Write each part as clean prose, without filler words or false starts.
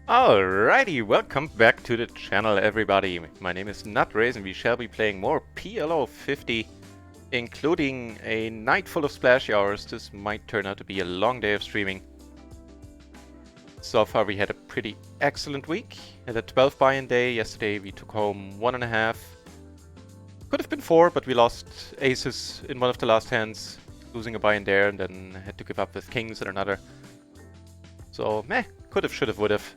Alrighty, welcome back to the channel everybody. My name is NutRaisin. We shall be playing more PLO 50, including a night full of Splashy hours. This might turn out to be a long day of streaming. So far we had a pretty excellent week. Had a 12 buy-in day. Yesterday we took home 1.5. Could have been 4, but we lost aces in one of the last hands, losing a buy-in there, and then had to give up with kings in another. So meh, could have, should have, would have.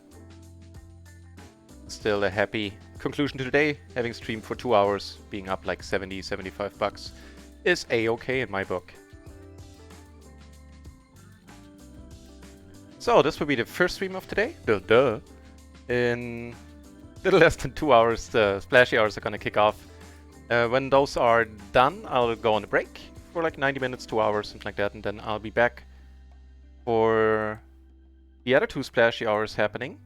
Still a happy conclusion to the day. Having streamed for 2 hours, being up like 70-75 bucks is a-okay in my book. So this will be the first stream of today. Duh. In a little less than 2 hours, the Splashy hours are gonna kick off. When those are done, I'll go on a break for like 90 minutes, 2 hours, something like that, and then I'll be back for the other 2 Splashy hours happening.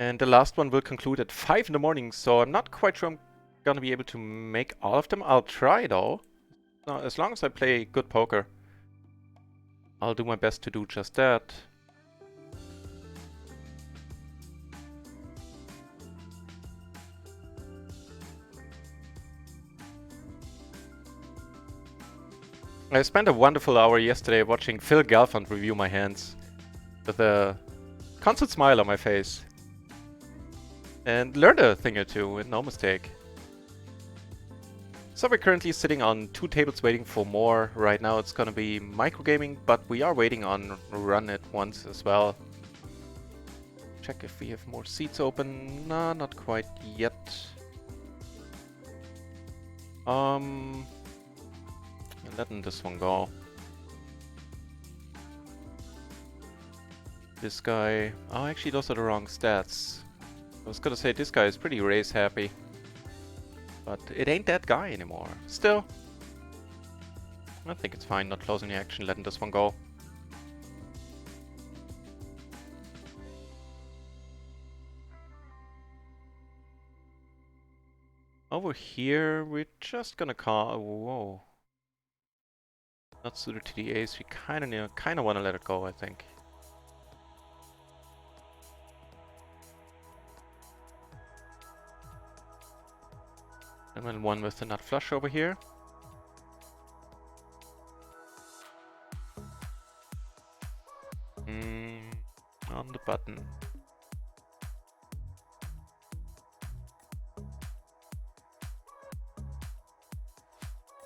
And the last one will conclude at 5 in the morning, so I'm not quite sure I'm gonna be able to make all of them. I'll try though. As long as I play good poker, I'll do my best to do just that. I spent a wonderful hour yesterday watching Phil Galfond review my hands with a constant smile on my face. And learned a thing or two with no mistake. So we're currently sitting on 2 tables waiting for more. Right now it's gonna be microgaming, but we are waiting on RunItOnce as well. Check if we have more seats open. Nah, not quite yet. Letting this one go. This guy... Oh, actually those are the wrong stats. I was gonna say this guy is pretty race happy, but it ain't that guy anymore. Still, I think it's fine not closing the action, letting this one go. Over here, we're just gonna call. Whoa, not suited to the ace. We kind of want to let it go, I think. And then one with the nut flush over here. On the button.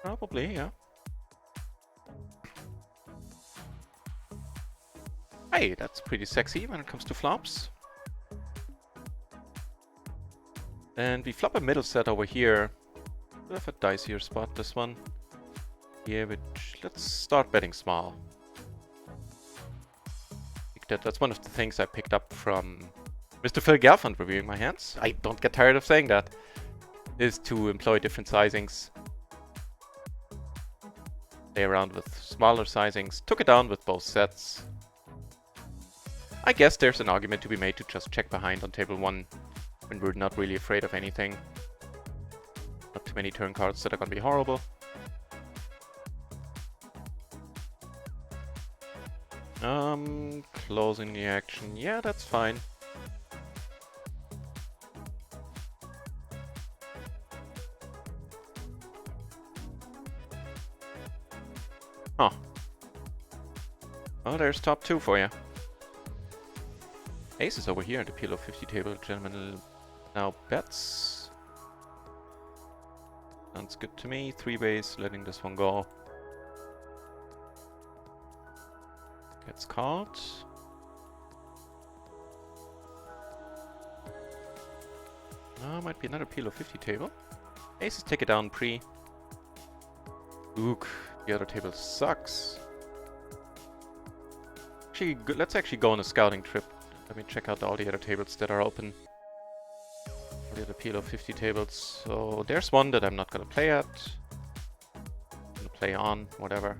Probably, yeah. Hey, that's pretty sexy when it comes to flops. And we flop a middle set over here. Bit of a dicier spot, this one. Yeah, which let's start betting small. That's one of the things I picked up from Mr. Phil Galfond reviewing my hands. I don't get tired of saying that. Is to employ different sizings. Play around with smaller sizings. Took it down with both sets. I guess there's an argument to be made to just check behind on table 1 when we're not really afraid of anything. Not too many turn cards that are gonna be horrible. Closing the action. Yeah, that's fine. Huh. Oh, there's top 2 for you. Ace is over here at the PLO 50 table. Gentlemen now bets. Sounds good to me. 3-ways, letting this one go. Gets called. Might be another PLO 50 table. Aces take it down pre. Ook, the other table sucks. Actually, let's actually go on a scouting trip. Let me check out all the other tables that are open. All the other PLO 50 tables. So there's one that I'm not gonna play at. I'm gonna play on, whatever.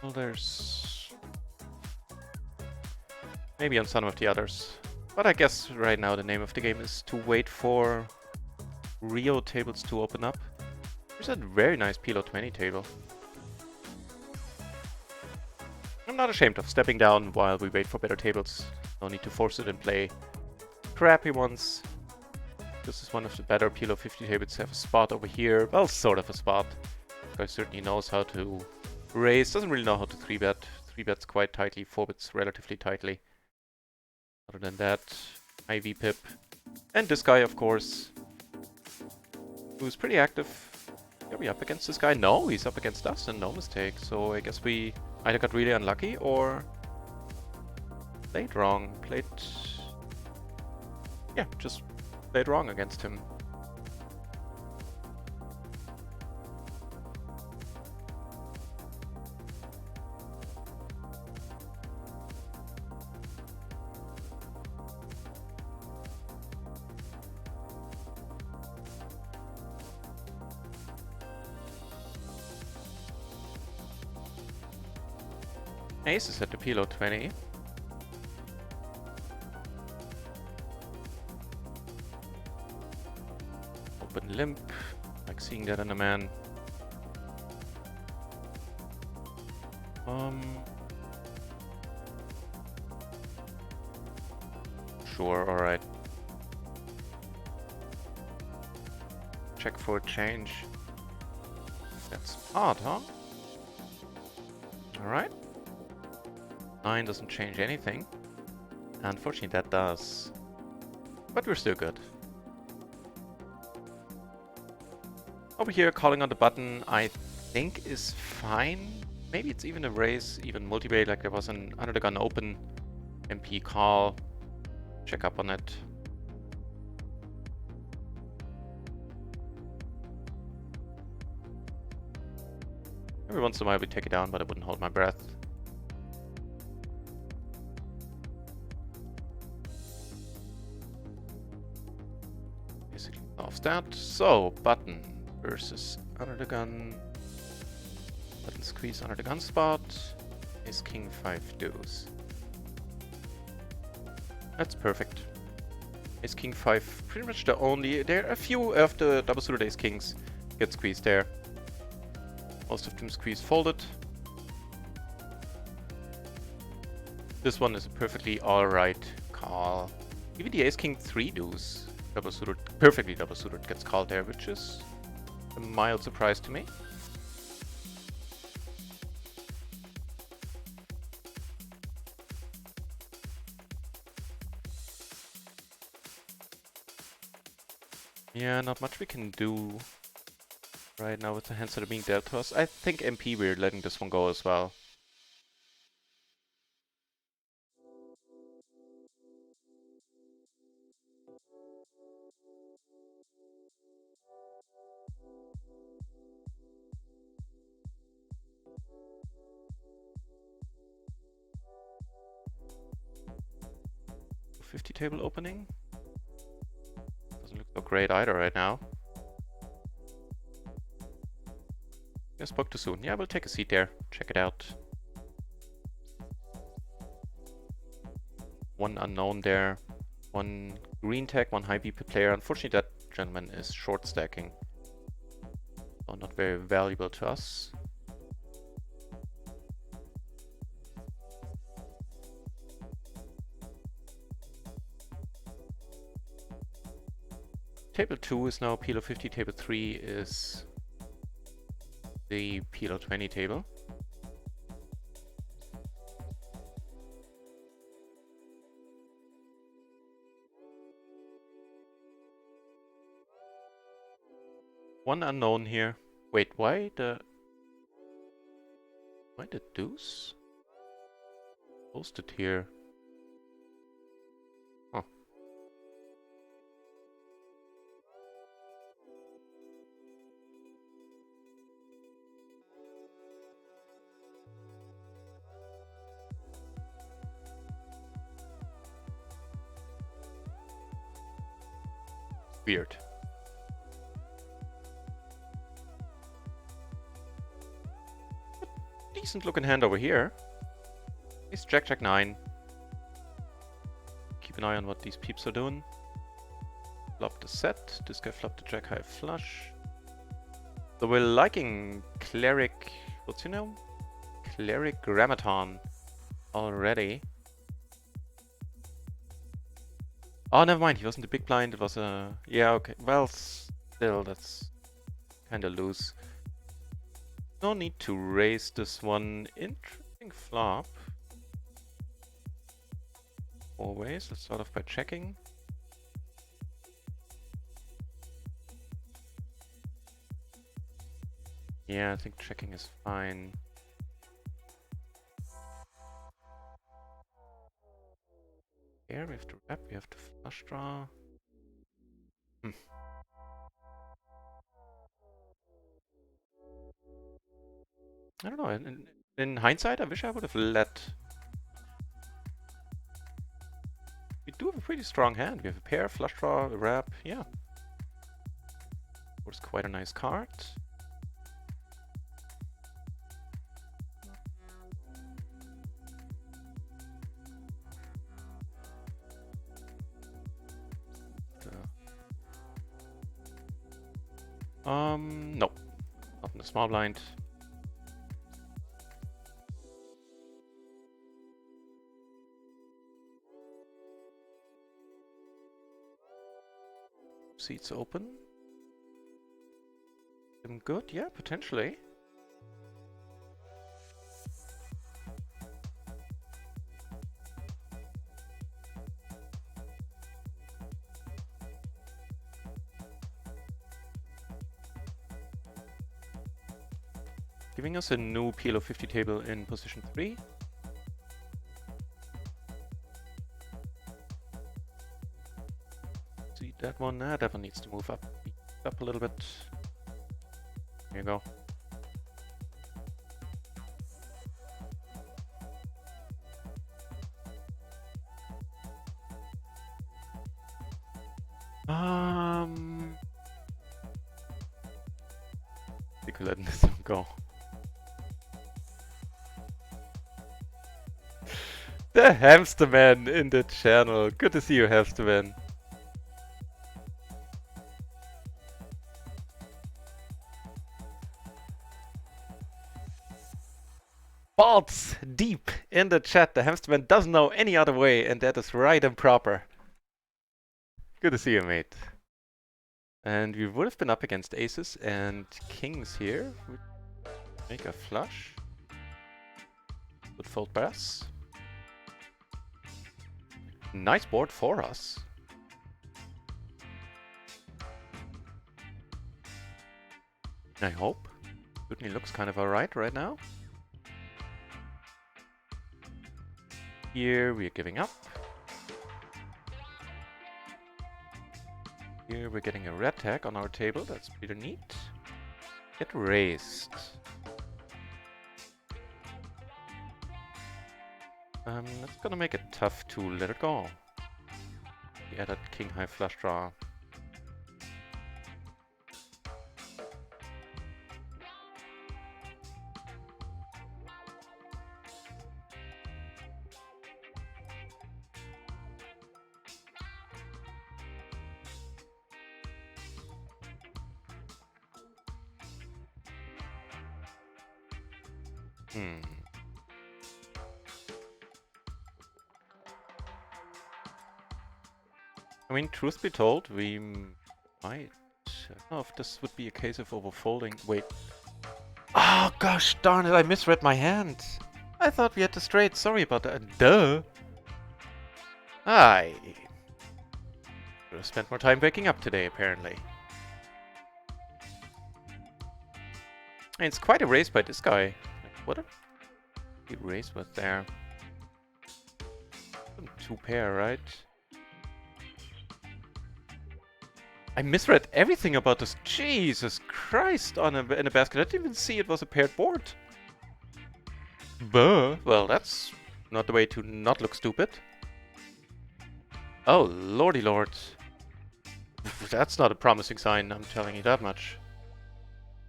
Well, there's maybe on some of the others. But I guess right now the name of the game is to wait for Rio tables to open up. There's a very nice PLO 20 table. I'm not ashamed of stepping down while we wait for better tables. No need to force it and play crappy ones. This is one of the better PLO 50 tables. Have a spot over here. Well, sort of a spot. This guy certainly knows how to raise. Doesn't really know how to 3-bet. 3-bets quite tightly. 4-bets relatively tightly. Other than that, IV pip. And this guy, of course, who's pretty active. Are we up against this guy? No, he's up against us, and no mistake. So I guess we either got really unlucky or played wrong. Yeah, just played wrong against him. Ace is at the PLO 20. Open limp, like seeing that in a man. Sure, alright. Check for a change. That's odd, huh? Alright. 9 doesn't change anything. Unfortunately, that does. But we're still good. Over here, calling on the button, I think is fine. Maybe it's even a raise, even multi-way, like there was an under the gun open MP call. Check up on it. Every once in a while we take it down, but I wouldn't hold my breath. Basically off that. So, button versus under the gun. Button squeeze under the gun spot. Is king 5 deuce. That's perfect. Ace king 5, pretty much the only. There are a few of the double suited ace kings get squeezed there. Most of them squeeze folded. This one is a perfectly alright call. Even the ace king 3 deuce, double suited, perfectly double suited, gets called there, which is a mild surprise to me. Yeah, not much we can do right now with the hands that are being dealt to us. I think MP we're letting this one go as well. $50 table opening. Doesn't look so great either right now. I spoke too soon. Yeah, we'll take a seat there. Check it out. One unknown there. One green tag, one high BP player. Unfortunately, that gentleman is short stacking. So not very valuable to us. Table 2 is now PLO 50. Table 3 is the PLO 20 table. One unknown here. Wait, why the deuce posted here? Huh. Weird. Decent looking hand over here. It's Jack Jack 9. Keep an eye on what these peeps are doing. flopped a set. This guy flopped a jack high flush. So we're liking Cleric, what's your name? Cleric Grammaton already. Oh, never mind, he wasn't a big blind, it was a... Yeah, okay, well, still, that's kind of loose. No need to raise this one. Interesting flop. Always, let's start off by checking. Yeah, I think checking is fine. Here we have to wrap, we have to flush draw. I don't know, in hindsight I wish I would have let... We do have a pretty strong hand. We have a pair, flush draw, a wrap, yeah. Of course, quite a nice card. No. Not in the small blind. Seats open. I'm good, yeah, potentially. Giving us a new PLO 50 table in position 3. See that one? That one needs to move up a little bit. There you go. We could let this one go. The hamster man in the channel. Good to see you, hamster man. Balls deep in the chat. The hamster man doesn't know any other way, and that is right and proper. Good to see you, mate. And we would have been up against aces and kings here. Would make a flush. Would fold brass. Nice board for us. I hope. Certainly looks kind of alright right now. Here we are giving up. Here we're getting a red tag on our table. That's pretty neat. Get raised. That's gonna make it tough to let it go. Yeah, that king high flush draw. I mean, truth be told, we might... I don't know if this would be a case of overfolding. Wait. Oh, gosh darn it, I misread my hand. I thought we had the straight. Sorry about that. Duh. I should have spent more time waking up today, apparently. And it's quite a race by this guy. Like, what a race was there. Two pair, right? I misread everything about this. Jesus Christ! In a basket. I didn't even see it was a paired board. Buh. Well, that's not the way to not look stupid. Oh, lordy lord. That's not a promising sign, I'm telling you that much.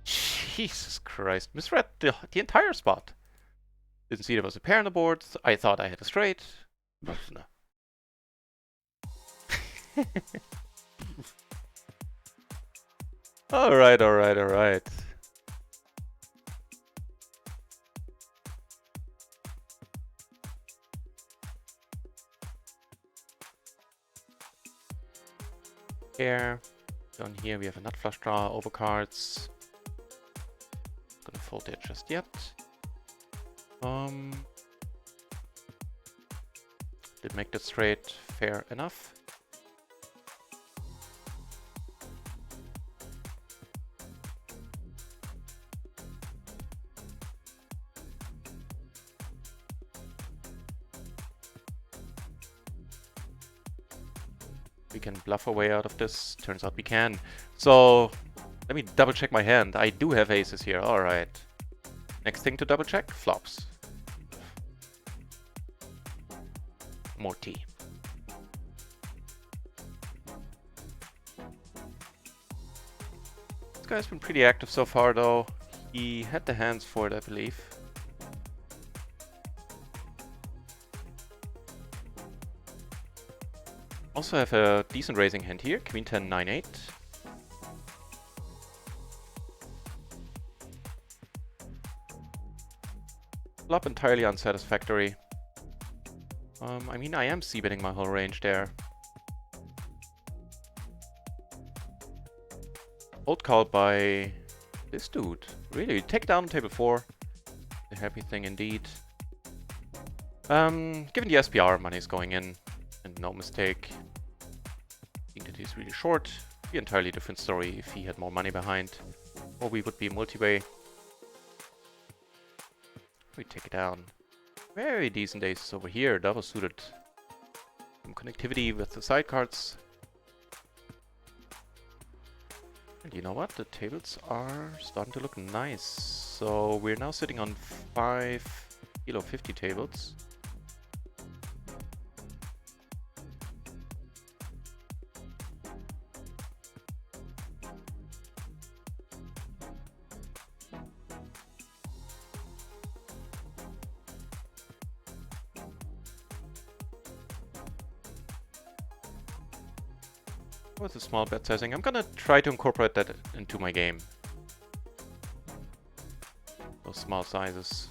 Jesus Christ. Misread the entire spot. Didn't see there was a pair on the board. I thought I had a straight. No. Alright, alright, alright. Here. Down here we have a nut flush draw, overcards. Gonna fold it just yet. Did make that straight fair enough. We can bluff our way out of this. Turns out we can. So let me double check my hand. I do have aces here. Alright. Next thing to double check, flops. More tea. This guy's been pretty active so far though. He had the hands for it, I believe. Also have a decent raising hand here. Queen 10, 9, 8. Flop entirely unsatisfactory. I mean, I am c-betting my whole range there. Old call by this dude. Really, take down table 4. A happy thing indeed. Given the SPR, money is going in, and no mistake. I think that he's really short. Be an entirely different story if he had more money behind, or we would be multi-way. We take it down. Very decent aces over here, double suited. Some connectivity with the side cards. And you know what? The tables are starting to look nice. So we're now sitting on 5 kilo 50 tables. With a small bet sizing, I'm gonna try to incorporate that into my game. Those small sizes.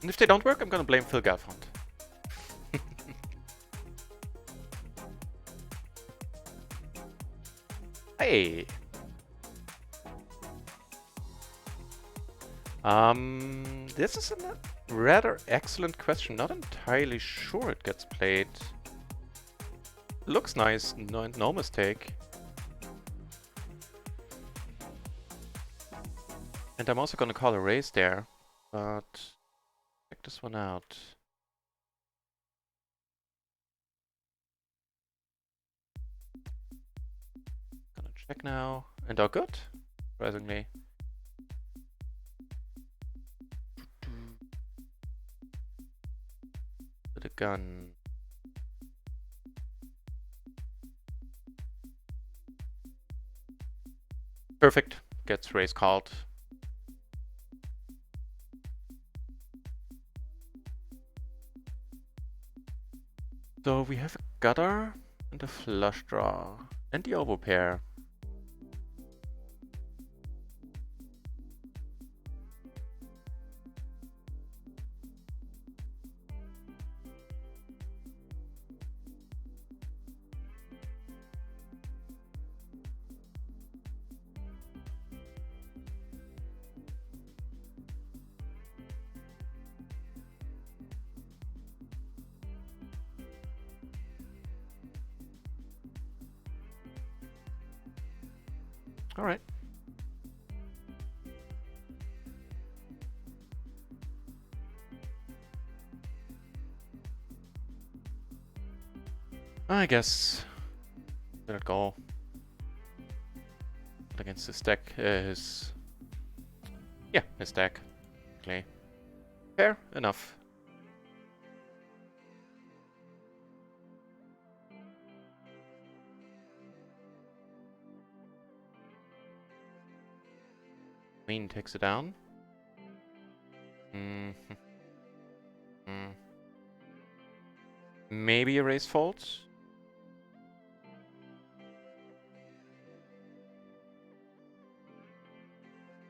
And if they don't work, I'm gonna blame Phil Galfond. Hey! This is a rather excellent question. Not entirely sure it gets played. Looks nice, no mistake. And I'm also gonna call a raise there, but check this one out. Gonna check now, and all good, surprisingly. The gun. Perfect. Gets raise called. So we have a gutter and a flush draw and the over pair. All right. I guess let it go. Against his deck, his deck. Okay. Fair enough. Queen takes it down. Maybe a raise folds.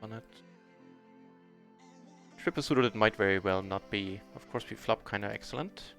on it. Triple suited might very well not be. Of course, we flop kind of excellent.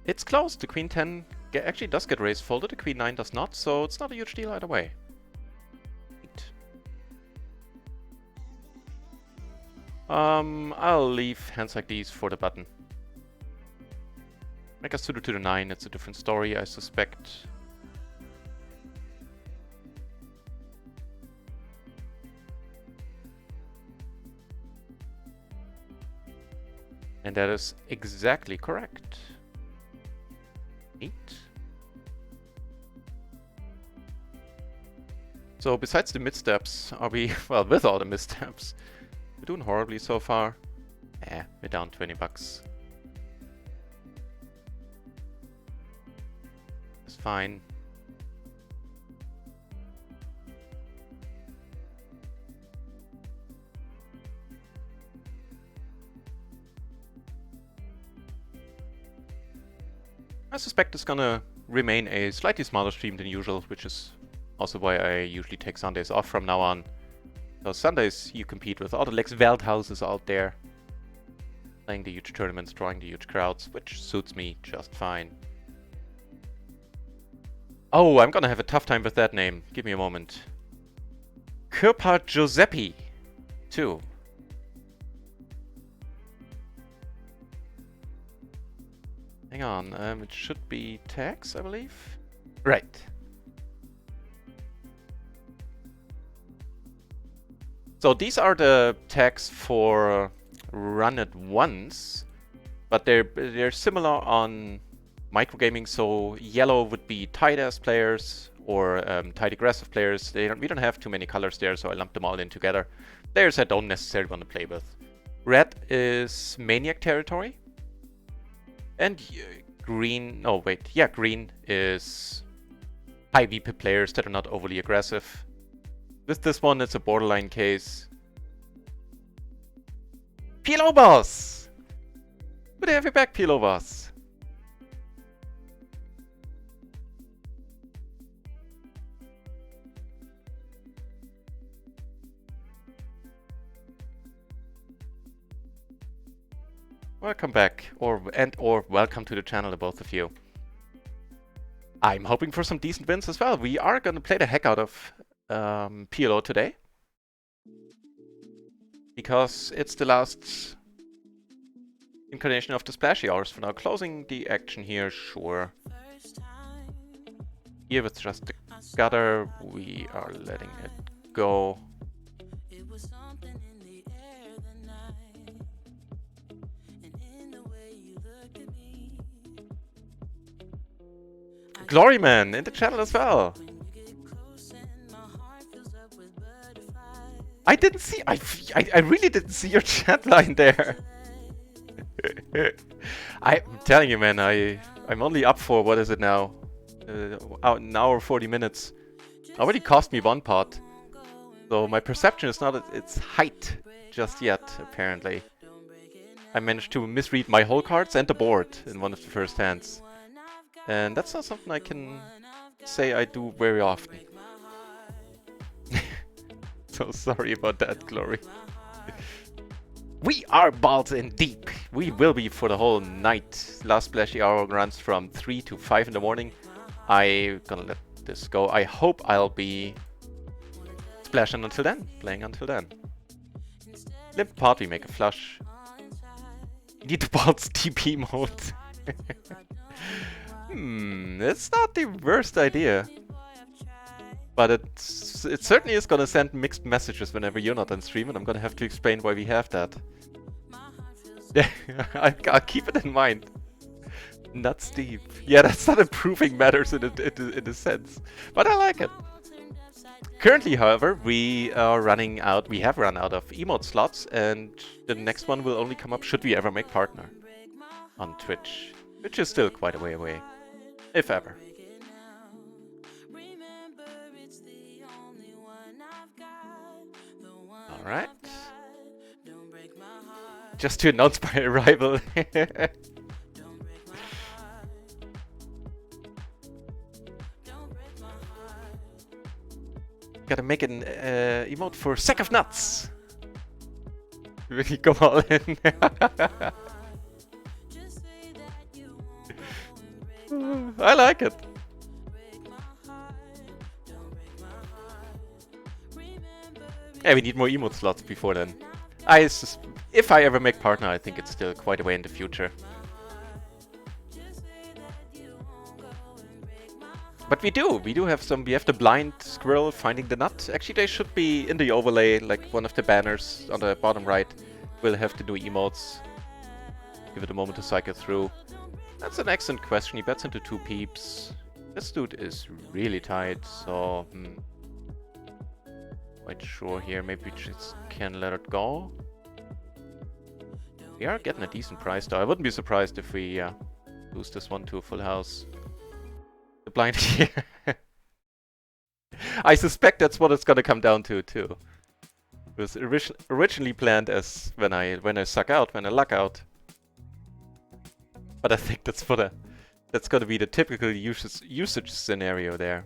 It's close. The queen 10 actually does get raised folded. The queen 9 does not, so it's not a huge deal either way. I'll leave hands like these for the button. Make a suited to the 9, it's a different story, I suspect. And that is exactly correct. 8. So besides the missteps, are we, well, with all the missteps, we're doing horribly so far. We're down 20 bucks. It's fine. I suspect it's gonna remain a slightly smaller stream than usual, which is also why I usually take Sundays off from now on. So Sundays you compete with all the Lex Veldhouses out there, playing the huge tournaments, drawing the huge crowds, which suits me just fine. Oh, I'm gonna have a tough time with that name. Give me a moment. Kirpa Giuseppe 2. Hang on, it should be tags, I believe. Right. So these are the tags for RunItOnce, but they're similar on microgaming. So yellow would be tight ass players or tight aggressive players. We don't have too many colors there, so I lumped them all in together. Players I don't necessarily want to play with. Red is maniac territory. And green, oh wait, yeah, green is high VP players that are not overly aggressive. With this one, it's a borderline case. PLO boss! Good to have you back, PLO boss. Welcome back, or welcome to the channel to both of you. I'm hoping for some decent wins as well. We are going to play the heck out of PLO today, because it's the last incarnation of the Splashy hours for now. Closing the action here, sure. Here with just the gutter, we are letting it go. Gloryman in the channel as well. I didn't see. I really didn't see your chat line there. I'm telling you, man. I'm only up for, what is it now? An hour 40 minutes. Already cost me one pot. So my perception is not at its height just yet. Apparently, I managed to misread my whole cards and the board in one of the first hands. And that's not something I can say I do very often. So sorry about that, Glory. We are balls in deep. We will be for the whole night. Last Splashy hour runs from 3 to 5 in the morning. I'm gonna let this go. I hope I'll be splashing until then, playing until then. Limp part, we make a flush. We need the balls TP mode. It's not the worst idea. But it certainly is gonna send mixed messages whenever you're not on stream, and I'm gonna have to explain why we have that. Yeah, I'll keep it in mind. Nuts deep. Yeah, that's not improving matters in a sense. But I like it. Currently, however, we have run out of emote slots, and the next one will only come up should we ever make partner on Twitch, which is still quite a way away. If ever. Alright. Just to announce my arrival. Gotta make an emote for sack of nuts. Really go all in. I like it. Yeah, we need more emote slots before then. If I ever make partner, I think it's still quite a way in the future. But we do have some. We have the blind squirrel finding the nut. Actually, they should be in the overlay, like one of the banners on the bottom right. We'll have to do emotes. Give it a moment to cycle through. That's an excellent question. He bets into 2 peeps. This dude is really tight, so quite sure here. Maybe we just can let it go. We are getting a decent price though. I wouldn't be surprised if we lose this one to a full house. The blind here. I suspect that's what it's gonna come down to too. It was originally planned as when I suck out, when I luck out. But I think that's gonna be the typical usage scenario there.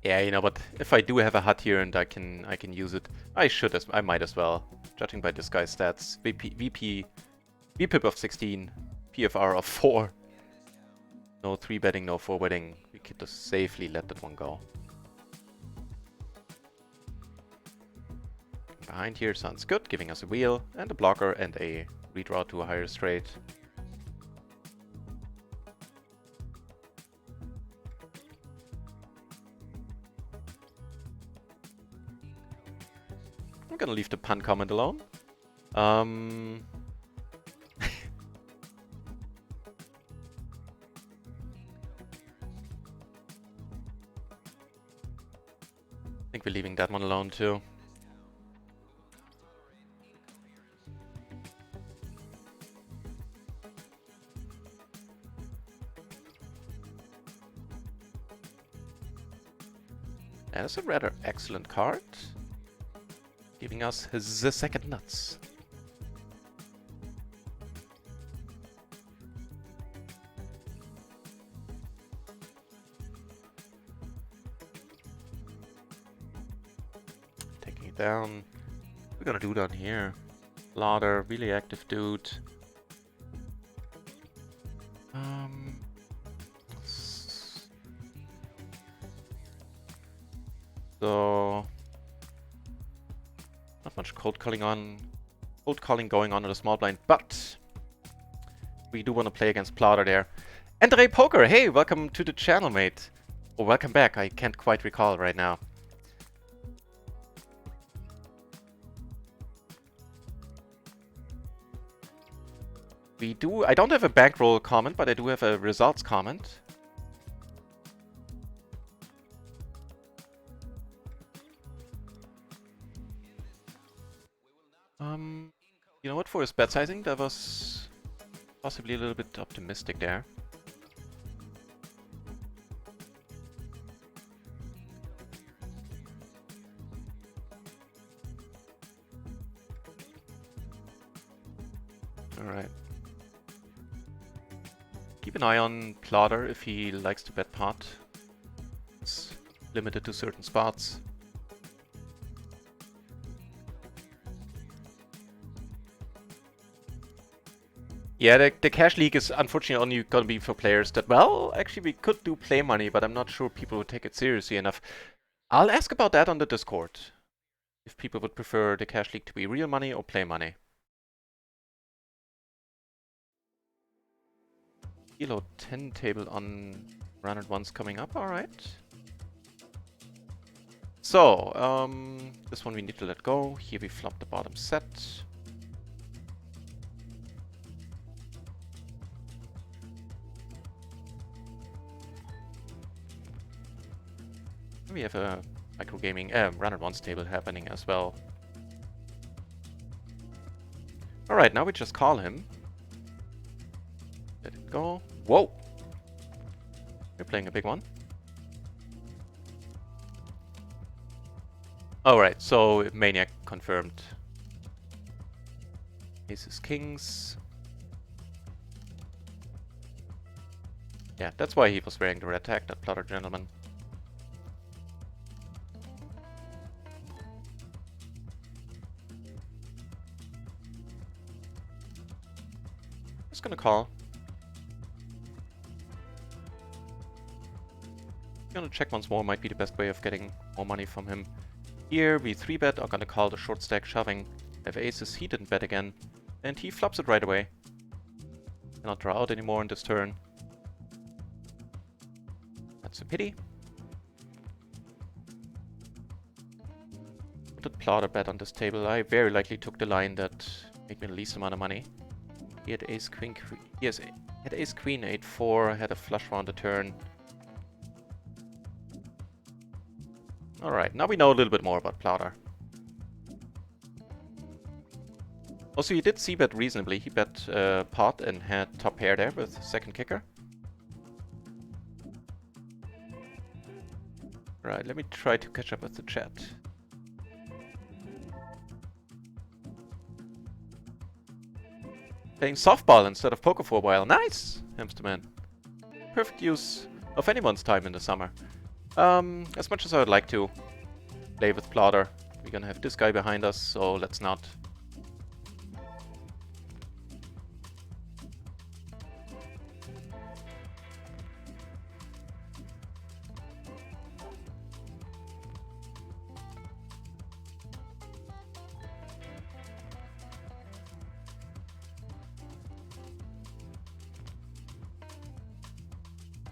Yeah, you know, but if I do have a hut here and I can use it, I might as well. Judging by this guy's stats, VPIP of 16, PFR of 4. No 3-betting, no 4-betting. We could just safely let that one go. Behind here sounds good, giving us a wheel and a blocker and a redraw to a higher straight. I'm gonna leave the pun comment alone. I think we're leaving that one alone too. That's a rather excellent card. Giving us the second nuts. Taking it down. We're gonna do down here. Lauder, really active dude. So not much cold calling going on in the small blind, but we do want to play against Plowder there. Andre Poker, hey, welcome to the channel, mate. Or welcome back, I can't quite recall right now. I don't have a bankroll comment, but I do have a results comment. You know what, for his bet sizing, that was possibly a little bit optimistic there. Alright. Keep an eye on Plowder if he likes to bet pot. It's limited to certain spots. Yeah, the cash league is unfortunately only gonna be for players that, well, actually we could do play money, but I'm not sure people would take it seriously enough. I'll ask about that on the Discord. If people would prefer the cash league to be real money or play money. Elo 10 table on RunItOnce coming up, alright. So, this one we need to let go. Here we flop the bottom set. We have a micro gaming RunItOnce table happening as well. Alright, now we just call him. Let it go. Whoa! We're playing a big one. Alright, so Maniac confirmed. Aces, kings. Yeah, that's why he was wearing the red tag, that plotter gentleman. Just gonna call. Gonna check once more, might be the best way of getting more money from him. Here we 3-bet, are gonna call the short stack shoving. Have aces, he didn't bet again. And he flops it right away. Cannot draw out anymore in this turn. That's a pity. What did Plotter bet on this table? I very likely took the line that made me the least amount of money. He had ace queen, yes, had ace queen 8-4, had a flush round the turn. Alright, now we know a little bit more about Plotter. Also, he did c-bet reasonably. He bet pot and had top pair there with second kicker. Right, let me try to catch up with the chat. Playing softball instead of poker for a while. Nice, Hamsterman. Perfect use of anyone's time in the summer. As much as I would like to play with Plotter, we're gonna have this guy behind us, so let's not.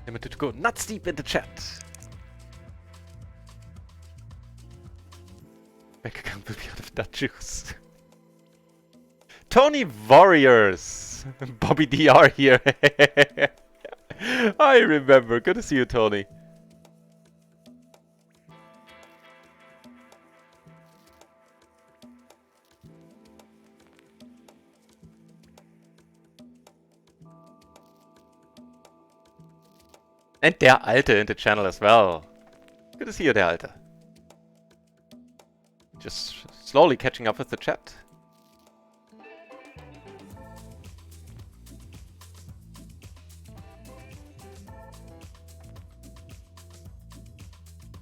Limited to go nuts deep in the chat. Bank account will be out of that juice. Tony Warriors! Bobby DR here. I remember. Good to see you, Tony. And der Alte in the channel as well. Good to see you, der Alte. Just slowly catching up with the chat.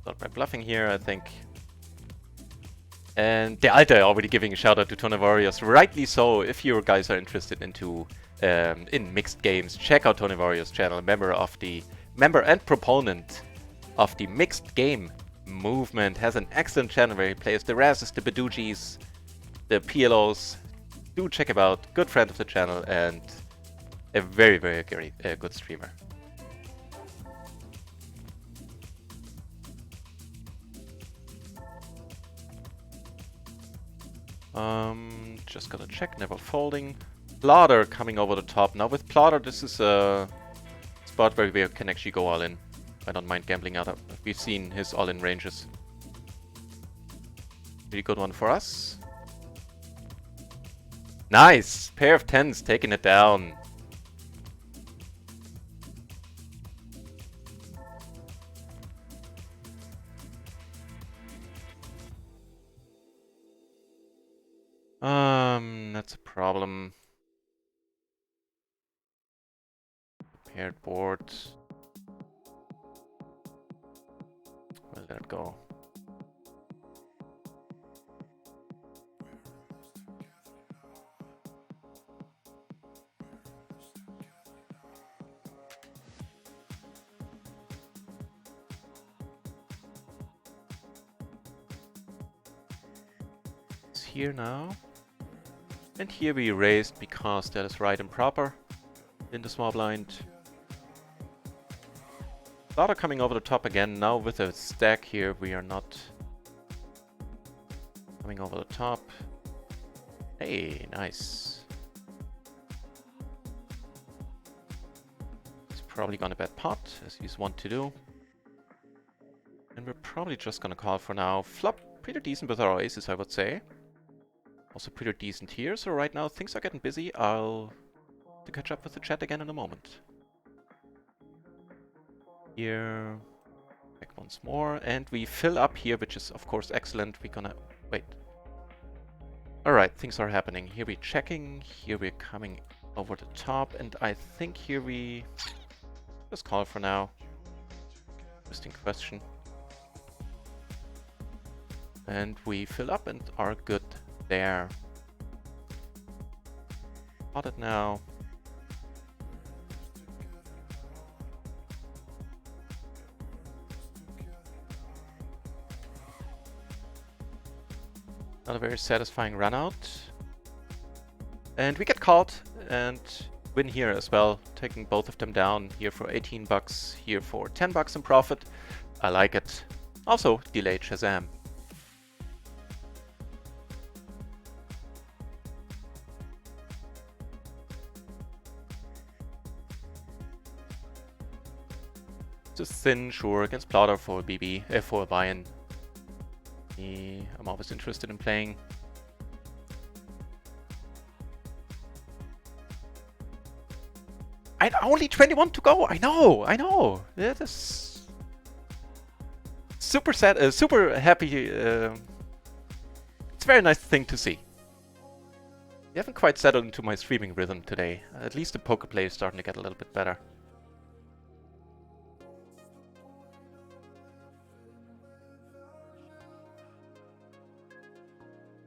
Not by bluffing here, I think. And der Alte already giving a shout out to Tony Warriors. Rightly so. If you guys are interested into in mixed games, check out Tony Warriors' channel. Member and proponent of the mixed game movement, has an excellent channel where he plays the Razes, the Bedugis, the PLOs. Do check him out. Good friend of the channel and a very, very good streamer. Just gonna check, never folding. Plotter coming over the top. Now with Plotter, this is a spot where we can actually go all in. I don't mind gambling out. We've seen his all-in ranges. Really good one for us. Nice! Pair of 10s taking it down. That's a problem. Paired board. We'll let it go. It's here now. And here we raised because that is right and proper in the small blind. Plotter coming over the top again. Now with a stack here, we are not coming over the top. Hey, nice. He's probably gonna bet pot, as he's wont to do. And we're probably just gonna call for now. Flop pretty decent with our aces, I would say. Also pretty decent here, so right now things are getting busy. I'll catch up with the chat again in a moment. Here, back once more, and we fill up here, which is of course excellent. We're gonna wait. Alright, things are happening. Here we're checking, here we're coming over the top, and I think here we just call for now. Interesting question. And we fill up and are good there. Got it now. Not a very satisfying run out. And we get caught and win here as well, taking both of them down. Here for 18 bucks, here for 10 bucks in profit. I like it. Also, delayed Shazam. Just thin, sure, against Plotter for a BB, for a buy-in. I'm always interested in playing. I only 21 to go. I know. That is super sad, super happy. It's a very nice thing to see. I haven't quite settled into my streaming rhythm today. At least the poker play is starting to get a little bit better.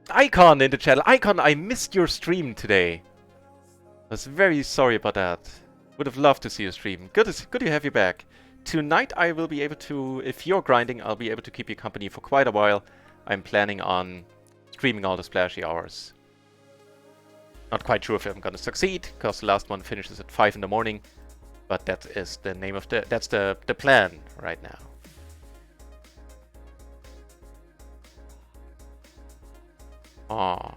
Icon in the channel. Icon, I missed your stream today. I was very sorry about that. Would have loved to see your stream. Good to have you back. Tonight I will be able to, if you're grinding, I'll be able to keep you company for quite a while. I'm planning on streaming all the Splashy hours. Not quite sure if I'm gonna succeed, because the last one finishes at 5 in the morning. But that is the name of that's the plan right now. Aww.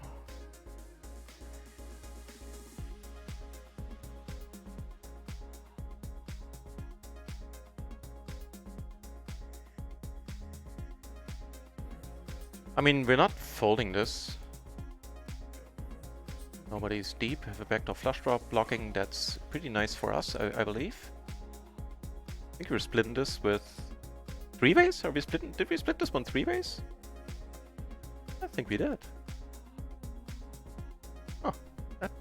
I mean, we're not folding this. Nobody's deep. Have a backdoor flush draw blocking. That's pretty nice for us, I believe. I think we're splitting this with 3-ways? Are we splitting? Did we split this one 3-ways? I think we did. Oh, that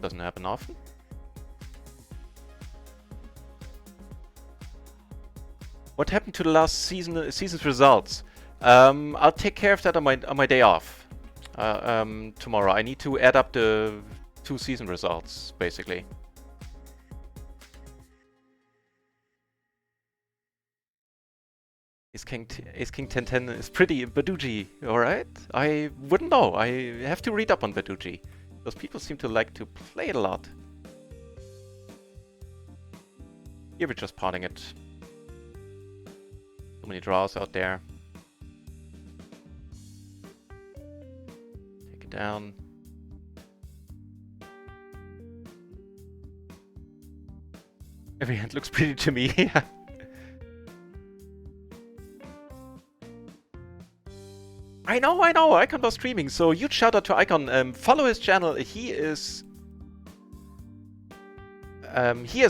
doesn't happen often. What happened to the last season's results? I'll take care of that on my day off tomorrow. I need to add up the 2 season results, basically. Ace King 10-10 is pretty Baduji, alright? I wouldn't know. I have to read up on Baduji. Those people seem to like to play it a lot. Here we're just potting it. So many draws out there. Take it down. Every hand looks pretty to me. Yeah. I know. Icon was streaming, so huge shout out to Icon. Follow his channel. He has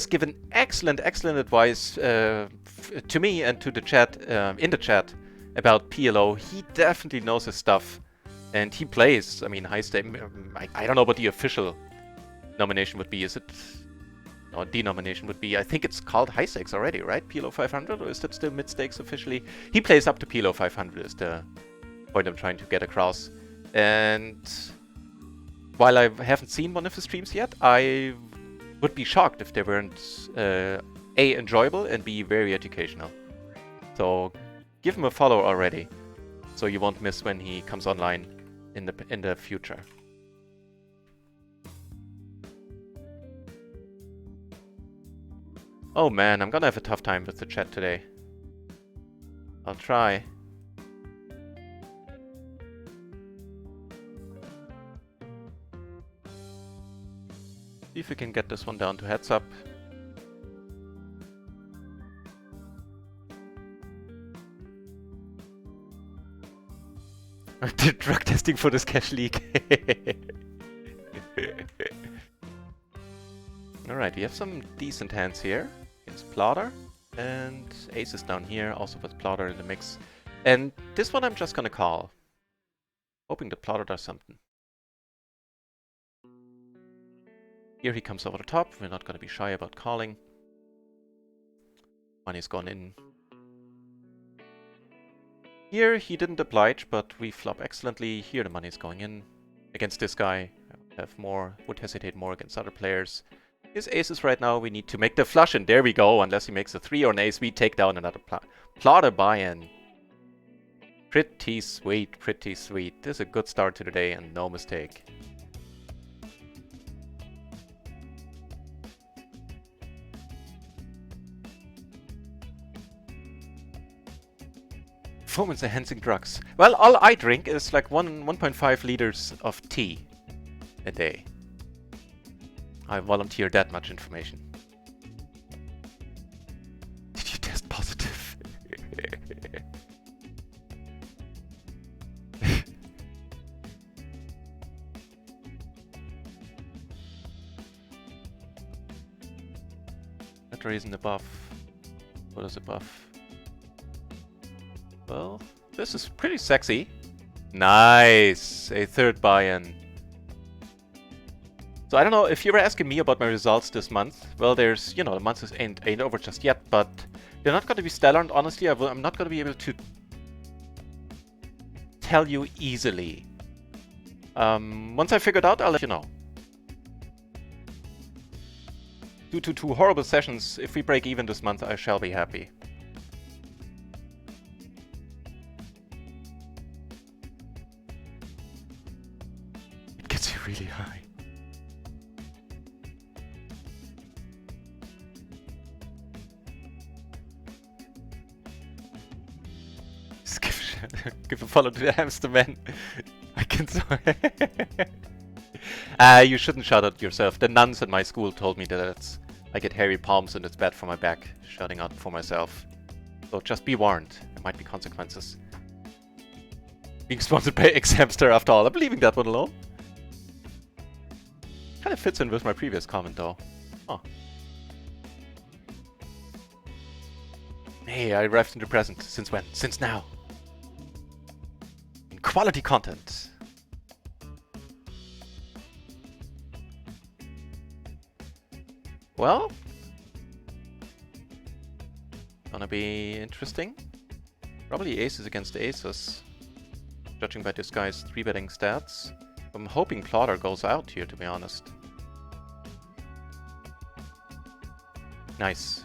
given excellent advice to me and to the chat, in the chat, about PLO. He definitely knows his stuff, and he plays. I mean, high stake. I don't know what the official nomination would be. Is it? No, denomination would be. I think it's called high stakes already, right? PLO 500, or is that still mid stakes officially? He plays up to PLO 500. Is the point I'm trying to get across. And while I haven't seen one of his streams yet, I would be shocked if they weren't A, enjoyable, and B, very educational. So give him a follow already, so you won't miss when he comes online in the future. Oh man, I'm gonna have a tough time with the chat today. I'll try. See if we can get this one down to heads up. I did drug testing for this cash leak. Alright, we have some decent hands here. Against Plotter. And ace is down here, also with plotter in the mix. And this one I'm just gonna call. Hoping the plotter does something. Here he comes over the top. We're not gonna be shy about calling. Money's gone in. Here he didn't oblige, but we flop excellently. Here the money's going in. Against this guy, I would hesitate more against other players. His aces right now, we need to make the flush, and there we go. Unless he makes a 3 or an ace, we take down another plotter buy-in. Pretty sweet, pretty sweet. This is a good start to the day and no mistake. Performance-enhancing drugs. Well, all I drink is like 1.5 liters of tea a day. I volunteer that much information. Did you test positive? NutRaisin above. What is above? Well, this is pretty sexy. Nice! A third buy-in. So I don't know, if you were asking me about my results this month, well, there's, you know, the month ain't over just yet, but they're not going to be stellar, and honestly, I'm not going to be able to tell you easily. Once I figure it out, I'll let you know. Due to 2 horrible sessions, if we break even this month, I shall be happy. It gets you really high. Give a follow to the hamster man. I can you shouldn't shout at yourself. The nuns at my school told me that I get hairy palms and it's bad for my back, shouting out for myself. So just be warned, there might be consequences. Being sponsored by X-Hamster after all, I'm leaving that one alone. Kind of fits in with my previous comment though. Oh. Hey, I arrived in the present. Since when? Since now. Quality content. Well, gonna be interesting. Probably aces against aces, judging by this guy's 3-betting stats. I'm hoping plotter goes out here, to be honest. Nice.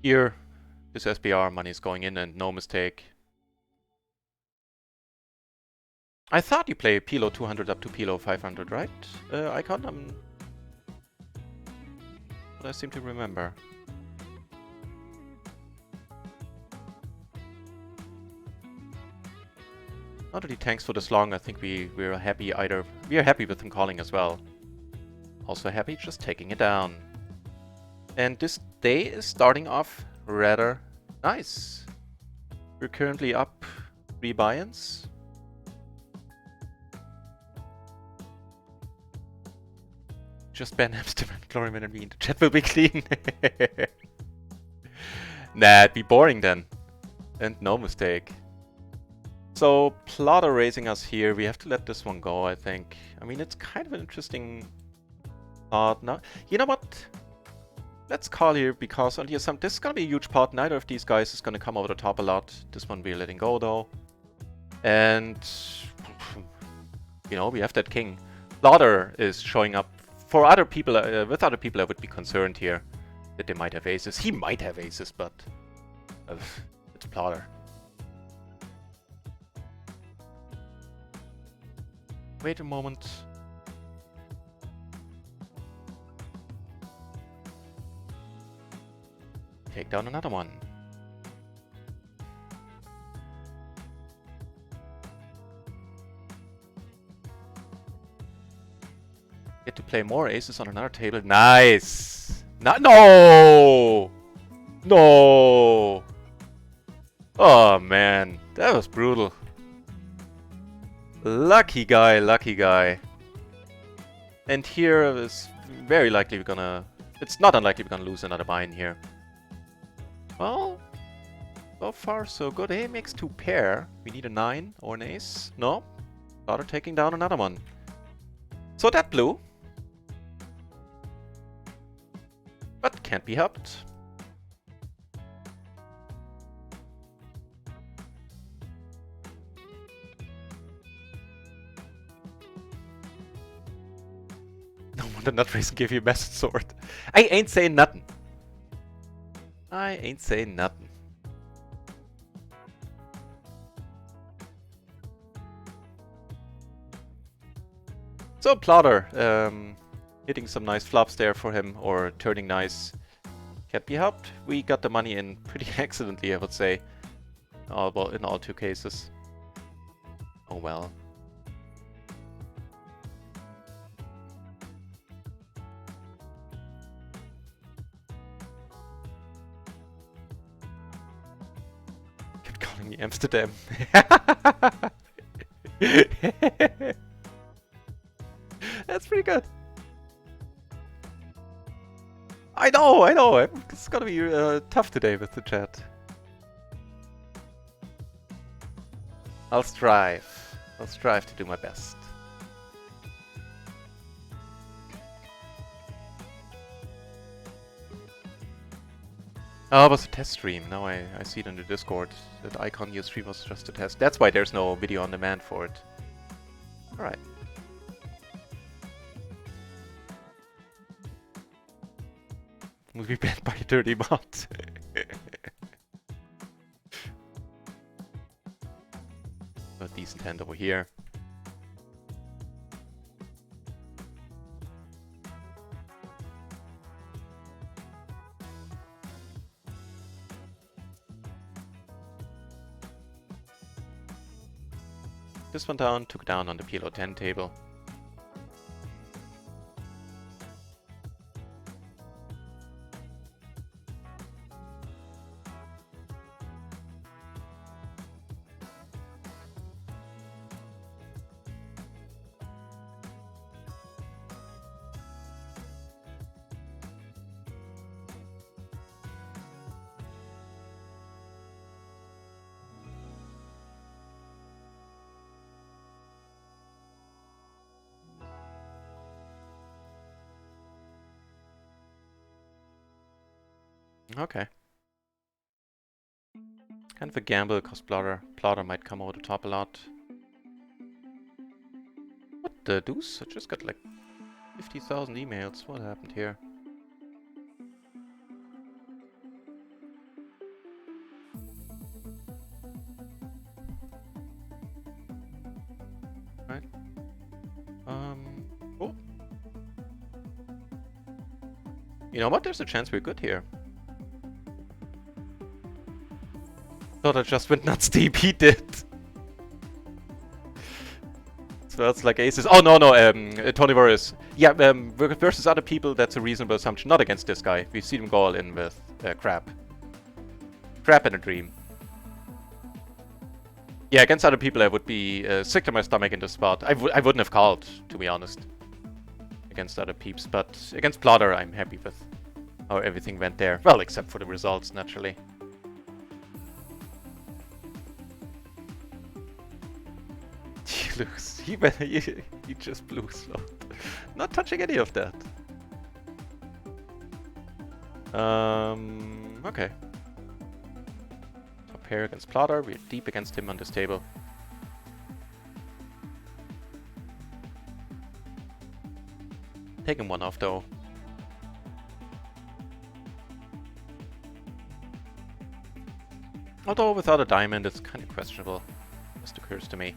Here, this SBR money is going in and no mistake. I thought you play PLO 200 up to PLO 500, right? Icon? What I seem to remember. Not that he tanks for this long, I think we're happy either. We are happy with him calling as well. Also happy just taking it down. And this day is starting off rather nice. We're currently up 3 buy-ins. Just ban Amsterdam, Chloriman and me. The chat will be clean. Nah, it'd be boring then. And no mistake. So, plotter raising us here. We have to let this one go, I think. I mean, it's kind of an interesting thought. No, you know what? Let's call here, because on the assumption this is going to be a huge pot. Neither of these guys is going to come over the top a lot. This one we're letting go, though. And, you know, we have that king. Plotter is showing up. For other people, with other people, I would be concerned here that they might have aces. He might have aces, but it's plotter. Wait a moment. Take down another one. Get to play more aces on another table. Nice! No! No! Oh man, that was brutal. Lucky guy, lucky guy. And here is very likely we're gonna... It's not unlikely we're gonna lose another mine here. Well, so far so good. Hey, makes 2 pair. We need a 9 or an ace. No. Daughter taking down another one. So that blew. But can't be helped. No wonder NutRaisin gave you a message sword. I ain't saying nothing. I ain't saying nothing. So Plotter, hitting some nice flops there for him, or turning nice. Can't be helped. We got the money in pretty accidentally, I would say. Well, in all 2 cases. Oh well. Kept calling me Amsterdam. That's pretty good. I know. It's gonna be tough today with the chat. I'll strive to do my best. Oh, it was a test stream. Now I see it in the Discord. That icon your stream was just a test. That's why there's no video on demand for it. Alright. Will be banned by a dirty bot. A decent hand over here. This one down, took down on the PLO 10 table. Okay. Kind of a gamble, because Plotter might come over the top a lot. What the deuce? I just got like 50,000 emails. What happened here? Right. Oh. You know what? There's a chance we're good here. Thought I just went nuts deep. He did. So that's like aces. Oh no, Tony Varus. Yeah, versus other people, that's a reasonable assumption. Not against this guy. We've seen him go all in with crap. Crap in a dream. Yeah, against other people I would be sick to my stomach in this spot. I wouldn't have called, to be honest. Against other peeps, but against Plotter I'm happy with how everything went there. Well, except for the results, naturally. He just blew slot. Not touching any of that. Okay. Top pair against Plotter. We're deep against him on this table. Taking one off though. Although without a diamond it's kind of questionable. Just occurs to me.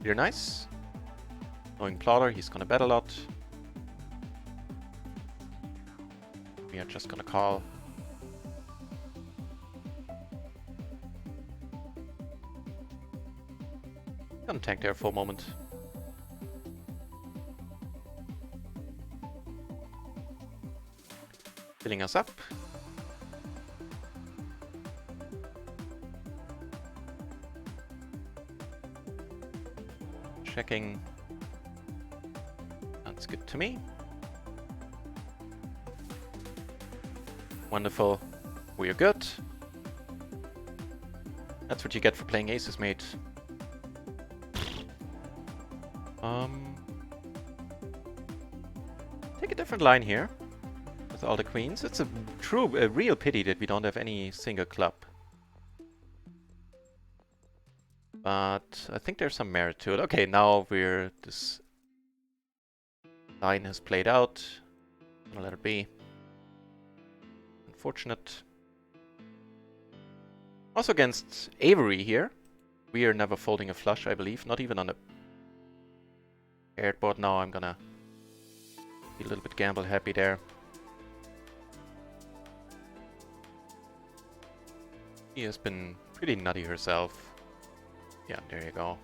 Very nice. Knowing Plotter, he's gonna bet a lot. We are just gonna call. Gonna tank there for a moment. Filling us up. checking. Sounds good to me. Wonderful. We are good. That's what you get for playing aces, mate. Take a different line here with all the queens. It's a real pity that we don't have any single club. But I think there's some merit to it. Okay, now this line has played out. I'll let it be. Unfortunate. Also against Avery here. We are never folding a flush, I believe. Not even on a paired board. Now I'm gonna be a little bit gamble happy there. She has been pretty nutty herself. Yeah, there you go.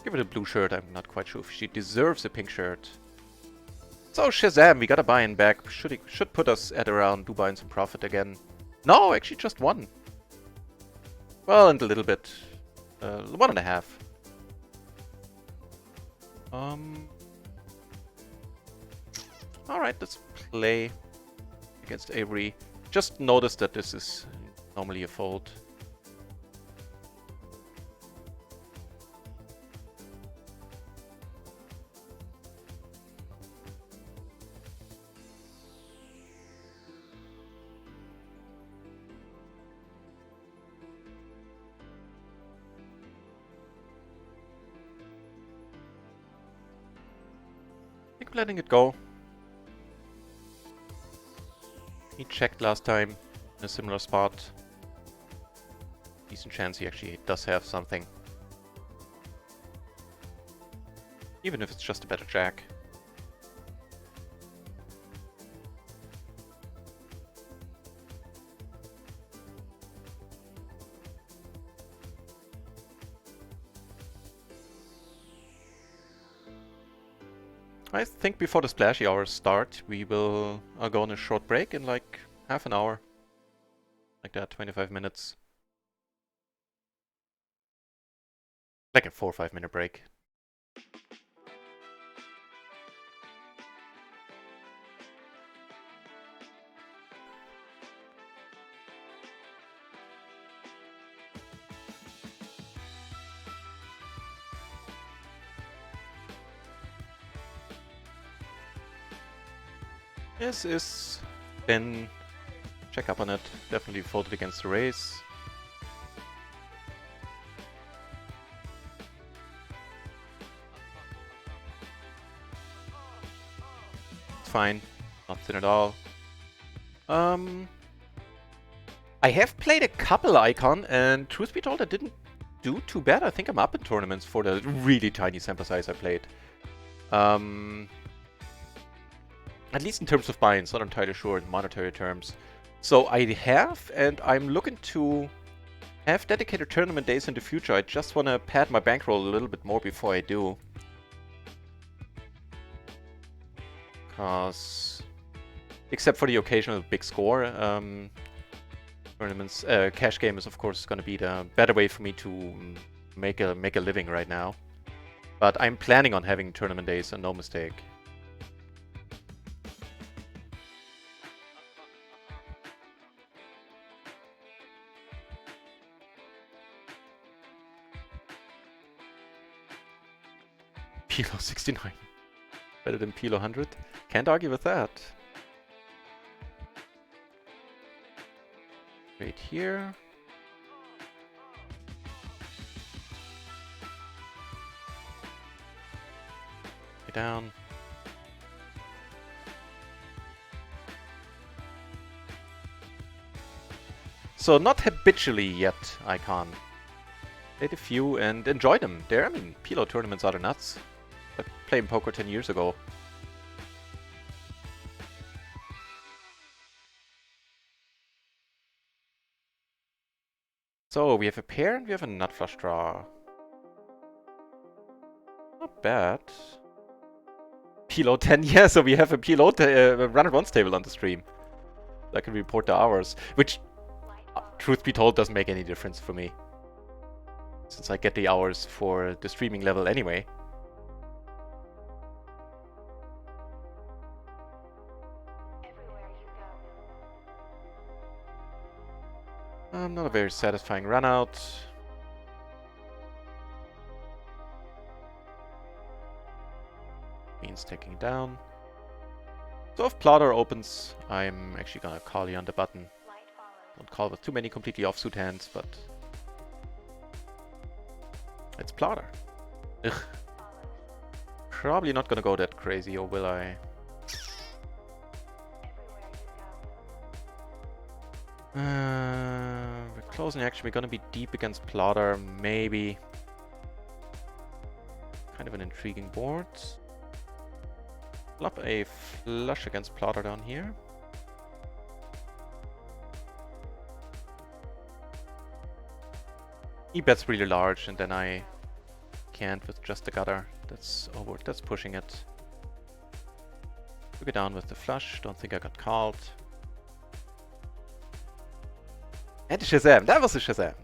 Give her the blue shirt. I'm not quite sure if she deserves a pink shirt. So Shazam, we got a buy-in back. Should put us at around 2 buy-ins in profit again. No, actually just 1. Well, and a little bit. 1.5. Alright, let's play against Avery. Just notice that this is normally a fold. I think I'm letting it go. He checked last time in a similar spot. Decent chance he actually does have something. Even if it's just a better jack. I think before the splashy hours start, we will go on a short break in like half an hour. Like that, 25 minutes. Like a 4 or 5 minute break. This is Ben. Check up on it. Definitely folded against the race. It's fine. Not thin at all. I have played a couple Icon, and truth be told, I didn't do too bad. I think I'm up in tournaments for the really tiny sample size I played. At least in terms of buy-ins, not entirely sure in monetary terms. So I have, and I'm looking to have dedicated tournament days in the future. I just want to pad my bankroll a little bit more before I do. Because, except for the occasional big score, tournaments, cash game is of course going to be the better way for me to make a living right now. But I'm planning on having tournament days, and no mistake. PLO 69. Better than PLO 100. Can't argue with that. Right here. Lay down. So not habitually yet, Icon. Played a few and enjoyed them. I mean, PLO tournaments are the nuts. I played poker 10 years ago. So we have a pair and we have a nut flush draw. Not bad. PLO 10, yeah, so we have a PLO RunItOnce table on the stream. I can report the hours, which, truth be told, doesn't make any difference for me. since I get the hours for the streaming level anyway. Not a very satisfying run out. Means taking down. So if Plotter opens, I'm actually gonna call you on the button. Don't call with too many completely offsuit hands, but it's Plotter. Ugh. Probably not gonna go that crazy, or will I? We're closing action. We're gonna be deep against Plotter, maybe. Kind of an intriguing board. Flop a flush against Plotter down here. He bets really large, and then I can't with just the gutter. That's over. That's pushing it. Took it down with the flush. Don't think I got called. And Shazam! That was a Shazam!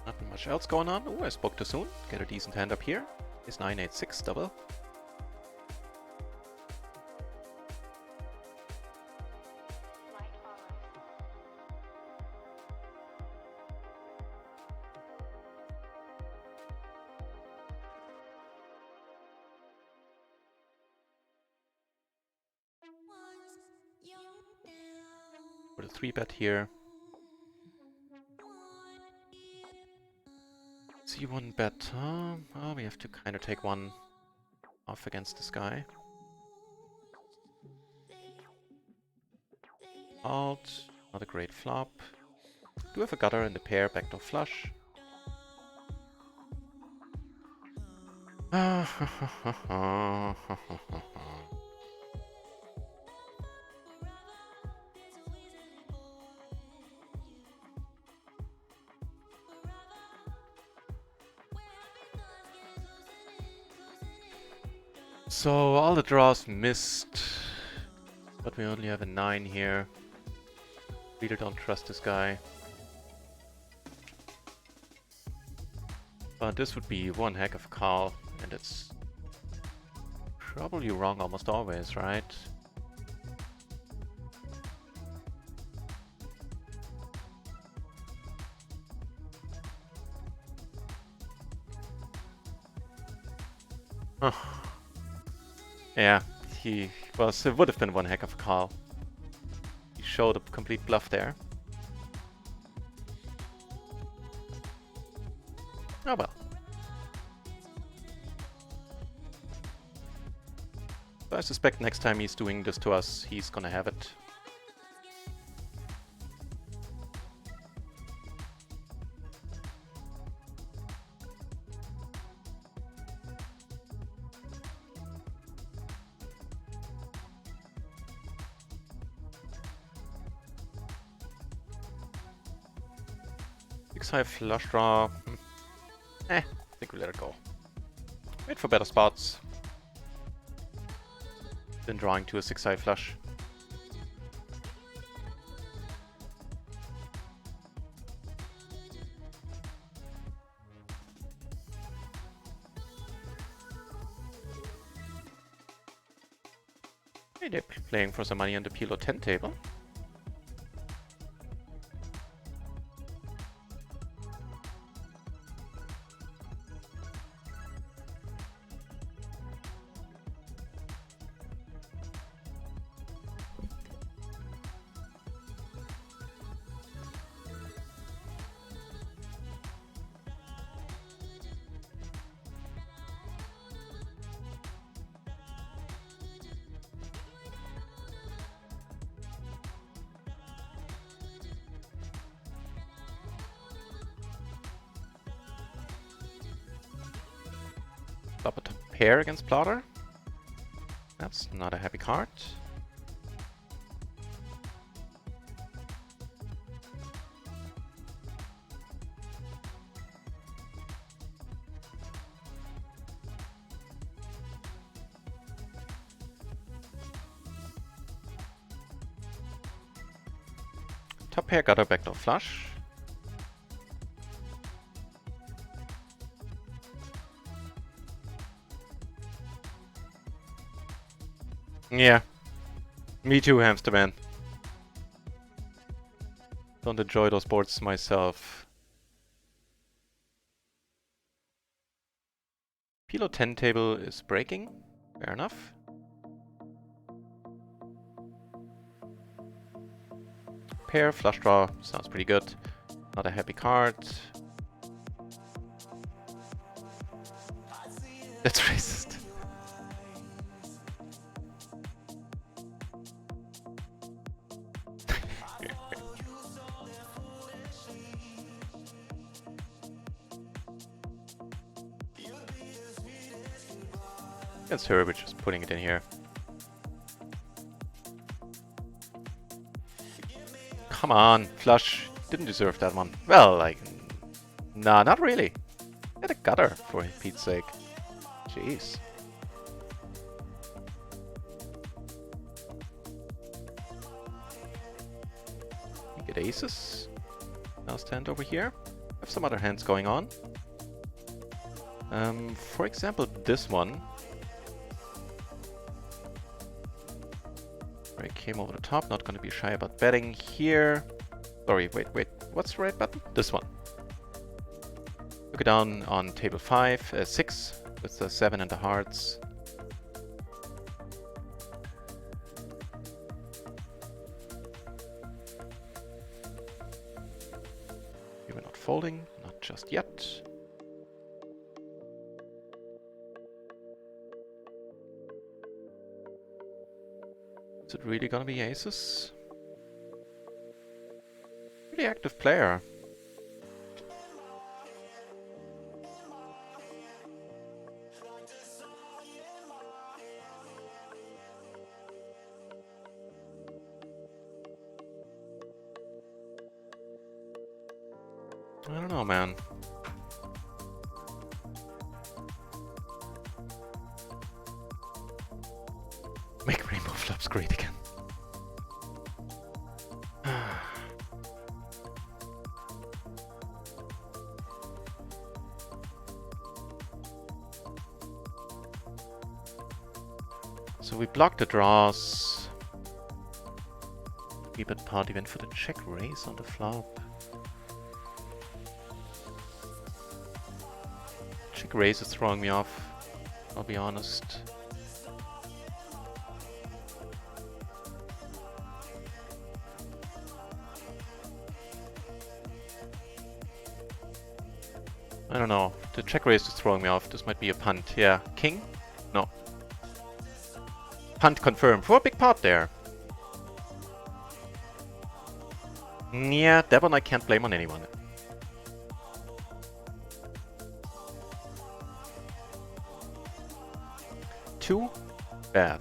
Nothing much else going on. Oh, I spoke too soon. Get a decent hand up here. Is 986 double. Put a 3-bet here. C1 bet. Oh, we have to kind of take one off against this guy. Alt. Not a great flop. Do have a gutter in the pair. Backdoor flush. So all the draws missed, but we only have a 9 here. Really don't trust this guy. But this would be one heck of a call, and it's probably wrong almost always, right? Huh. Yeah, he was. It would have been one heck of a call. He showed a complete bluff there. Oh well. So I suspect next time he's doing this to us, he's gonna have it. High flush draw. I think we let it go. Wait for better spots. Then drawing to a 6-high flush. Hey, they're playing for some money on the PLO 10 table. Flop a top pair against plotter. That's not a happy card. Top pair got a backdoor flush. Yeah. Me too, hamster man. Don't enjoy those boards myself. PLO 10 table is breaking. Fair enough. Pair, flush draw, sounds pretty good. Not a happy card. That's racist. That's her, but just putting it in here. Come on, flush. Didn't deserve that one. Well, like, nah, not really. Had a gutter, for Pete's sake. Jeez. We get aces. Now stand over here. Have some other hands going on. For example, this one. I came over the top, not gonna be shy about betting here. Sorry, wait, what's the right button? This one. Look it down on table 6 with the 7 and the hearts. Here we're not folding, not just yet. Is it really gonna be aces? Pretty active player. I don't know, man. Make rainbow flops great again. So we blocked the draws. We bet party went for the check raise on the flop. Check raise is throwing me off, I'll be honest. I don't know, the check raise is throwing me off. This might be a punt. Yeah, king? No. Punt confirmed for a big pot there. Yeah, that one I can't blame on anyone. Too bad.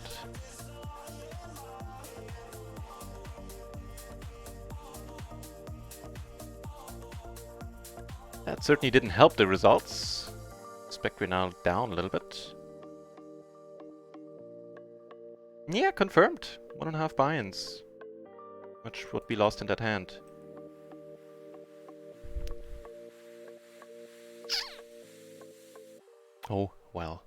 That certainly didn't help the results. Expect we're now down a little bit. Yeah, confirmed. 1.5 buy-ins. Much would be lost in that hand. Oh, well.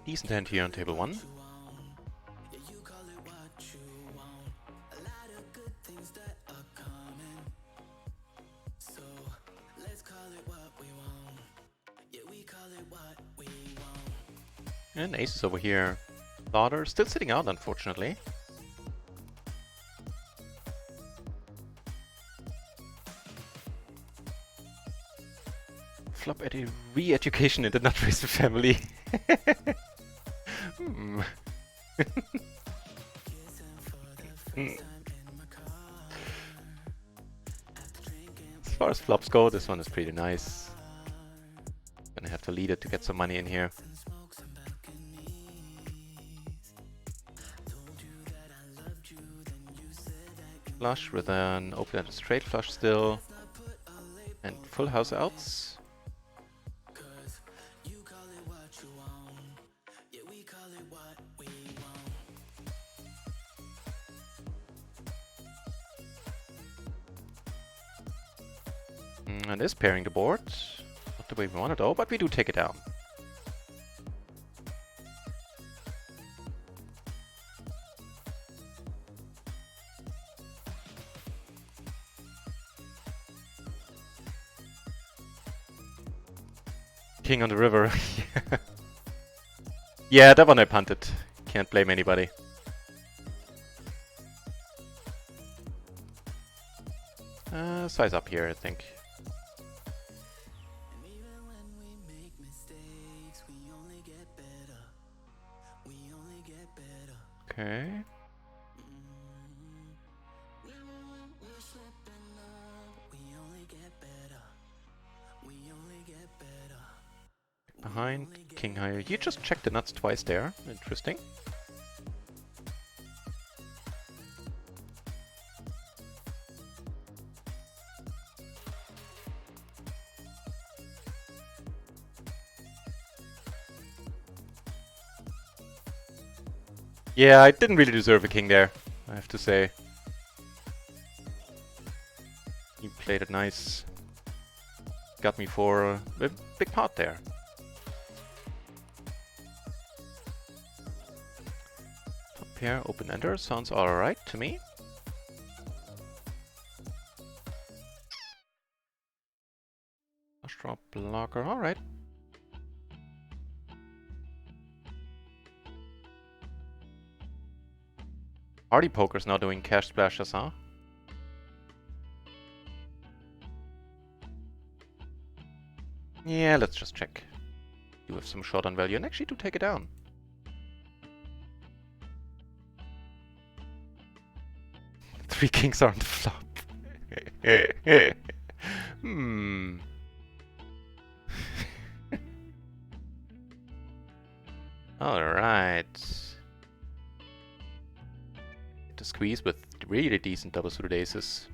Decent hand here on table 1. And ace is over here. Daughter still sitting out, unfortunately. Flop at a re-education in the NutRaisin family. Hmm. As far as flops go, this one is pretty nice. Gonna have to lead it to get some money in here. Flush with an open-ended straight flush still. And full house outs. And is pairing the board. Not the way we want it though, but we do take it down. King on the river. Yeah, that one I punted. Can't blame anybody. Size up here, I think. Okay. Behind, king higher. You just checked the nuts twice there. Interesting. Yeah, I didn't really deserve a king there, I have to say. He played it nice. Got me for a big pot there. Top pair, open ender, sounds alright to me. Flush draw blocker, alright. Party Poker's now doing cash splashes, huh? Yeah, let's just check. You have some short on value and actually do take it down. Three kings are on the flop. Hmm. Alright. To squeeze with really decent double suited aces.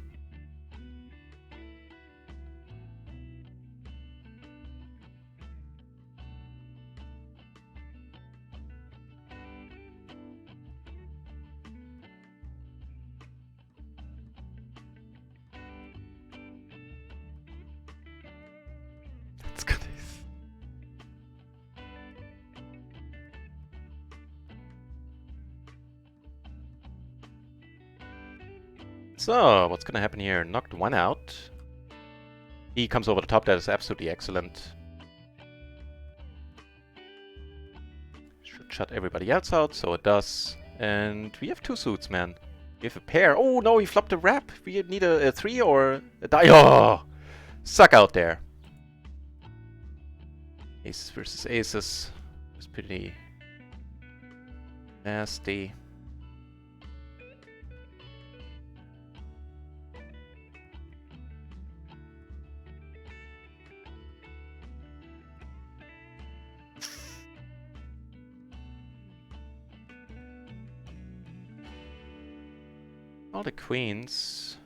That's good. So, what's gonna happen here? Knocked one out. He comes over the top, that is absolutely excellent. Should shut everybody else out, so it does. And we have two suits, man. We have a pair. Oh no, he flopped a wrap. We need a 3 or a die. Oh! Suck out there. Aces versus aces. It's pretty nasty. All the queens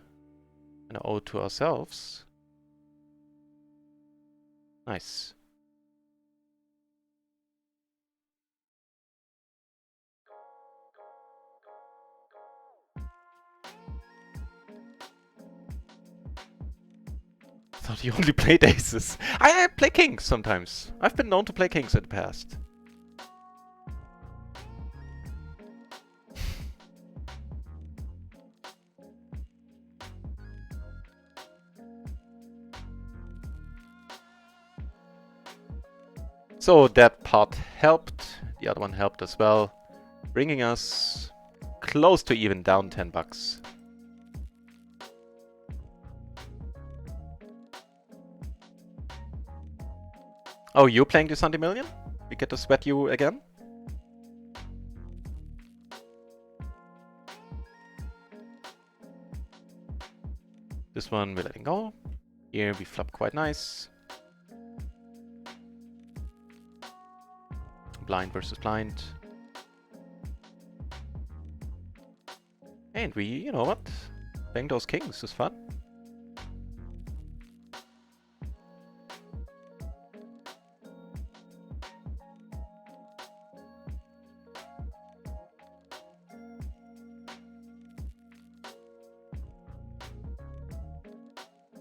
and owe to ourselves. Nice. I thought you only played aces. I play kings sometimes. I've been known to play kings in the past. So that pot helped. The other one helped as well, bringing us close to even, down 10 bucks. Oh, you're playing the Sunday Million? We get to sweat you again? This one we're letting go. Here we flop quite nice. Blind versus blind. And we, you know what? Playing those kings is fun.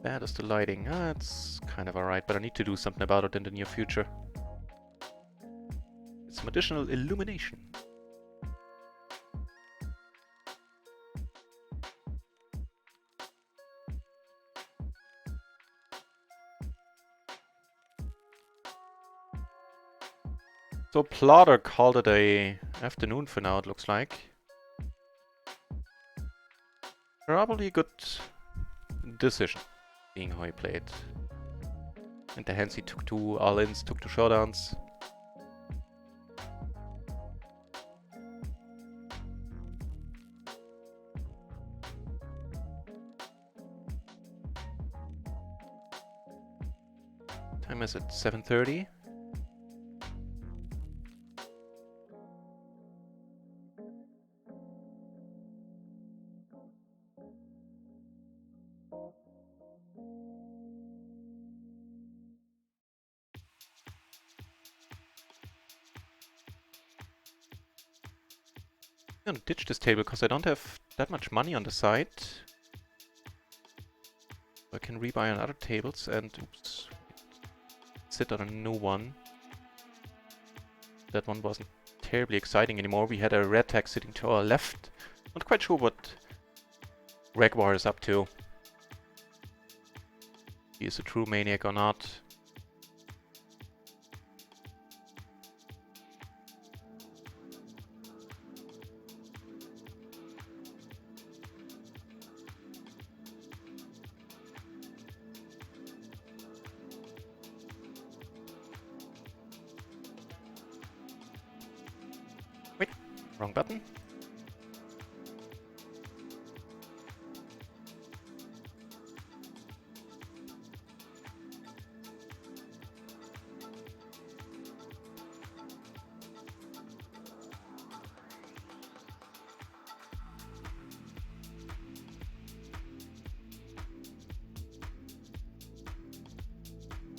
Bad is the lighting. It's kind of alright, but I need to do something about it in the near future. It's some additional illumination. So Plotter called it a afternoon for now, it looks like. Probably a good decision, being how he played. And the hands he took two all-ins, took two showdowns. Time is at 7:30. I'm gonna ditch this table because I don't have that much money on the side. I can rebuy on other tables and oops, sit on a new one. That one wasn't terribly exciting anymore. We had a red tag sitting to our left. Not quite sure what Ragwar is up to. He is a true maniac or not. Wait, wrong button.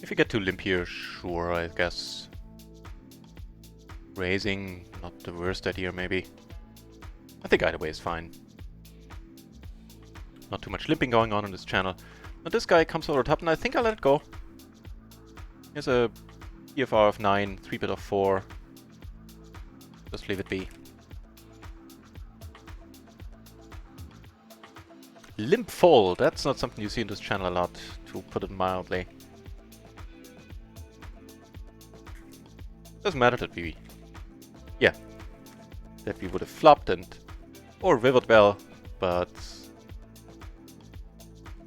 If you get too limp here, sure, I guess. Raising, not the worst idea, maybe. I think either way is fine. Not too much limping going on this channel. But this guy comes over the top, and I think I'll let it go. Here's a EFR of 9, 3-bit of 4. Just leave it be. Limp fold, that's not something you see in this channel a lot, to put it mildly. Doesn't matter that we... yeah. That we would have flopped and... or withered well, but...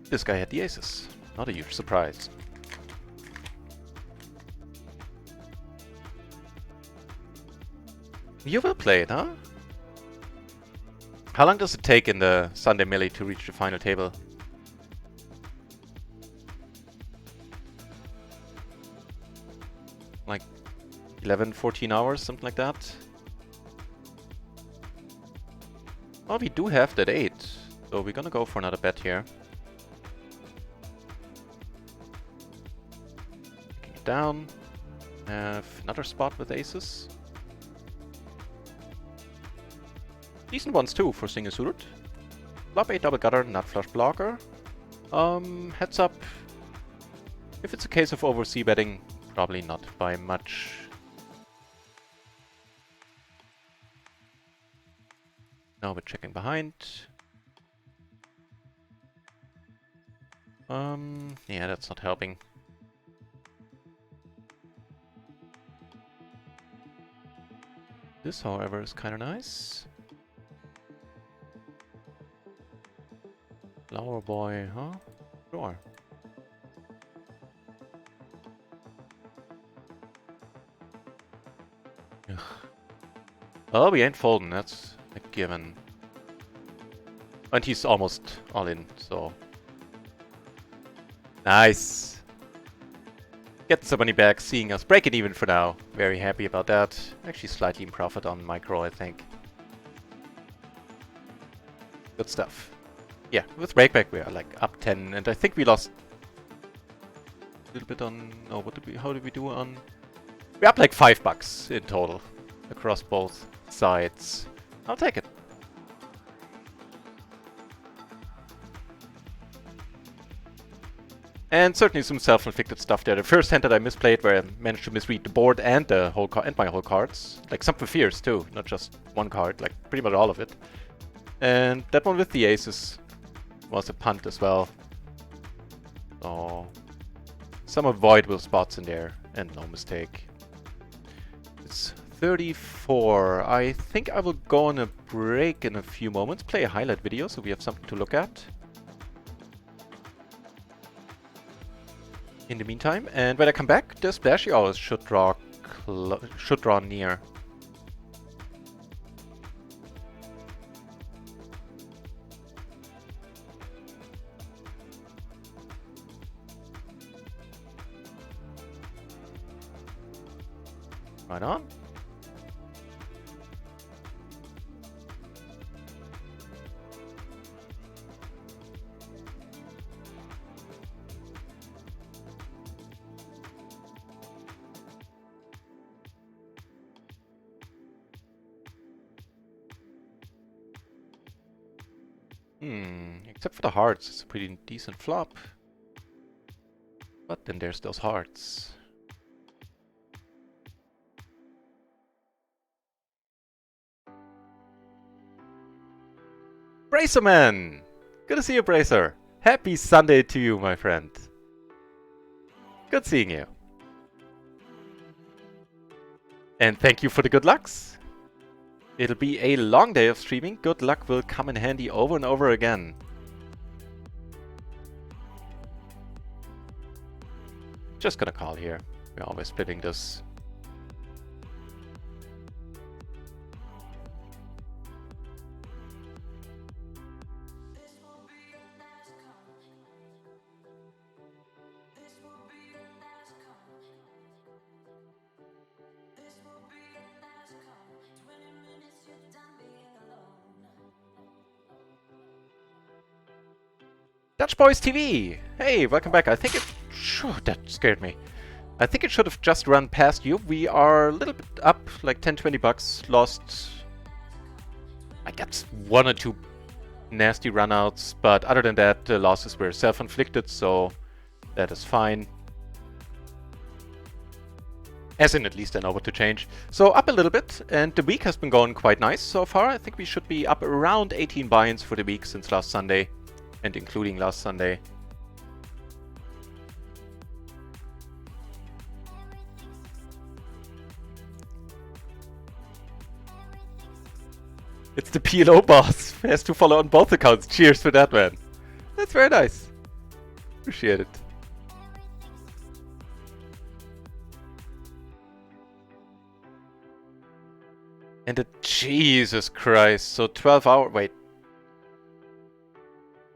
this guy had the aces. Not a huge surprise. You will play it, huh? How long does it take in the Sunday Millie to reach the final table? Like 11, 14 hours, something like that? Well, we do have that 8, so we're gonna go for another bet here. Taking it down. Have another spot with aces. Decent ones too for single suited. Flop 8 double gutter, nut flush blocker. Heads up. If it's a case of over c-betting, probably not by much. Now we're checking behind. Yeah, that's not helping. This, however, is kind of nice. Flower boy, huh? Sure. Ugh. Well, we ain't folding, that's a given. And he's almost all in, so... Nice! Getting some money back, seeing us break it even for now. Very happy about that. Actually slightly in profit on micro, I think. Good stuff. Yeah, with breakback we are like up 10, and I think we lost a little bit on... No, what did we... How did we do on... We're up like $5 in total. Across both sides. I'll take it. And certainly some self-inflicted stuff there. The first hand that I misplayed where I managed to misread the board and the whole and my whole cards. Like some fierce too, not just one card, like pretty much all of it. And that one with the aces was a punt as well. So some avoidable spots in there, and no mistake. It's 34. I think I will go on a break in a few moments, play a highlight video so we have something to look at. In the meantime, and when I come back, the Splashy hours should draw near. Right on. Except for the hearts, it's a pretty decent flop. But then there's those hearts. Bracerman! Good to see you, Bracer. Happy Sunday to you, my friend. Good seeing you. And thank you for the good lucks. It'll be a long day of streaming. Good luck will come in handy over and over again. Just gonna call here. We're always splitting this. Dutch Boys TV! Hey, welcome back. I think it... Phew, that scared me. I think it should have just run past you. We are a little bit up, like $10-20. Lost... I guess 1 or 2 nasty runouts, but other than that, the losses were self-inflicted, so that is fine. As in, at least I know what to change. So up a little bit, and the week has been going quite nice so far. I think we should be up around 18 buy-ins for the week since last Sunday. And including last Sunday. It's the PLO boss. Has to follow on both accounts. Cheers for that, man. That's very nice. Appreciate it. And the Jesus Christ. So 12 hours. Wait.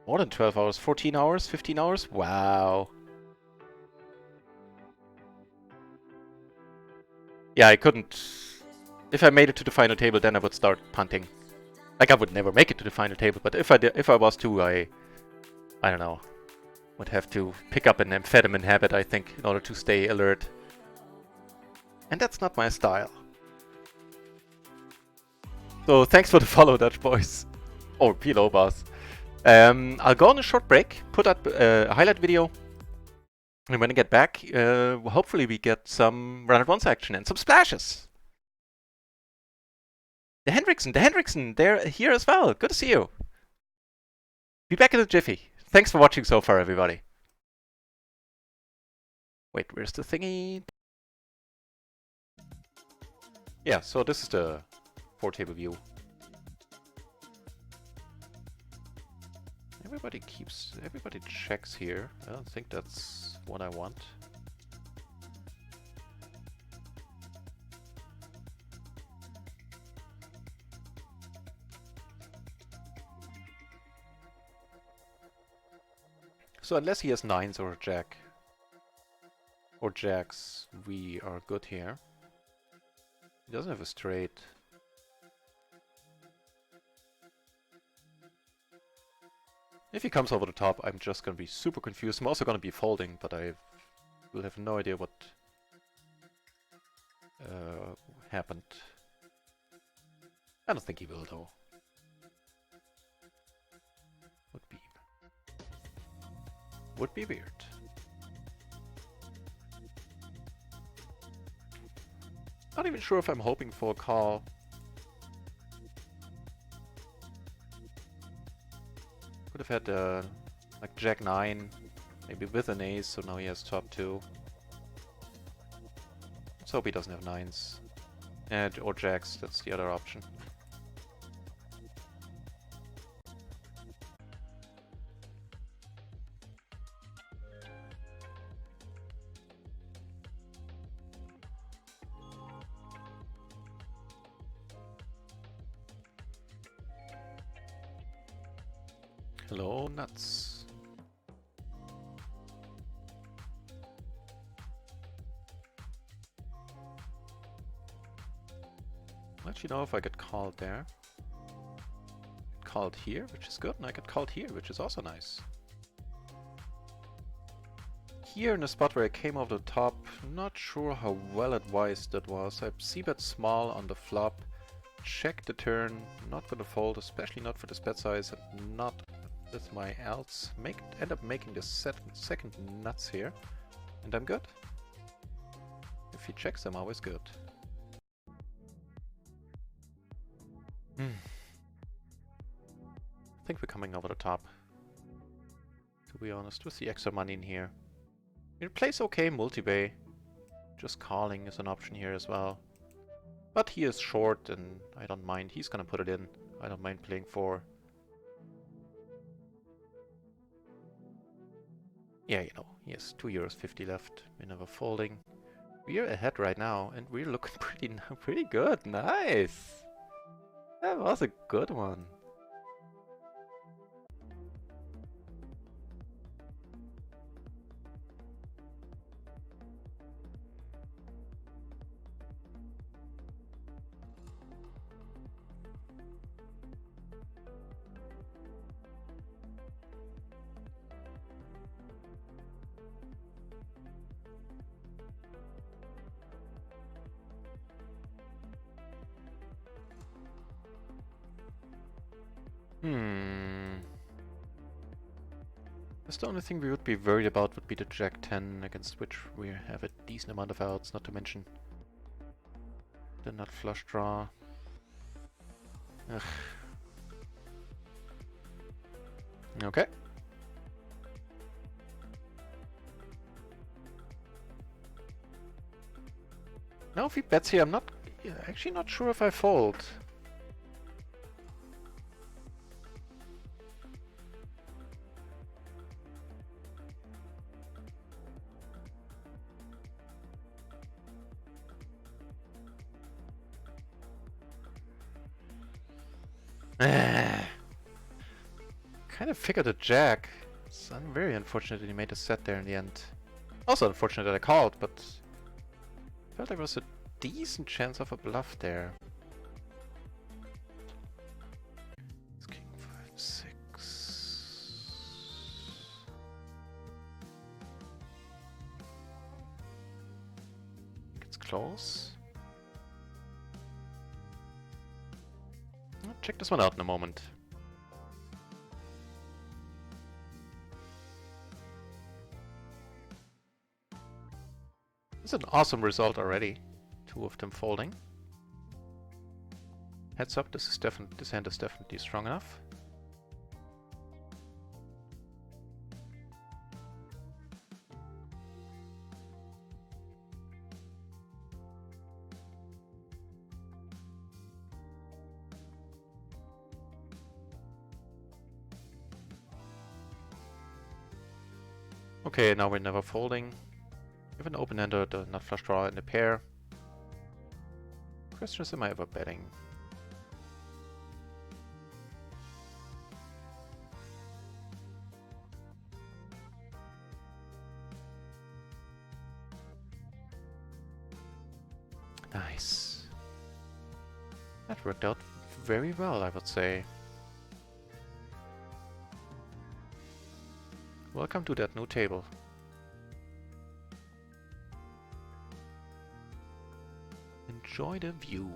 More than 12 hours, 14 hours, 15 hours? Wow. Yeah, I couldn't... If I made it to the final table, then I would start punting. Like, I would never make it to the final table, but if I was to, I don't know, would have to pick up an amphetamine habit, I think, in order to stay alert. And that's not my style. So, thanks for the follow, Dutch boys. Or PLO boss. I'll go on a short break, put up a highlight video, and when I get back, hopefully we get some RunItOnce action and some splashes. The Hendrickson, they're here as well. Good to see you. Be back in a jiffy. Thanks for watching so far, everybody. Wait, where's the thingy? Yeah, so this is the 4-table view. Everybody checks here. I don't think that's what I want. So unless he has 9s or a jack, or jacks, we are good here. He doesn't have a straight. If he comes over the top, I'm just gonna be super confused. I'm also gonna be folding, but I will have no idea what happened. I don't think he will, though. Would be weird. Not even sure if I'm hoping for a call. Could have had like Jack 9, maybe with an ace, so now he has top 2. Let's hope he doesn't have 9s. Or jacks, that's the other option. Hello, nuts. Let you know if I get called there. Called here, which is good, and I get called here, which is also nice. Here in a spot where I came off the top, not sure how well advised that was. I c-bet small on the flop, check the turn, not gonna fold, especially not for this bet size, and not with my outs. End up making the second nuts here, and I'm good. If he checks, I'm always good. I think we're coming over the top, to be honest, with the extra money in here. It plays okay multi-bay. Just calling is an option here as well. But he is short, and I don't mind. He's gonna put it in. I don't mind playing 4. Yeah, you know, he has €2.50 left. We're never folding. We're ahead right now, and we're looking pretty good. Nice! That was a good one. That's the only thing we would be worried about would be the Jack 10, against which we have a decent amount of outs, not to mention the nut flush draw. Ugh. Okay. Now if he bets here, I'm actually not sure if I fold. Kind of figured a jack. It's very unfortunate that he made a set there in the end. Also unfortunate that I called, but felt there was a decent chance of a bluff there. It's king 5, 6. It's close. I'll check this one out in a moment. This is an awesome result already. 2 of them folding. Heads up, this hand is definitely strong enough. Okay, now we're never folding. We have an open-ender, the nut flush draw, and a pair. Question is, am I ever betting? Nice. That worked out very well, I would say. Welcome to that new table. Enjoy the view.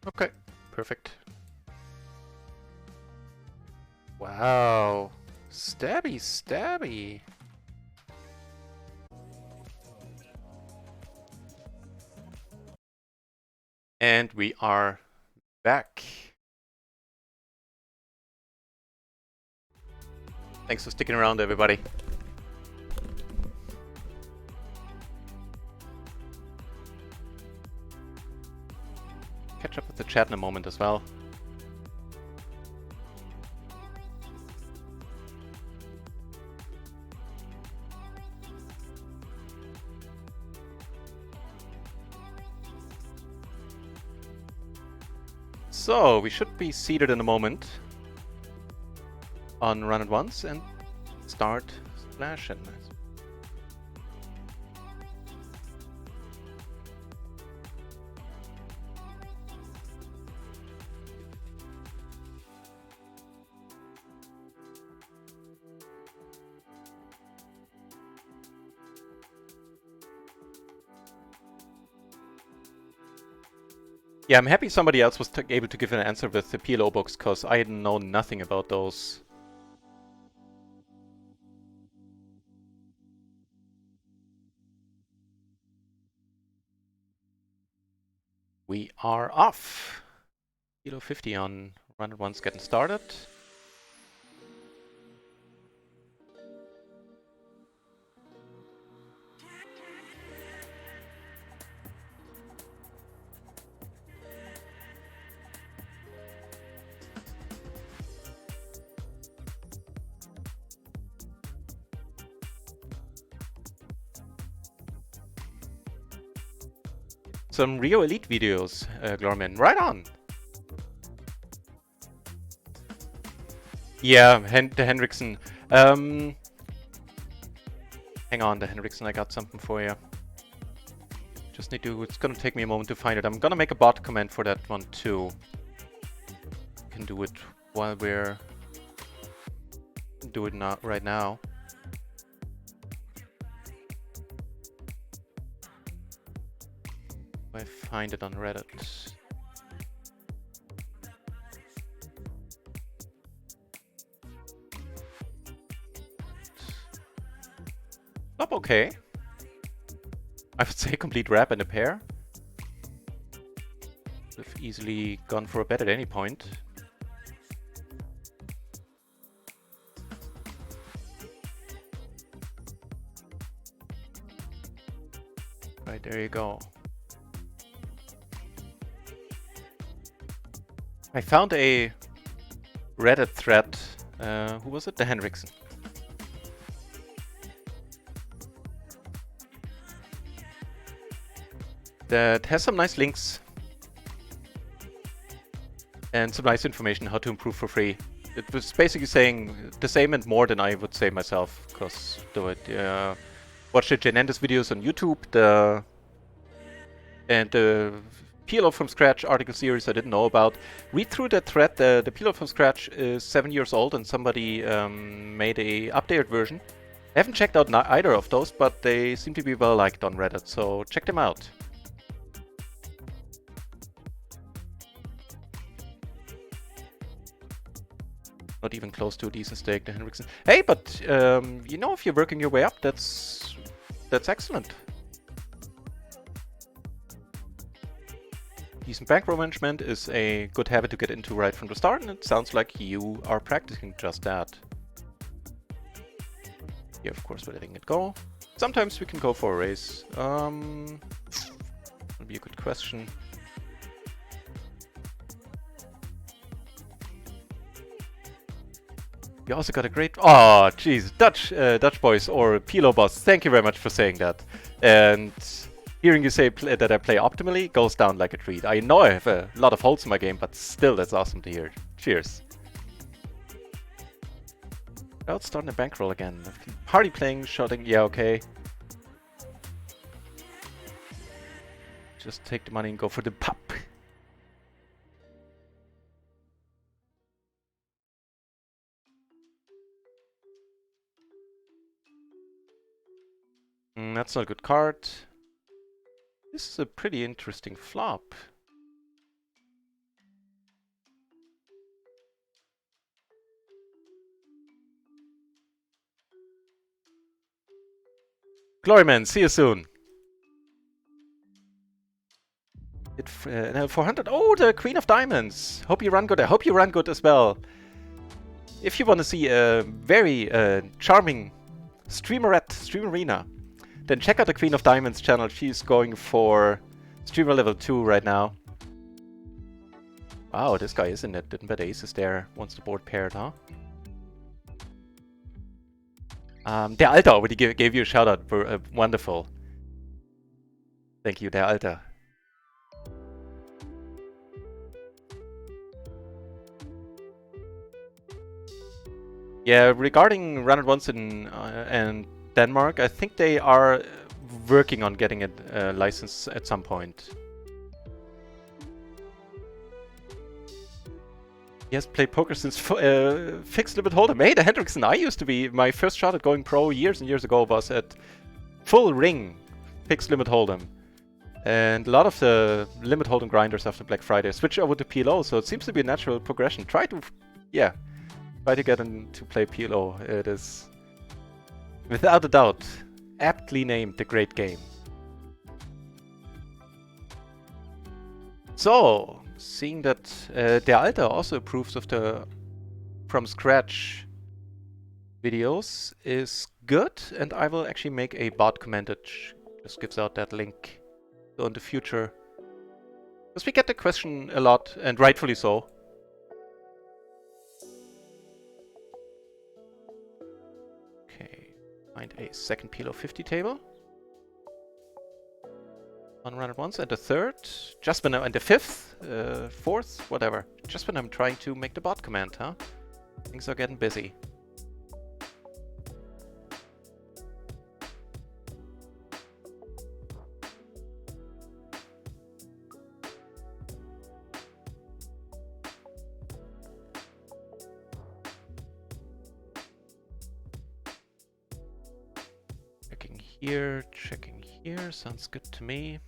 Okay, perfect. Wow. Stabby, stabby. And we are back. Thanks for sticking around, everybody. Catch up with the chat in a moment as well. So, we should be seated in a moment on RunItOnce and start splashing. Yeah, I'm happy somebody else was able to give an answer with the PLO books, because I know nothing about those. We are off. Kilo 50 on RunItOnce getting started. Some Rio Elite videos, Glorman. Right on! Yeah, the Henriksen. Hang on, the Henriksen, I got something for you. Just need to, it's gonna take me a moment to find it. I'm gonna make a bot comment for that one too. Can do it while we're... do it not right now. I find it on Reddit. Up okay. I would say complete wrap and a pair. We've easily gone for a bet at any point. Right, there you go. I found a Reddit thread. Who was it? The Henriksen. That has some nice links and some nice information how to improve for free. It was basically saying the same and more than I would say myself, because watch the Janenda's videos on YouTube, and the PLO from Scratch article series I didn't know about. Read through that thread. The PLO from Scratch is 7 years old, and somebody made a updated version. I haven't checked out either of those, but they seem to be well liked on Reddit, so check them out. Not even close to a decent stake, the Henriksen. Hey, but you know, if you're working your way up, that's excellent. Decent bankroll management is a good habit to get into right from the start, and it sounds like you are practicing just that. Here, of course, we're letting it go. Sometimes we can go for a raise. Would be a good question. You also got a great... Oh, jeez. Dutch boys or PLO boss. Thank you very much for saying that. And hearing you say that I play optimally goes down like a treat. I know I have a lot of holes in my game, but still, that's awesome to hear. Cheers. Well, starting a bankroll again. Party playing, shotting. Yeah, okay. Just take the money and go for the pop. That's not a good card. This is a pretty interesting flop. Gloryman, see you soon. Hit 400. Oh, the Queen of Diamonds. Hope you run good. I hope you run good as well. If you want to see a very charming streamerina, then check out the Queen of Diamonds channel. She's going for streamer level 2 right now. Wow, this guy isn't it? Didn't bet aces there once the board paired, huh? Der Alter already gave you a shout out. For, wonderful. Thank you, Der Alter. Yeah, regarding RunItOnce and Denmark, I think they are working on getting a license at some point. He has played poker since fixed limit hold'em. Hey, the Hendrickson I used to be. My first shot at going pro years and years ago was at full ring fixed limit hold'em. And a lot of the limit hold'em grinders after Black Friday switch over to PLO, so it seems to be a natural progression. Try to get in to play PLO. It is, without a doubt, aptly named the great game. So, seeing that Der Alter also approves of the from scratch videos is good, and I will actually make a bot command that just gives out that link. So in the future, because we get the question a lot, and rightfully so. Okay, find a second PLO 50 table. One RunItOnce and the third, just when and the fifth, fourth, whatever. Just when I'm trying to make the bot command, huh? Things are getting busy. Checking here, sounds good to me.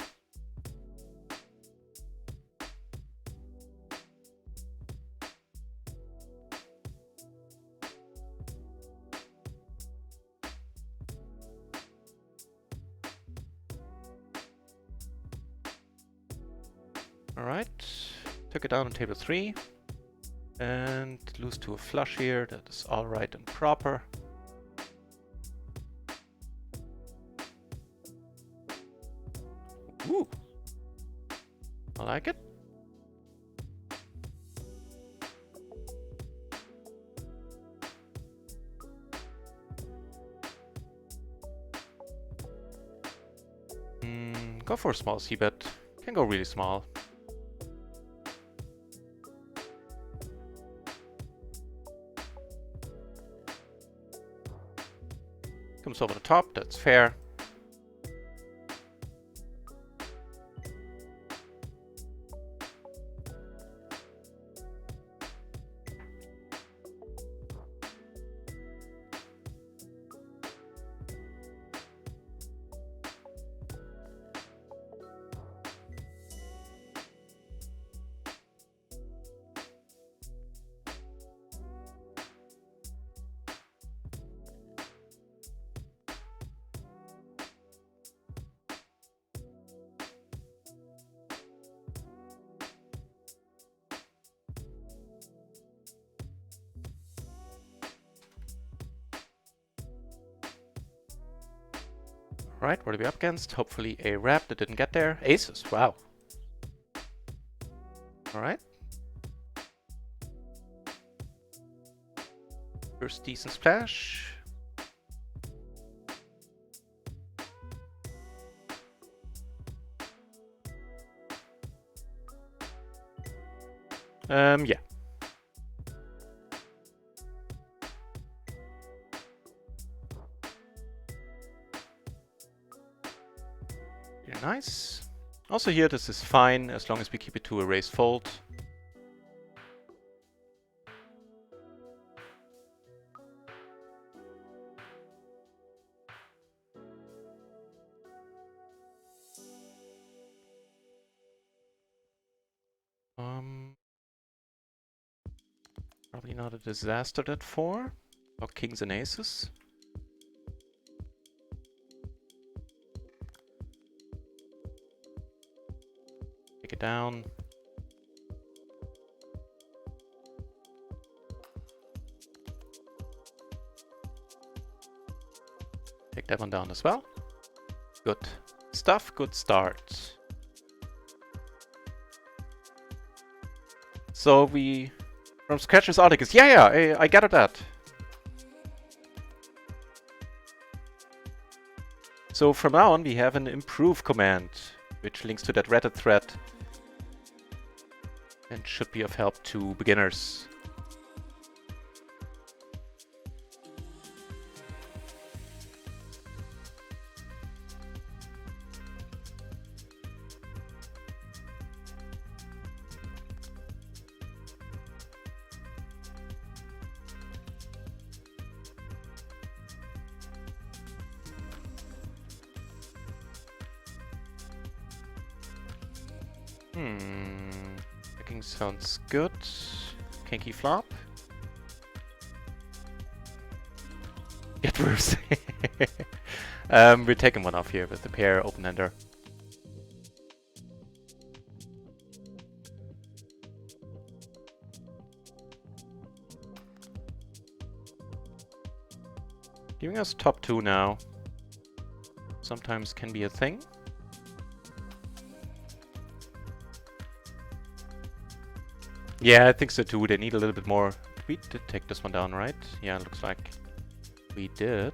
Alright, took it down on table 3 and lose to a flush here. That is alright and proper. Ooh, I like it. Go for a small c-bet. Can go really small. Comes over the top, that's fair. Right, what are we up against? Hopefully a wrap that didn't get there. Aces, wow. Alright. First decent splash. Yeah. Very nice. Also here, this is fine, as long as we keep it to a raise fold. Probably not a disaster, that 4. Or kings and aces. Take it down. Take that one down as well. Good stuff, good start. So we... From scratch is Articus. Yeah, I gathered that. So from now on we have an improve command, which links to that Reddit thread and should be of help to beginners. Checking sounds good. Kinky flop. Get worse. We're taking one off here with the pair open-ender. Giving us top 2 now. Sometimes can be a thing. Yeah, I think so too. They need a little bit more. We did take this one down, right? Yeah, it looks like we did.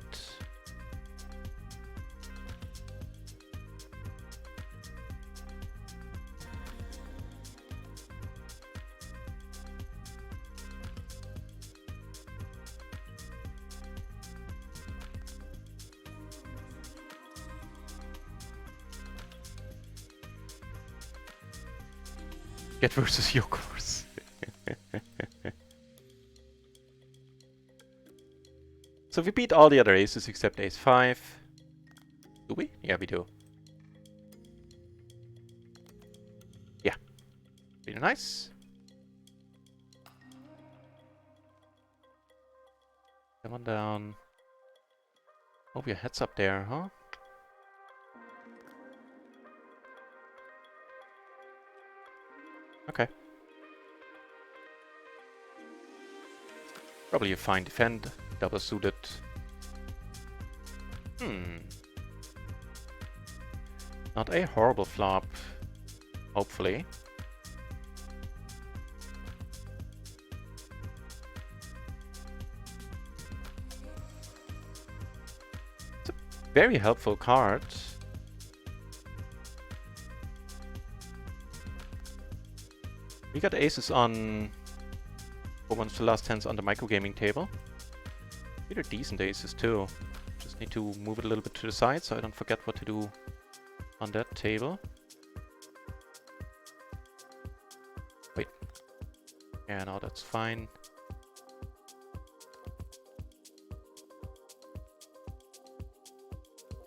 Get versus your course. So we beat all the other aces except ace 5. Do we? Yeah, we do. Yeah. Really nice. Come on down. Oh, your head's up there, huh? Okay. Probably a fine defend. Double suited. Not a horrible flop. Hopefully. It's a very helpful card. We got aces on... for one of the last hands on the microgaming table. These are decent aces too. Just need to move it a little bit to the side so I don't forget what to do on that table. Wait. Yeah, no, that's fine.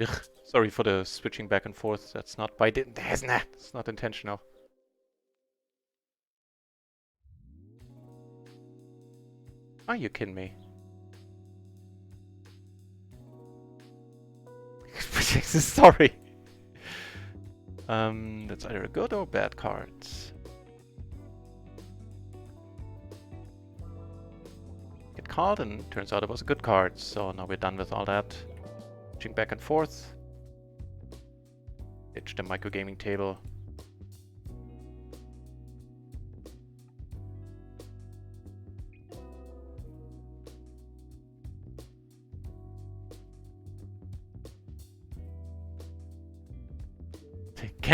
Ugh, sorry for the switching back and forth. That's not by it's not intentional. Are you kidding me? Sorry. That's either a good or bad card. Get called, and turns out it was a good card. So now we're done with all that switching back and forth. Ditch the micro gaming table.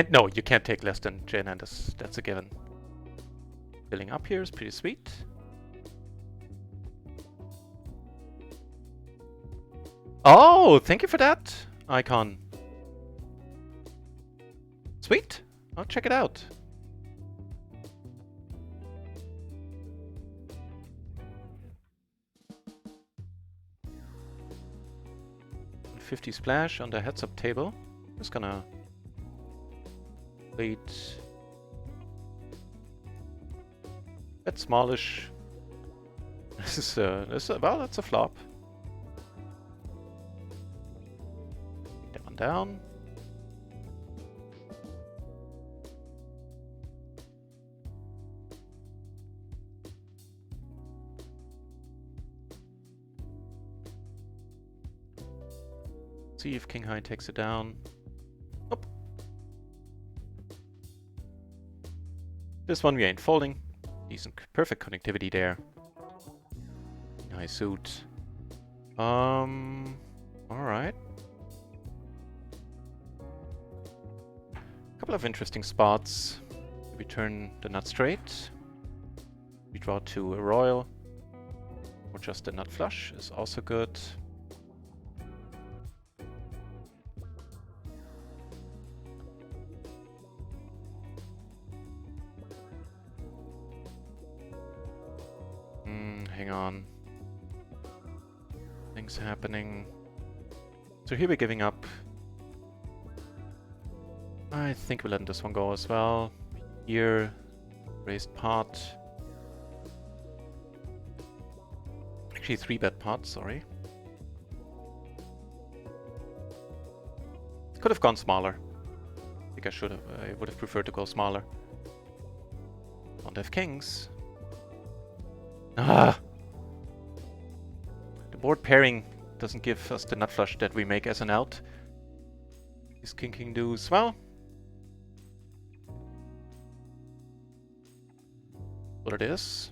No, you can't take less than J9, that's a given. Filling up here is pretty sweet. Oh, thank you for that, Icon. Sweet, I'll check it out. $50 splash on the heads-up table. Just gonna wait. That's smallish. Well, that's a flop. Take that one down. See if King High takes it down. Nope. This one we ain't folding. Decent, perfect connectivity there. High suit. Alright. Couple of interesting spots. We turn the nut straight. We draw to a royal. Or just a nut flush is also good. Hang on. Things happening. So here we're giving up. I think we're letting this one go as well. Here, raised pot. Actually 3-bet pot, sorry. Could have gone smaller. I think I would have preferred to go smaller. Don't have kings. Ah! The board pairing doesn't give us the nut flush that we make as an out. These king deuce, well. What it is.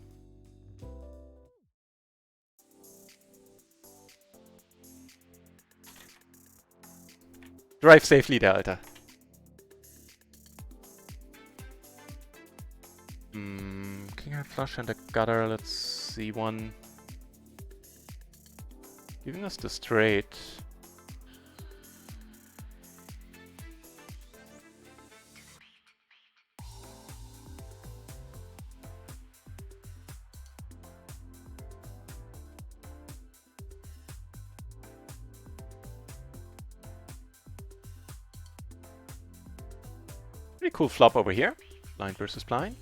Drive safely there, Alter. King high flush and a gutter, let's see one. Giving us the straight. Pretty cool flop over here. Blind versus blind.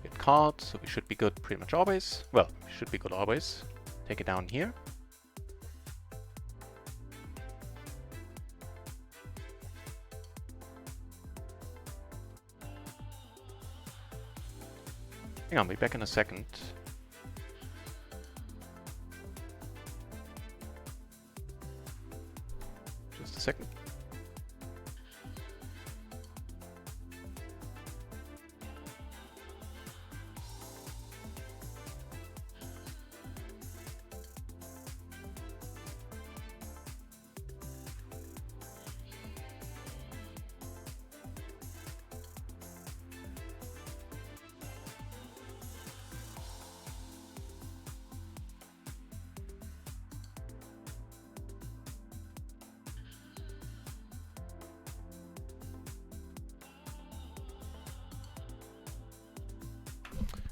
Get caught, so we should be good pretty much always. Well, we should be good always. Take it down here. Hang on, I'll be back in a second. Just a second.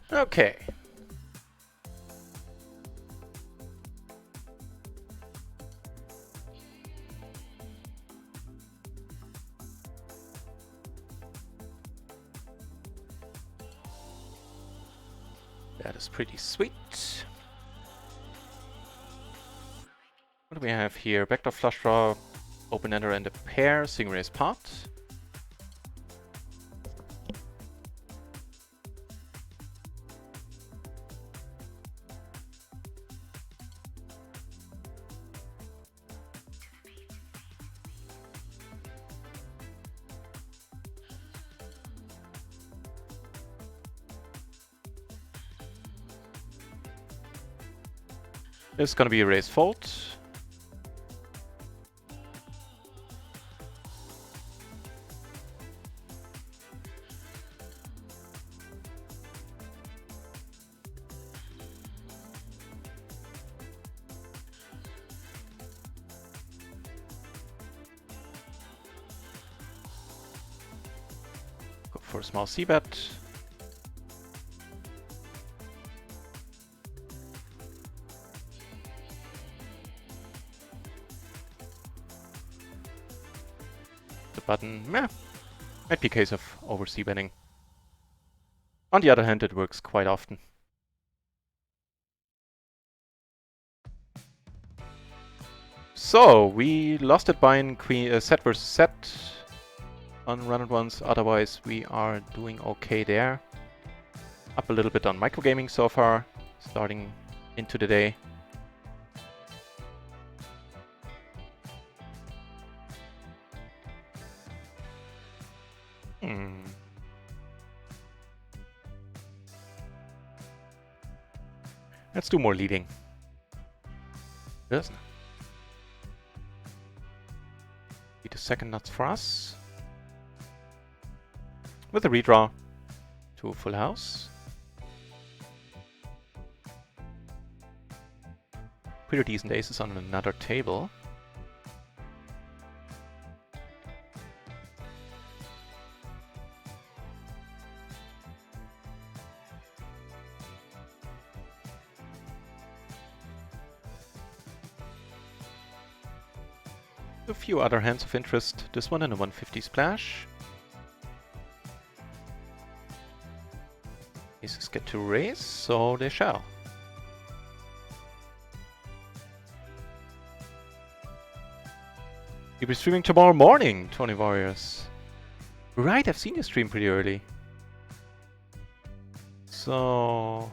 Okay. That is pretty sweet. What do we have here? Backdoor flush draw, open ender and a pair, single raise pot. It's gonna be a raise fold. Go for a small c-bet. The button, meh. Might be a case of over c-betting. On the other hand, it works quite often. So, we lost it by queen set versus set on RunItOnce. Otherwise, we are doing okay there. Up a little bit on microgaming so far, starting into the day. Let's do more leading. Yes. Be the second nuts for us. With a redraw to a full house. Pretty decent aces on another table. A few other hands of interest. This one and a 150 splash. Aces get to raise, so they shall. You'll be streaming tomorrow morning, Tony Warriors. Right, I've seen you stream pretty early. So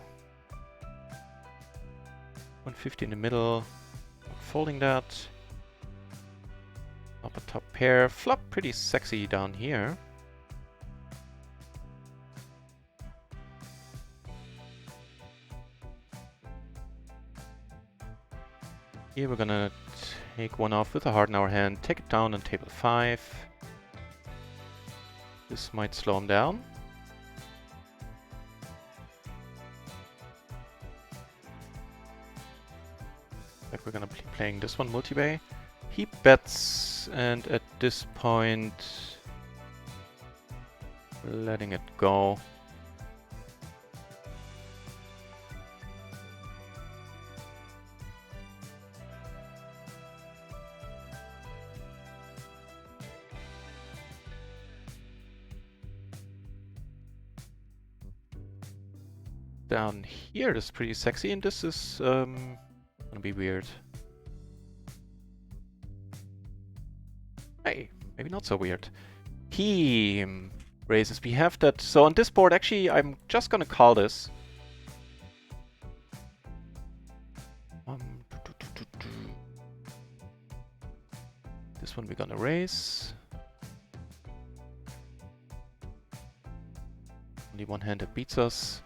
150 in the middle. Folding that. Up a top pair. Flop pretty sexy down here. Here we're gonna take one off with a heart in our hand, take it down on table 5. This might slow him down. Like we're gonna be playing this one multi-bay. He bets, and at this point, letting it go. Down here is pretty sexy, and this is gonna be weird. Hey, maybe not so weird. He raises. We have that. So on this board, actually, I'm just gonna call this. This one we're gonna raise. Only one hand that beats us.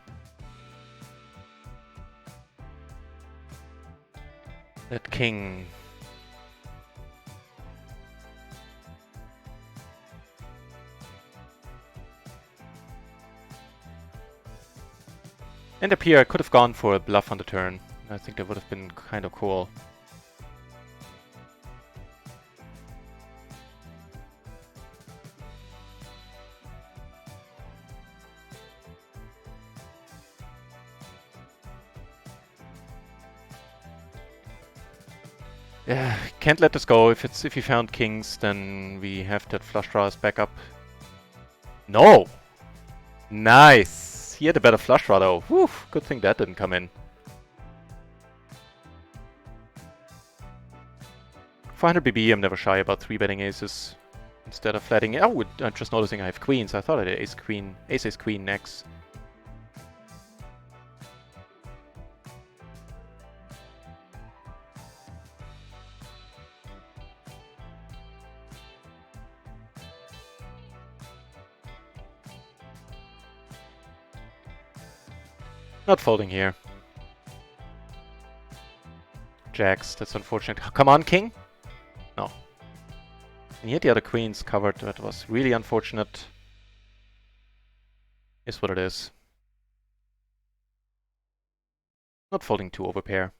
That king. And up here I could have gone for a bluff on the turn. I think that would have been kind of cool. Yeah, can't let this go. If he found kings, then we have that flush draw as backup. No! Nice! He had a better flush draw though. Whew, good thing that didn't come in. 400 BB, I'm never shy about 3-betting aces. Instead of letting it. Oh, I'm just noticing I have queens. I thought I had ace queen next. Not folding here. jacks. That's unfortunate. Come on, king! No. And he had the other queens covered. That was really unfortunate. Is what it is. Not folding 2 over pair.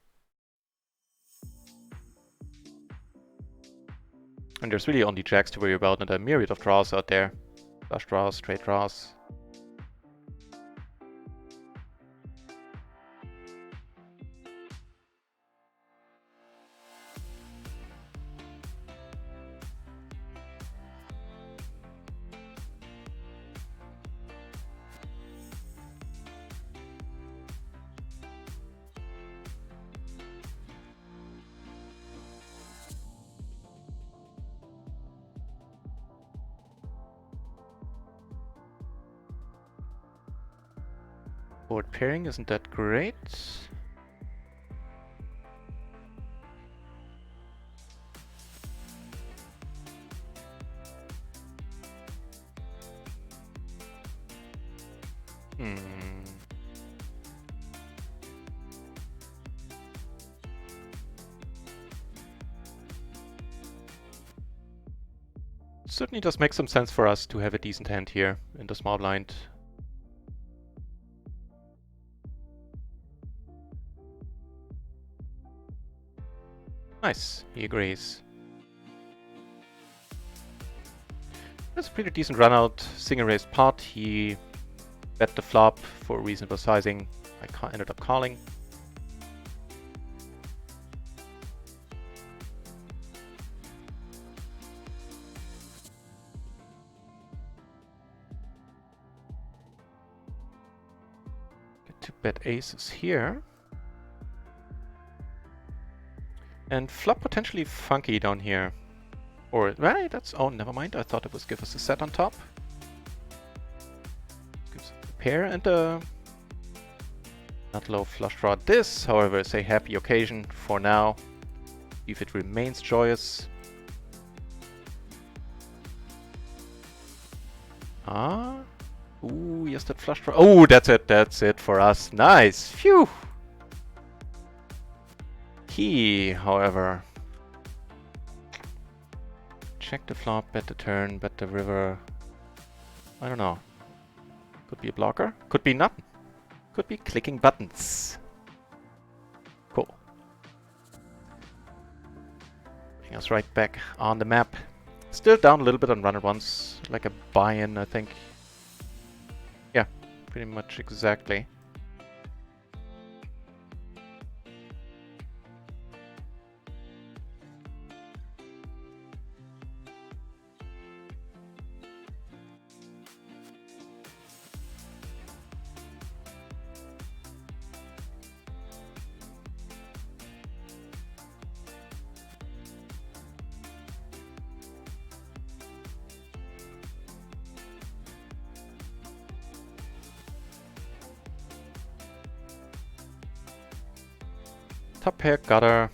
And there's really only jacks to worry about, and a myriad of draws out there. Flush draws, straight draws. Board pairing isn't that great. Certainly does make some sense for us to have a decent hand here in the small blind. Nice, he agrees. That's a pretty decent run out. Single raised pot. He bet the flop for reasonable sizing. I ended up calling. Get to bet aces here. And flop potentially funky down here. Or, right, that's, oh, never mind. I thought it was give us a set on top. Gives a pair and a not low flush draw. This, however, is a happy occasion for now. If it remains joyous. Ah. Ooh, yes, that flush draw. Oh, that's it for us. Nice. Phew. He, however, check the flop, bet the turn, bet the river. I don't know. Could be a blocker, could be nothing. Could be clicking buttons. Cool. Bring us right back on the map. Still down a little bit on RunItOnce, like a buy-in, I think. Yeah, pretty much exactly. Top pair, gutter.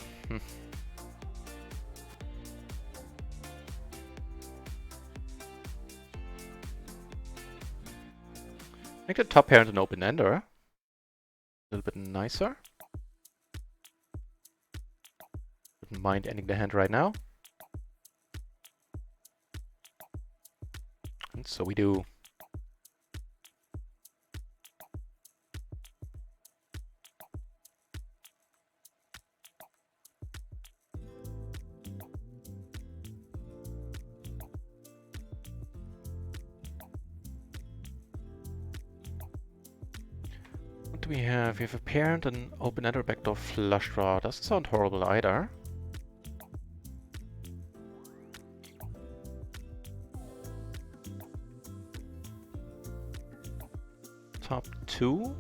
Make the top pair into an open ender. A little bit nicer. Wouldn't mind ending the hand right now. And so we do. What do we have? We have a pair and an open ender backdoor flush draw. Doesn't sound horrible either. Top 2.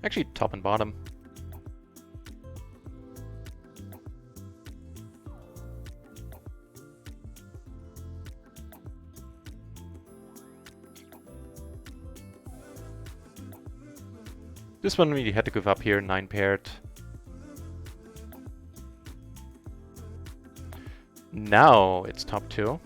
Actually, top and bottom. This one we had to give up here, 9 paired. Now it's top 2.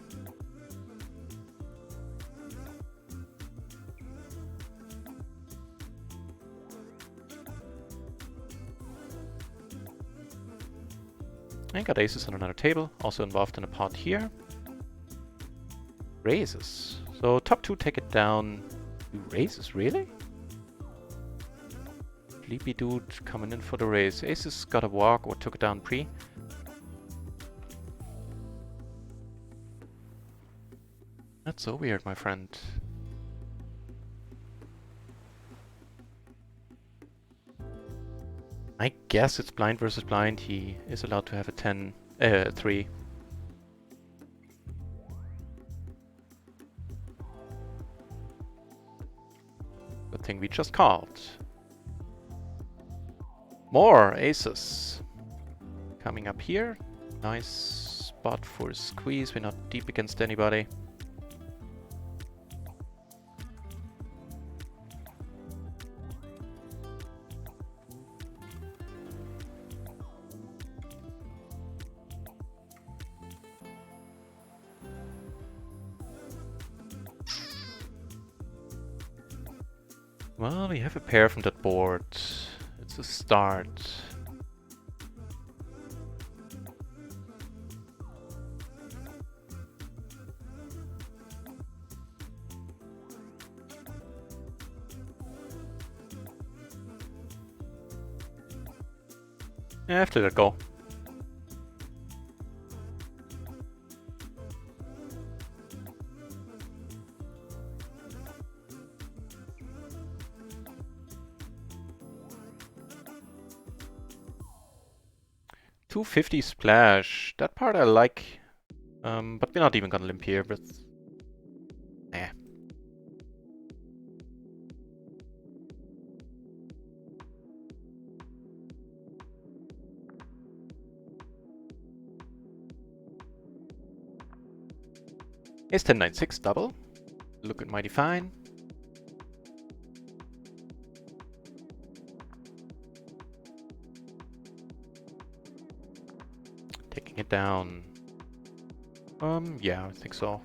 And got aces on another table, also involved in a pot here. Raises. So top two take it down. Two raises, really? Sleepy dude coming in for the raise. Aces got a walk or took it down pre. That's so weird, my friend. I guess it's blind versus blind. He is allowed to have a 3. Good thing we just called. More aces. Coming up here. Nice spot for a squeeze. We're not deep against anybody. Well, we have a pair from that board. It's a start. I have to let go. $250 splash. That part I like. But we're not even gonna limp here, but Ace 10 9 6 double. Looking mighty fine. Taking it down. Yeah, I think so.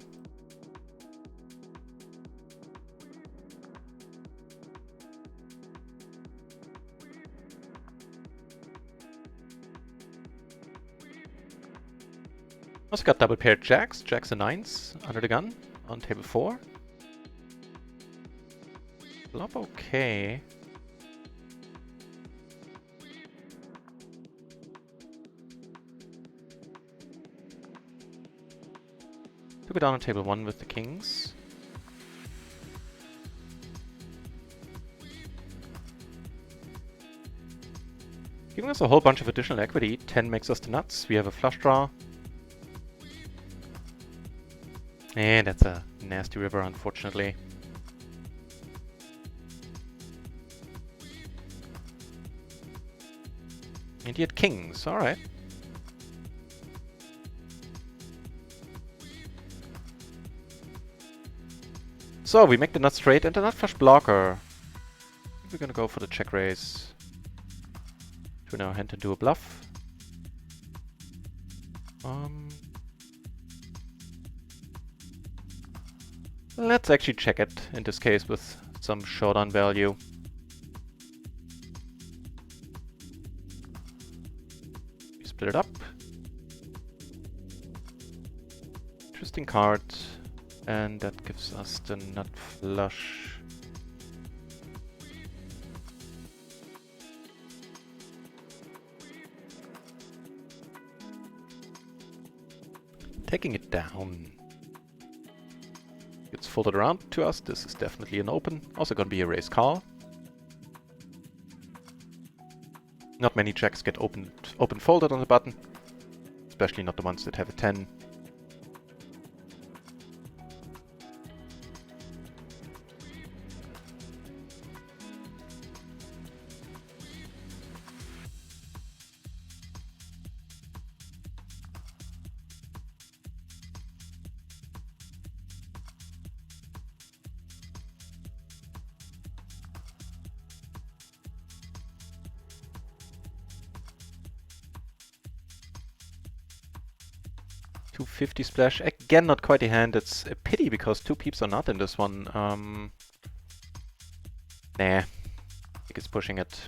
Also got double paired jacks, jacks and nines under the gun on table 4. Flop okay. Took it down on table 1 with the kings. Giving us a whole bunch of additional equity. 10 makes us the nuts. We have a flush draw. And that's a nasty river, unfortunately. And he had kings, alright. So we make the nut straight and the nut flush blocker. We're gonna go for the check raise. Turn our hand into a bluff. Let's actually check it, in this case, with some showdown value. We split it up. Interesting card. And that gives us the nut flush. Taking it down. It's folded around to us. This is definitely an open. Also gonna be a raise call. Not many jacks get open folded on the button. Especially not the ones that have a 10. $250 splash. Again, not quite a hand. It's a pity because 2 peeps are not in this one. Nah. I think it's pushing it.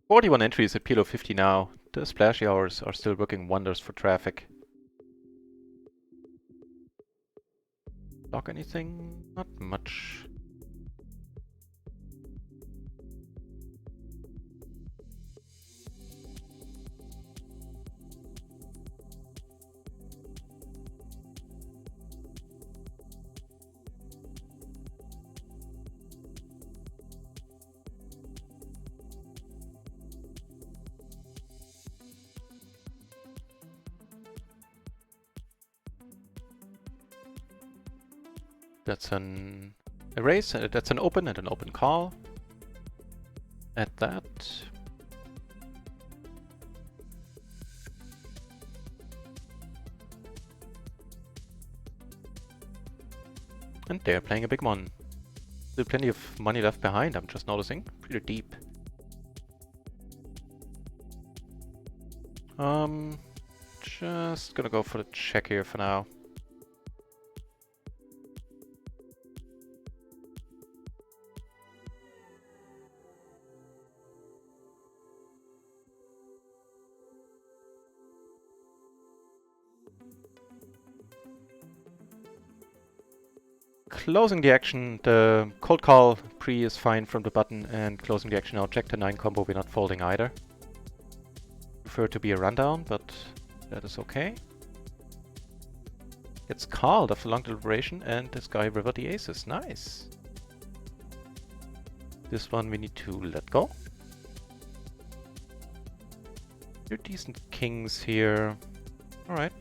41 entries at PLO 50 now. The splashy hours are still working wonders for traffic. Block anything? Not much. That's an erase, that's an open and an open call. Add that. And they're playing a big one. Still plenty of money left behind, I'm just noticing. Pretty deep. Just gonna go for the check here for now. Closing the action, the cold call pre is fine from the button, and closing the action now, Jack to 9 combo, we're not folding either. Prefer to be a rundown, but that is okay. Gets called after long deliberation, and this guy river the aces, nice. This one we need to let go. You're decent kings here, alright.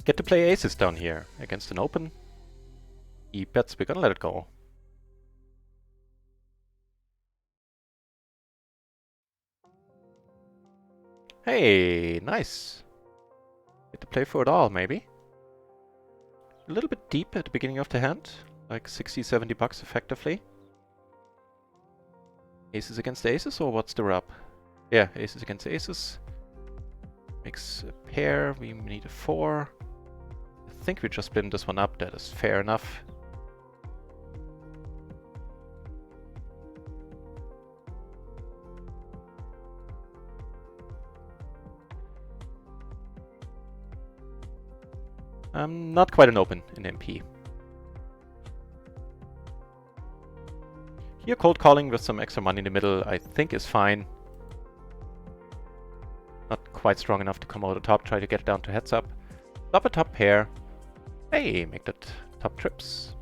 Get to play aces down here against an open. He bets we're gonna let it go. Hey, nice. Get to play for it all, maybe. A little bit deep at the beginning of the hand, like 60, 70 bucks effectively. Aces against aces, or what's the rub? Yeah, aces against aces. Makes a pair, we need a 4. I think we're just splitting this one up, that is fair enough. Not quite an open in MP. Here cold calling with some extra money in the middle I think is fine. Not quite strong enough to come over the top, try to get it down to heads up. Flop a top pair. Hey, make that top trips.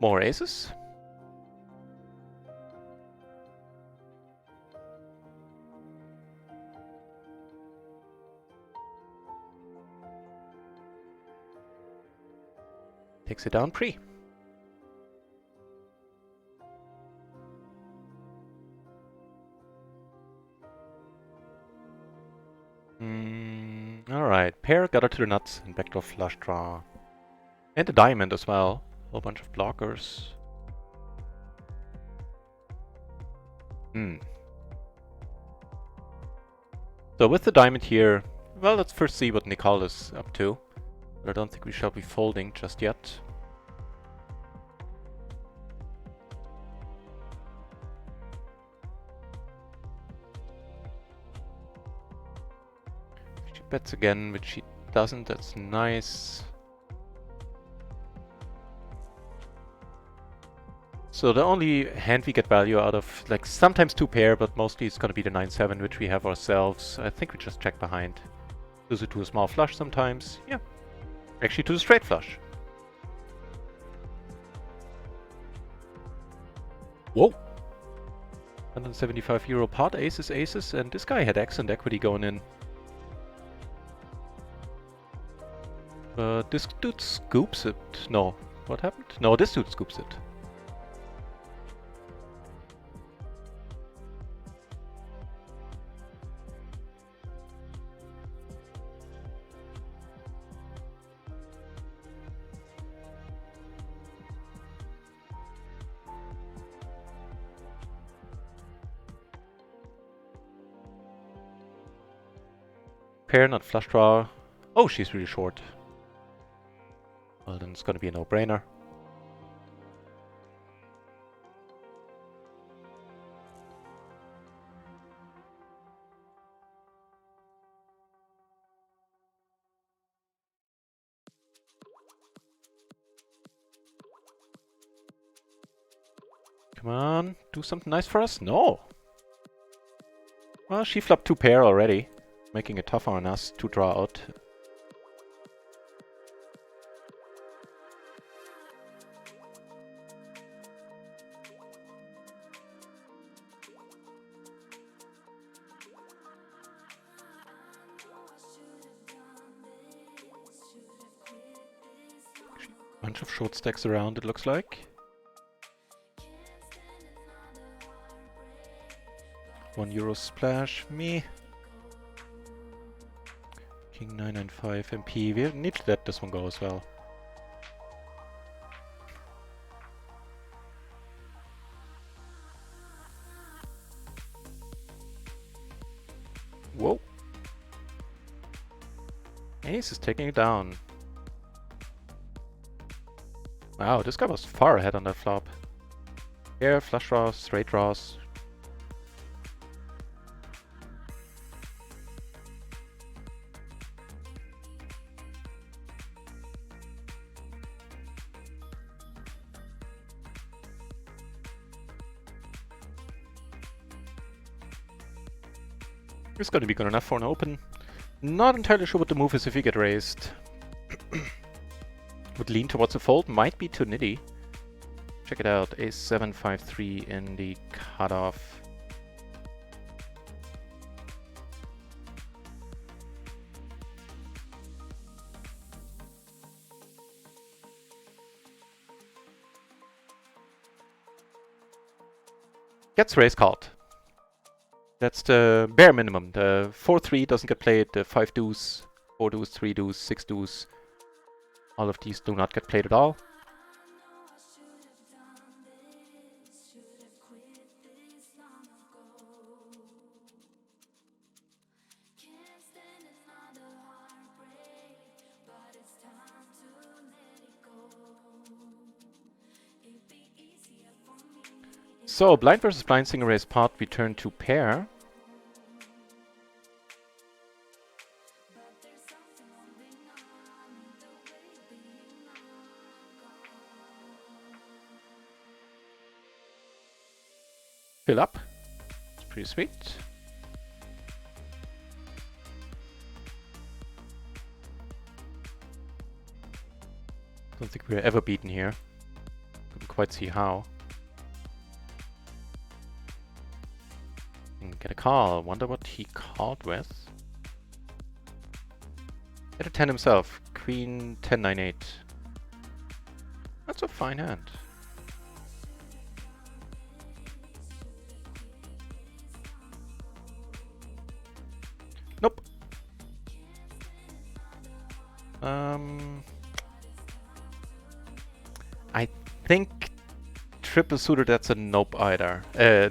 More aces. Takes it down pre. Alright, pair, got her to the nuts, and backdoor flush draw. And a diamond as well. Whole bunch of blockers. So with the diamond here, well, let's first see what Nicole is up to. But I don't think we shall be folding just yet. She bets again, which she doesn't, that's nice. So the only hand we get value out of, like sometimes 2 pair, but mostly it's gonna be the 9-7, which we have ourselves. I think we just check behind. Lose it to a small flush sometimes, yeah. Actually to the straight flush. Whoa! 175 euro pot, aces, aces, and this guy had excellent equity going in. This dude scoops it. No, what happened? No, this dude scoops it. Pair, not flush draw. Oh, she's really short. Well, then it's gonna be a no-brainer. Come on, do something nice for us? No! Well, she flopped 2 pair already, making it tougher on us to draw out. Bunch of short stacks around, it looks like. €1 splash, me. King 995 MP. We need to let this one go as well. Whoa. Ace is taking it down. Wow, this guy was far ahead on that flop. Pair, flush draws, straight draws. It's going to be good enough for an open. Not entirely sure what the move is if you get raised. Would lean towards a fold, might be too nitty. Check it out, ace 753 in the cutoff. Gets raise called. That's the bare minimum. The 4-3 doesn't get played, the 5 deuce, 4 deuce, 3 deuce, 6 deuce. All of these do not get played at all. So, blind versus blind single raise pot, we turn to pair. Fill up. It's pretty sweet. Don't think we're ever beaten here. Couldn't quite see how. Get a call. Wonder what he called with. Get a 10 himself. Queen 10-9-8. That's a fine hand. Nope. I think triple suited, that's a nope either.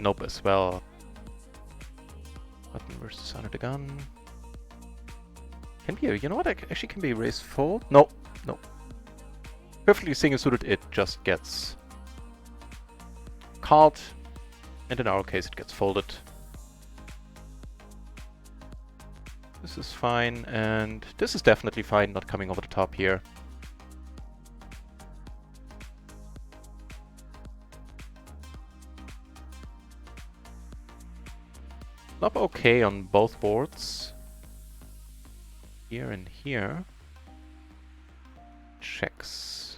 Nope as well. Button versus under the gun. Can be, you know what, actually can be raise fold? No, no. Perfectly single suited, it just gets called. And in our case, it gets folded. This is fine, and this is definitely fine, not coming over the top here. Flop okay on both boards. Here and here. Checks.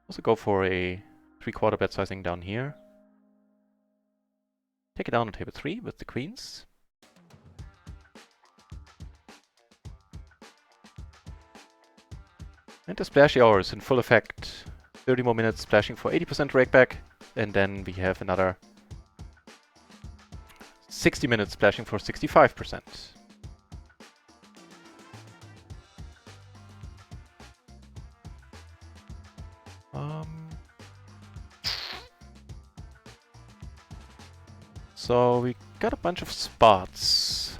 Also go for a 3/4 bet sizing down here. Take it down on table 3 with the queens. And the splashy hour is in full effect. 30 more minutes splashing for 80% rakeback, and then we have another 60 minutes splashing for 65%. So we got a bunch of spots.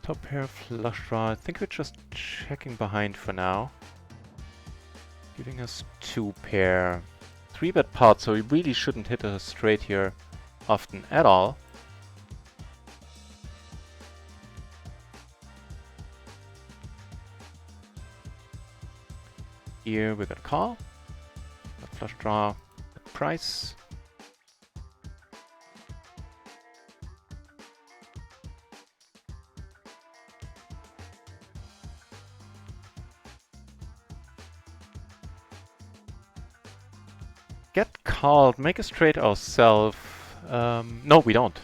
Top pair, flush draw. I think we're just checking behind for now. Giving us 2 pair. 3-bet pot, so we really shouldn't hit a straight here often at all. Here we got a call. Got flush draw. Got price. Get called, make a straight ourselves. No, we don't.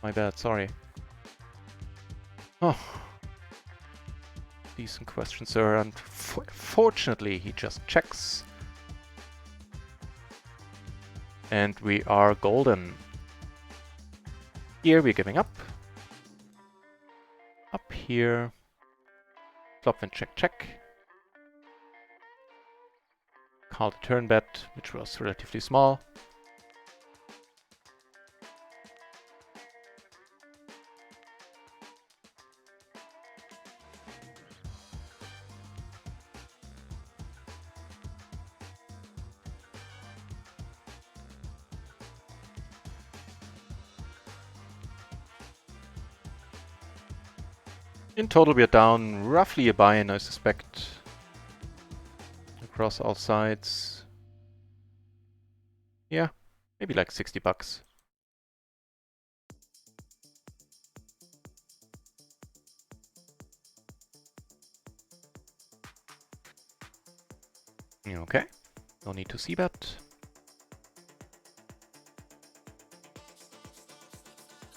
My bad, sorry. Oh. Decent question, sir. Unfortunately, he just checks. And we are golden. Here we're giving up. Up here. Flop and check, check. Call the turn bet, which was relatively small. In total, we are down roughly a buy-in, I suspect, across all sides. Yeah, maybe like 60 bucks. Okay, no need to see bet.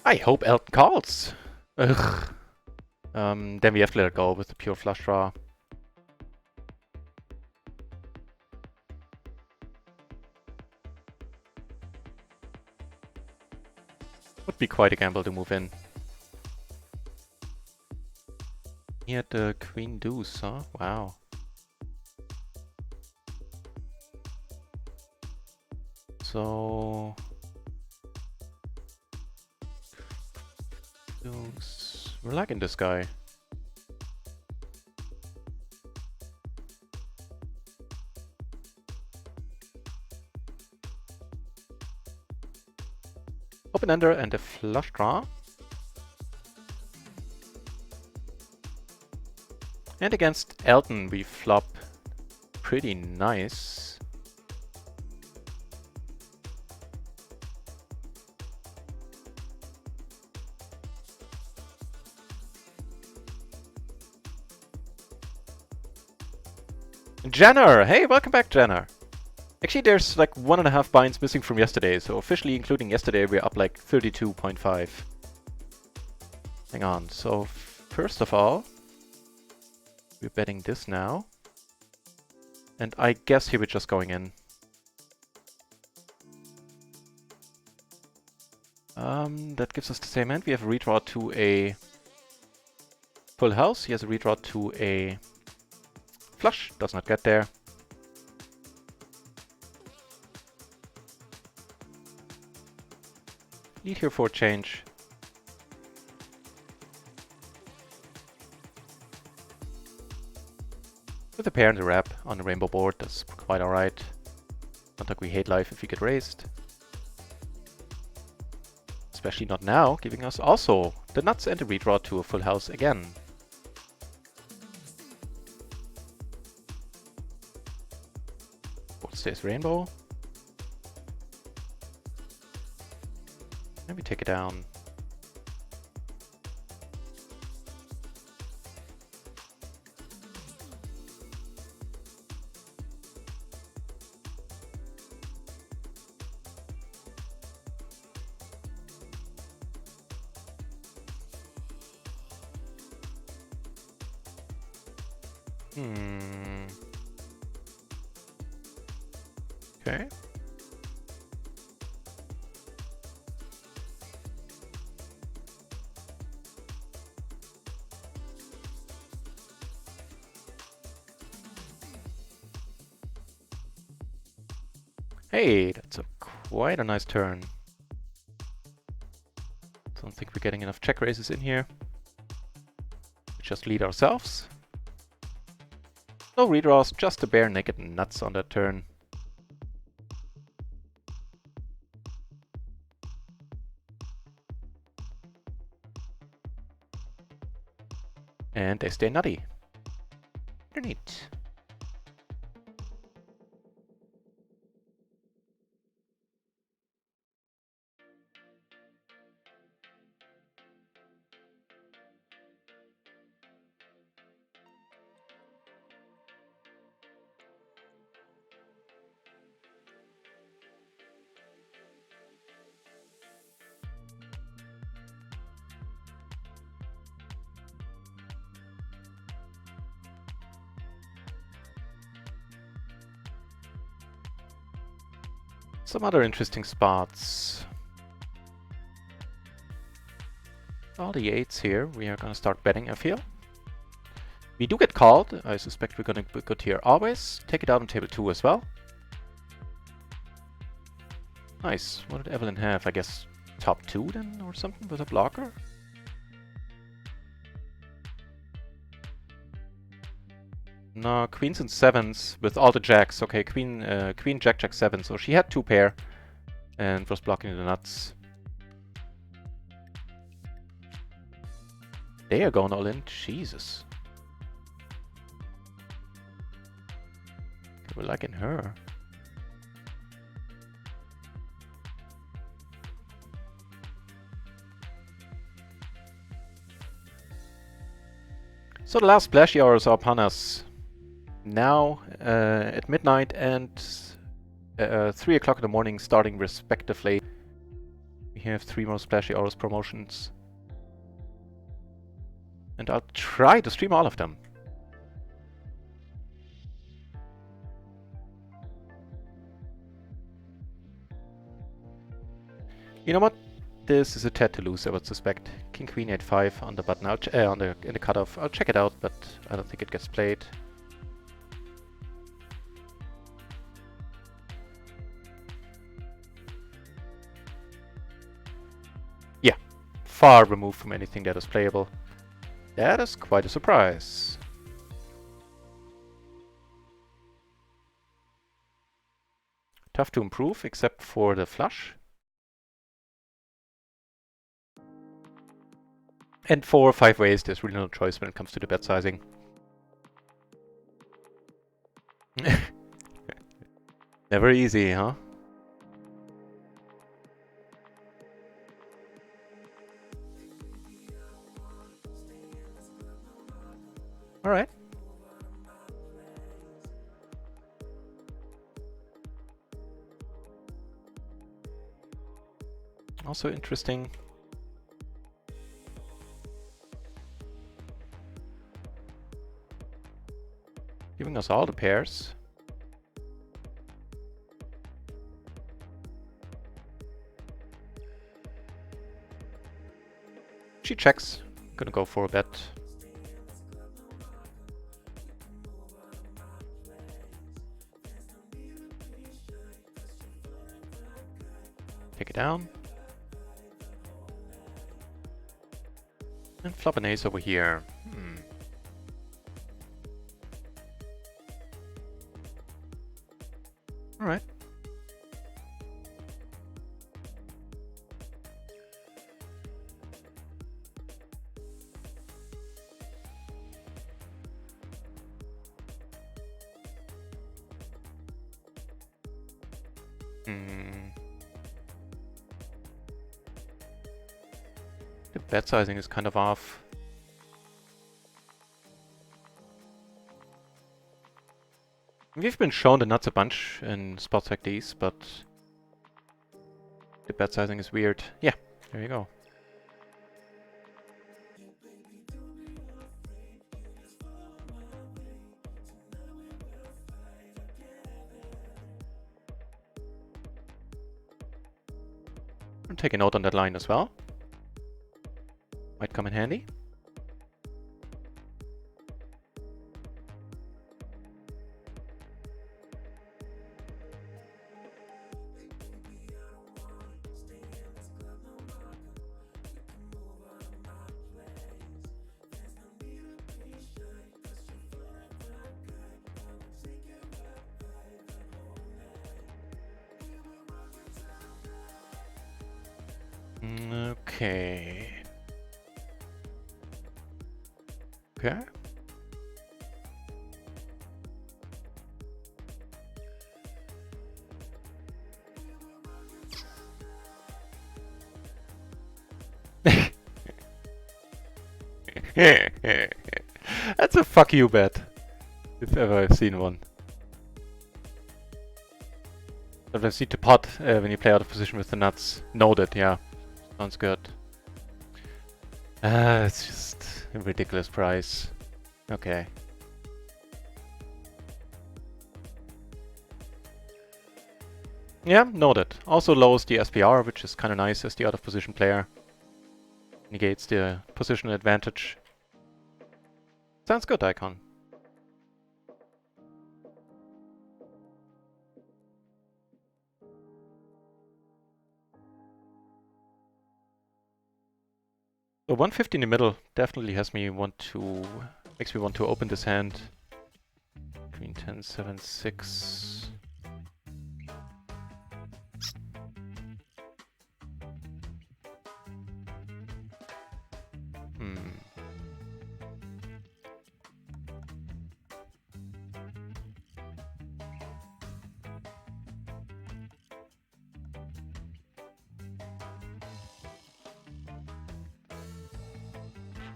I hope Elton calls. Ugh. Then we have to let it go with the pure flush draw. Would be quite a gamble to move in. He had the queen deuce, huh? Wow. So... deuce. We're liking this guy. Open ender and a flush draw. And against Elton we flop pretty nice. Jenner! Hey, welcome back, Jenner! Actually, there's like 1.5 binds missing from yesterday, so officially including yesterday, we're up like 32.5. Hang on, so first of all, we're betting this now. And I guess here we're just going in. That gives us the same hand. We have a redraw to a full house. He has a redraw to a flush. Does not get there. Lead here for a change. With a pair and a wrap on the rainbow board, that's quite alright. Not like we hate life if we get raised. Especially not now, giving us also the nuts and the redraw to a full house again. Board stays rainbow. And we take it down. Okay. Hey, that's quite a nice turn. Don't think we're getting enough check raises in here. We just lead ourselves. No redraws, just a bare naked nuts on that turn. And they stay nutty. They're neat. Some other interesting spots. All the 8s here. We are gonna start betting, I feel. We do get called. I suspect we're gonna be good here always. Take it out on table 2 as well. Nice. What did Evelyn have? I guess top 2 then or something with a blocker? No, queens and 7s with all the jacks. Okay, queen, jack, jack, 7. So she had 2 pair and was blocking the nuts. They are going all in. Jesus. Okay, we're liking her. So the last splashy hours are upon us. Now at midnight and 3 o'clock in the morning, starting respectively. We have 3 more splashy hours promotions. And I'll try to stream all of them. You know what? This is a tad to lose, I would suspect. King Queen 8-5 on the button, in the cutoff. I'll check it out, but I don't think it gets played. Yeah, far removed from anything that is playable. That is quite a surprise. Tough to improve, except for the flush. And 4 or 5 ways, there's really no choice when it comes to the bet sizing. Never easy, huh? Alright. Also interesting. Giving us all the pairs. She checks. I'm gonna go for a bet. Take it down. And flop an ace over here. Alright. The bet sizing is kind of off. We've been shown the nuts a bunch in spots like these, but the bet sizing is weird. Yeah, there you go. I'll take a note on that line as well. Might come in handy. Okay. Okay. That's a fuck you bet, if ever I've seen one. Sometimes need to pot when you play out of position with the nuts. Noted, yeah. Sounds good. It's just a ridiculous price. Okay. Yeah, noted. Also lowers the SPR, which is kind of nice as the out of position player. Negates the positional advantage. Sounds good, Icon. So 150 in the middle definitely makes me want to open this hand. Queen 10, 7, 6.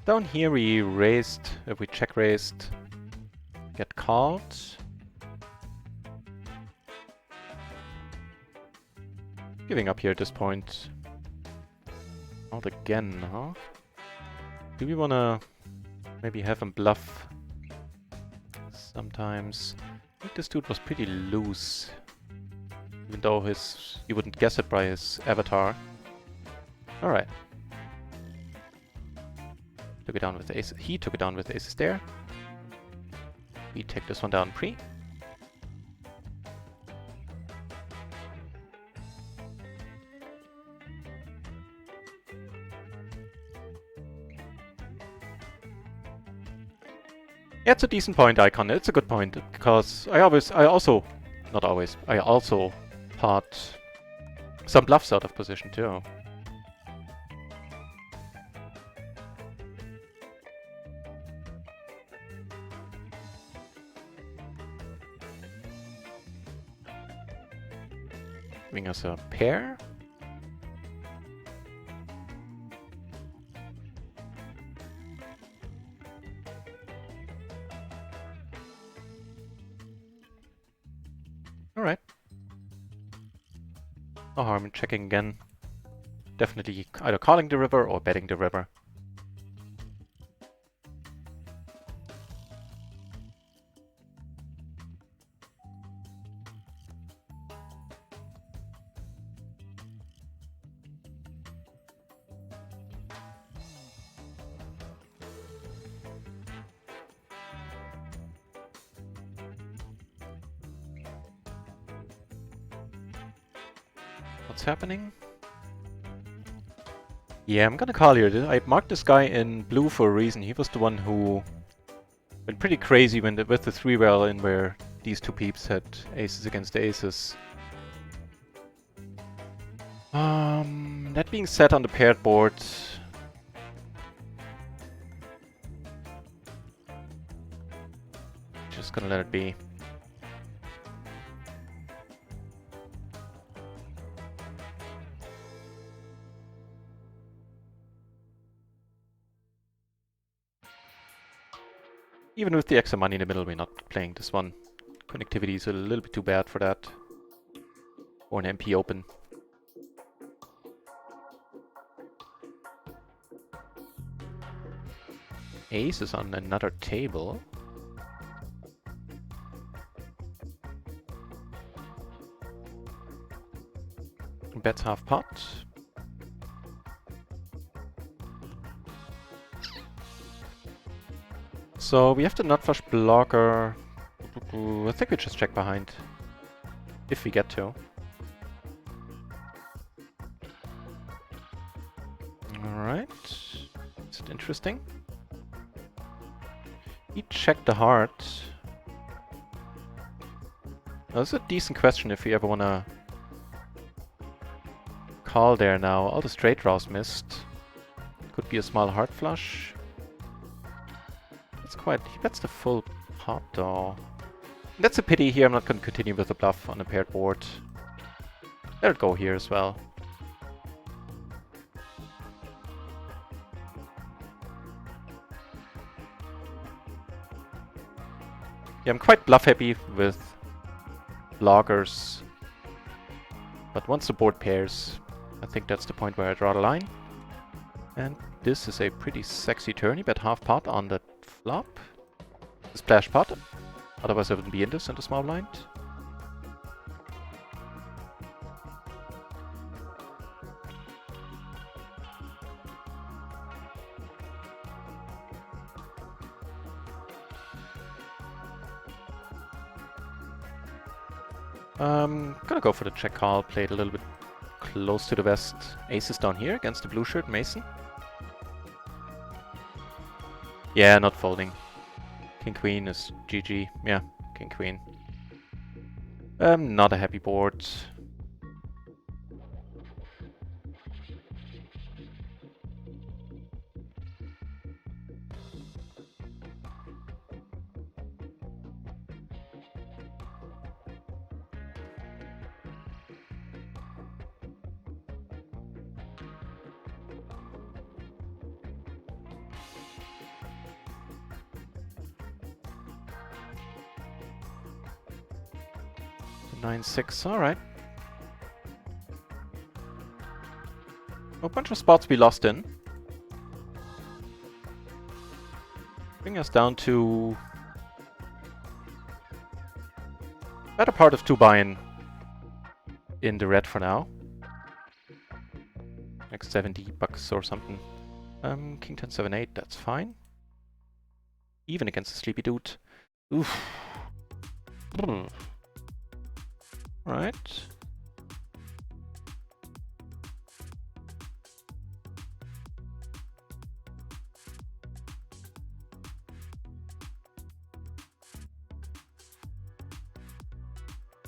Down here we check raised, get called. Giving up here at this point. Out again, huh? Do we wanna maybe have him bluff? Sometimes. I think this dude was pretty loose. Even though you wouldn't guess it by his avatar. Alright. Took it down with the ace. He took it down with the aces there. We take this one down pre. Yeah, it's a decent point, Icon. It's a good point, because I also pot some bluffs out of position too. Giving us a pair. Alright. No harm in checking again. Definitely either calling the river or betting the river. What's happening? Yeah, I'm gonna call here. I marked this guy in blue for a reason. He was the one who went pretty crazy with the 3-well in where these two peeps had aces against aces. That being said, on the paired board, just gonna let it be. Even with the extra money in the middle, we're not playing this one. Connectivity is a little bit too bad for that. Or an MP open. Ace is on another table. Bets half pot. So we have the nut flush blocker. I think we just check behind. If we get to. Alright. Is it interesting? He checked the heart. Now, this is a decent question if you ever wanna call there now. All the straight draws missed. Could be a small hard flush. That's quite... He bets the full pot though. That's a pity here. I'm not going to continue with the bluff on a paired board. Let it go here as well. Yeah, I'm quite bluff happy with blockers. But once the board pairs, I think that's the point where I draw the line. And this is a pretty sexy turn. He bet half pot on the flop. The splash pot. Otherwise I wouldn't be in this in the small blind. Gonna go for the check call, play it a little bit close to the vest. Aces down here against the blue shirt, Mason. Yeah, not folding. King Queen is GG. Yeah, King Queen. Not a happy board. So 9-6, alright. A bunch of spots we lost in. Bring us down to better part of 2 buy-in in the red for now. Like $70 or something. King 10, 7, 8, that's fine. Even against the sleepy dude. Oof. Right.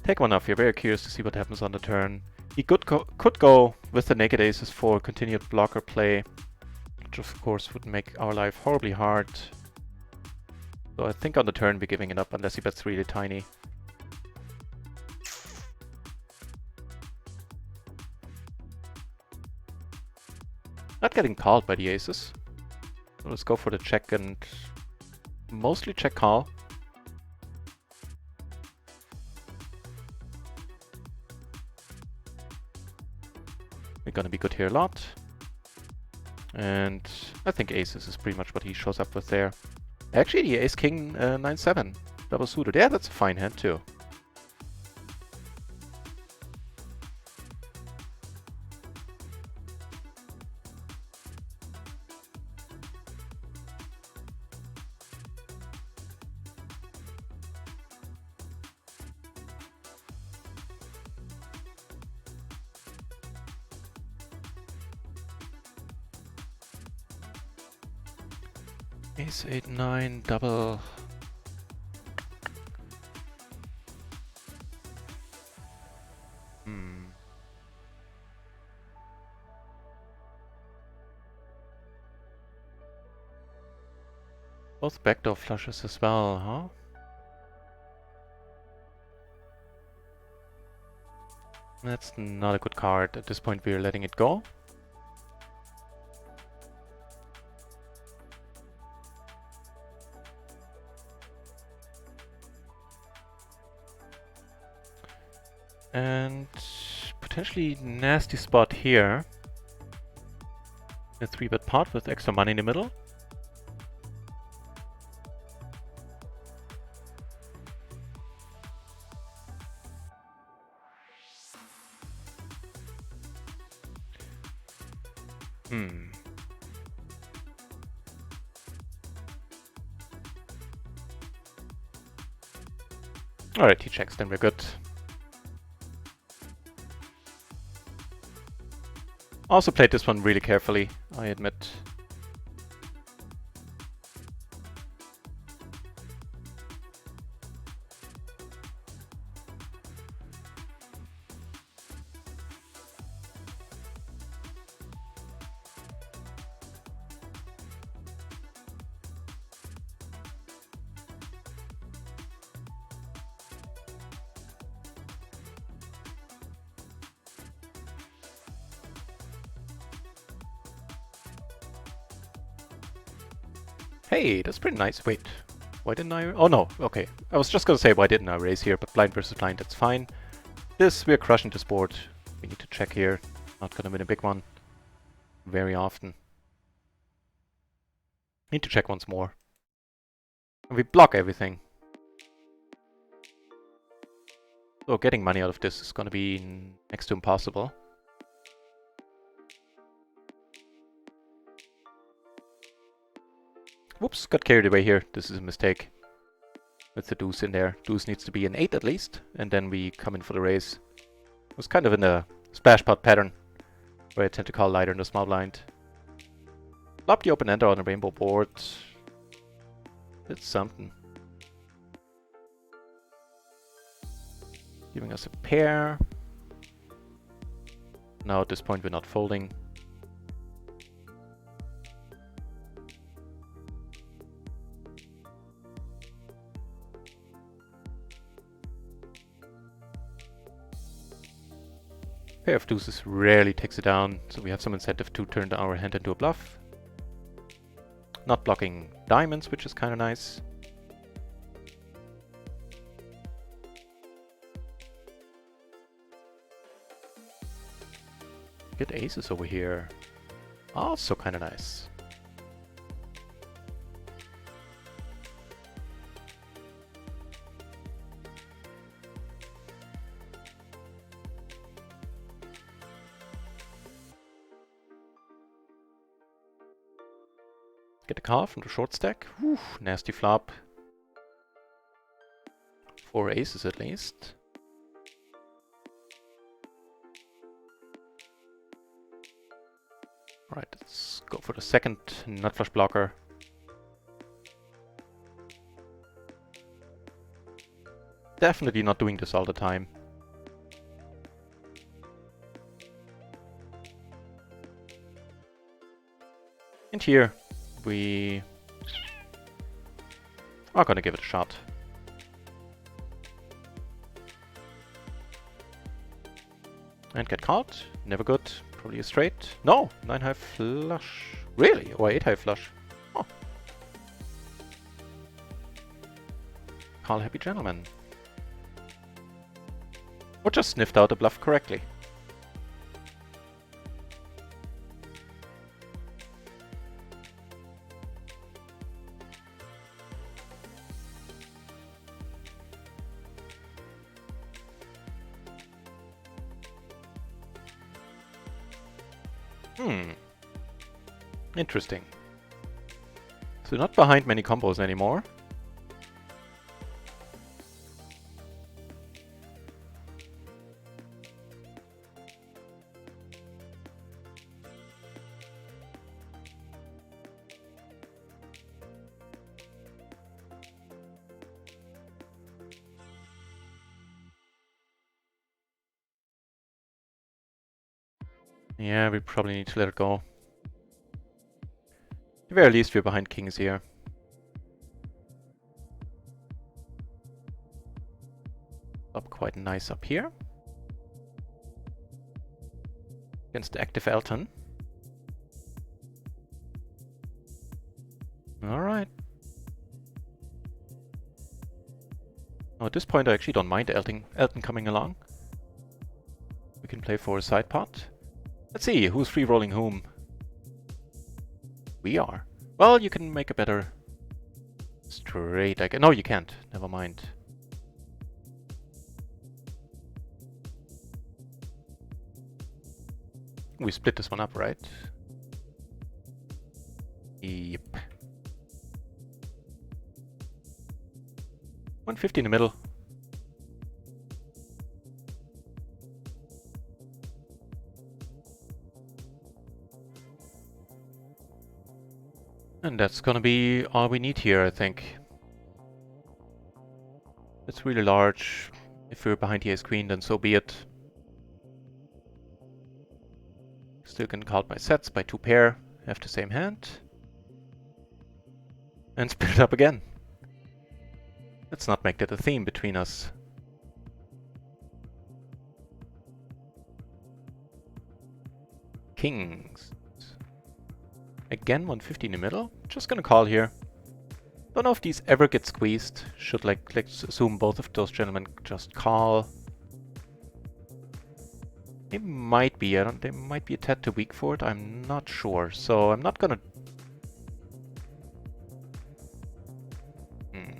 Take one off here. Very curious to see what happens on the turn. He could go with the naked aces for continued blocker play, which of course would make our life horribly hard. So I think on the turn we're giving it up unless he bets really tiny. Not getting called by the aces. So let's go for the check and mostly check call. We're gonna be good here a lot. And I think aces is pretty much what he shows up with there. Actually, the ace-king 9-7. Double suited. Yeah, that's a fine hand too. Ace 8, 9, double. Both backdoor flushes as well, huh? That's not a good card. At this point we're letting it go. And potentially nasty spot here. A 3-bet pot with extra money in the middle. Alright, he checks, then we're good. Also played this one really carefully, I admit. Hey, that's pretty nice. Wait, why didn't I? Oh no, okay. I was just gonna say why didn't I raise here, but blind versus blind, that's fine. This, we're crushing this board. We need to check here. Not gonna win a big one very often. Need to check once more. And we block everything. So getting money out of this is gonna be next to impossible. Whoops, got carried away here. This is a mistake. With the deuce in there. Deuce needs to be an 8 at least, and then we come in for the raise. It was kind of in a splash pot pattern, where I tend to call lighter in the small blind. Flop the open ender on a rainbow board. It's something. Giving us a pair. Now at this point we're not folding. Pair of deuces rarely takes it down, so we have some incentive to turn our hand into a bluff. Not blocking diamonds, which is kind of nice. Get aces over here. Also kind of nice. Get a call from the short stack. Whew, nasty flop. 4 aces at least. Alright, let's go for the second nut flush blocker. Definitely not doing this all the time. And here we are gonna give it a shot. And get caught. Never good. Probably a straight. No! 9 high flush. Really? Or 8 high flush. Oh. Call happy gentleman. Or just sniffed out a bluff correctly. Interesting. So not behind many combos anymore. Yeah, we probably need to let it go. At the very least, we're behind kings here. Up quite nice up here. Against the active Elton. Alright. Now at this point I actually don't mind Elton coming along. We can play for a side pot. Let's see, who's free rolling whom? We are. Well, you can make a better straight. No, you can't. Never mind. We split this one up, right? Yep. 150 in the middle. And that's gonna be all we need here, I think. It's really large. If we're behind the ace queen, then so be it. Still can count my sets by 2 pair. Have the same hand. And split it up again. Let's not make that a theme between us. Kings. Again 150 in the middle. Just gonna call here. Don't know if these ever get squeezed. Should let's assume both of those gentlemen just call. They might be. They might be a tad too weak for it. I'm not sure. So I'm not gonna. Hmm.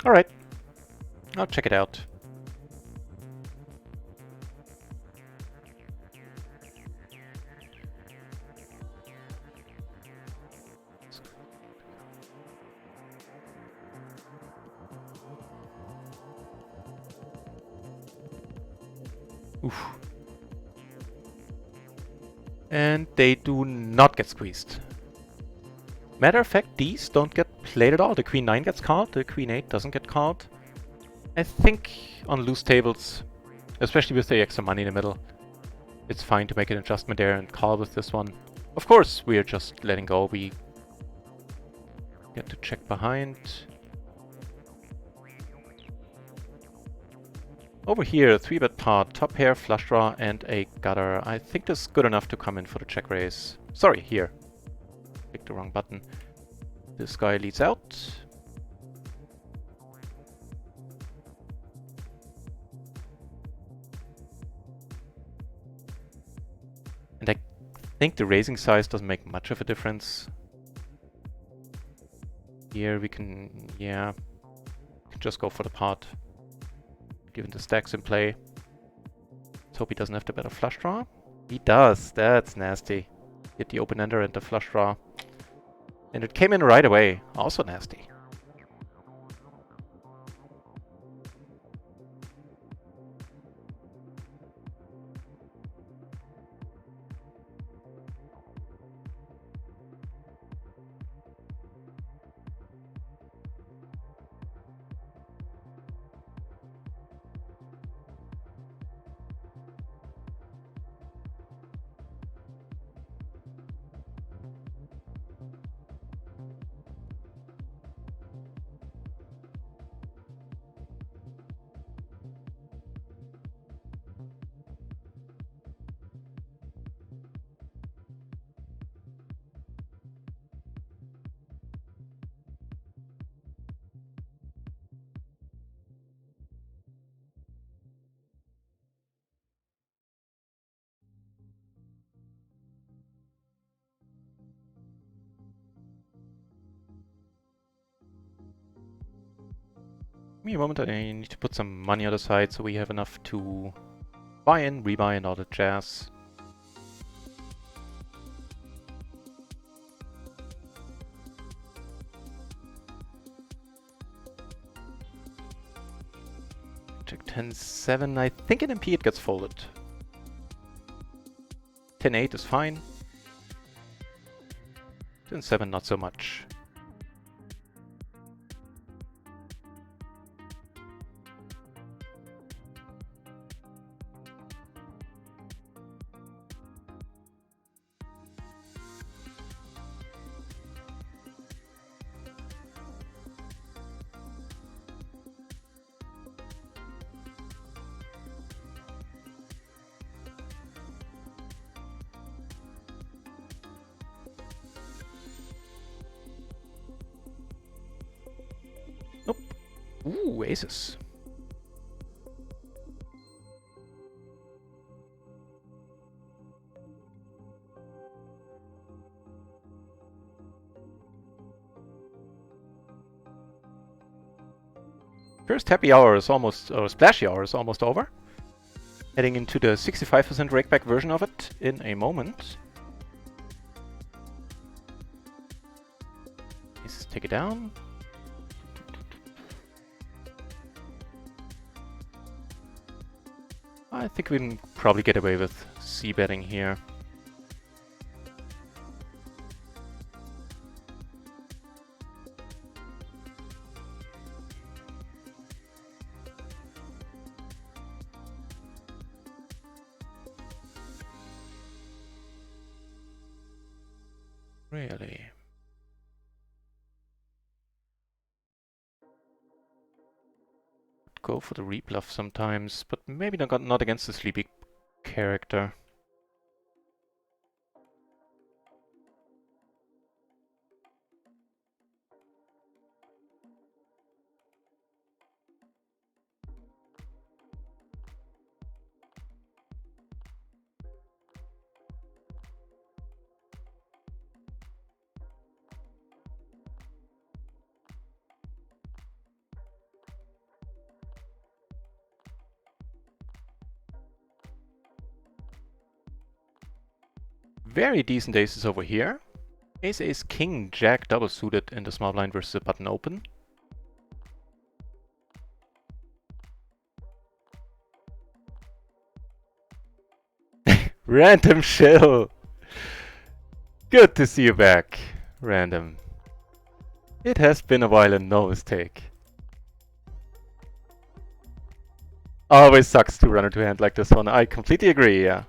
All right. I'll check it out. Oof. And they do not get squeezed. Matter of fact, these don't get played at all. The Queen 9 gets called, the Queen 8 doesn't get called. I think on loose tables, especially with the extra money in the middle, it's fine to make an adjustment there and call with this one. Of course, we are just letting go. We get to check behind. Over here, 3-bet pot, top pair, flush draw, and a gutter. I think this is good enough to come in for the check raise. Sorry, here. Clicked the wrong button. This guy leads out. And I think the raising size doesn't make much of a difference. Here we can, yeah, we can just go for the pot, given the stacks in play. Let's hope he doesn't have to bet a flush draw. He does. That's nasty. Hit the open ender and the flush draw. And it came in right away. Also nasty. Give me a moment, I need to put some money on the side so we have enough to buy in, rebuy, and all the jazz. Check 10-7. I think in MP it gets folded. 10-8 is fine. 10-7 not so much. Nope. Ooh, aces. First happy hour is almost, or splashy hour is almost over. Heading into the 65% rakeback version of it in a moment. Aces take it down. I think we can probably get away with c-betting here. Really? go for the rebluff sometimes, but maybe not against the sleepy character. Very decent aces over here. Ace, ace, king, jack, double suited in the small blind versus the button open. Random shell! Good to see you back, Random. It has been a while and no mistake. Always sucks to run into a hand like this one, I completely agree, yeah.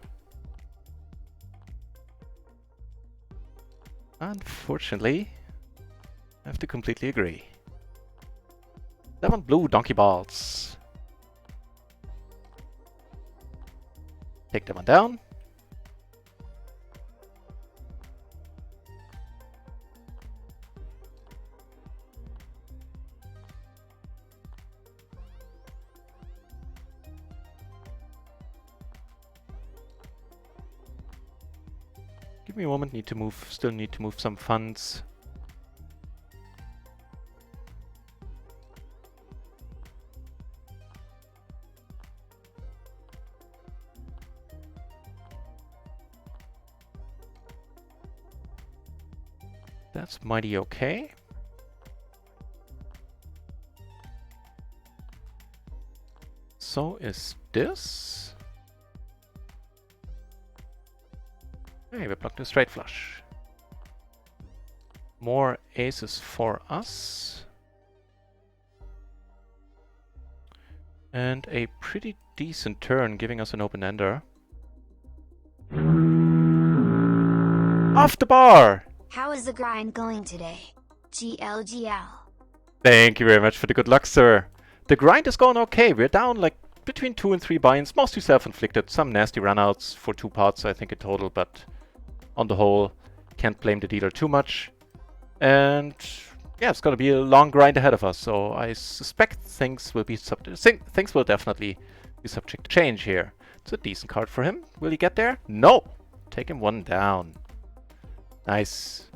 Unfortunately, I have to completely agree. 7 blue donkey balls. Take that one down. Give me a moment, still need to move some funds. That's mighty okay. So is this. Hey, we blocked a straight flush. More aces for us. And a pretty decent turn, giving us an open-ender. Off the bar! How is the grind going today? GLGL. Thank you very much for the good luck, sir. The grind is going okay. We're down like between 2 and 3 buy-ins, mostly self-inflicted. Some nasty runouts for 2 pots, I think, in total, but on the whole, can't blame the dealer too much. And yeah, it's gonna be a long grind ahead of us, so I suspect things will definitely be subject to change here. It's a decent card for him. Will he get there? No! Take him 1 down. Nice.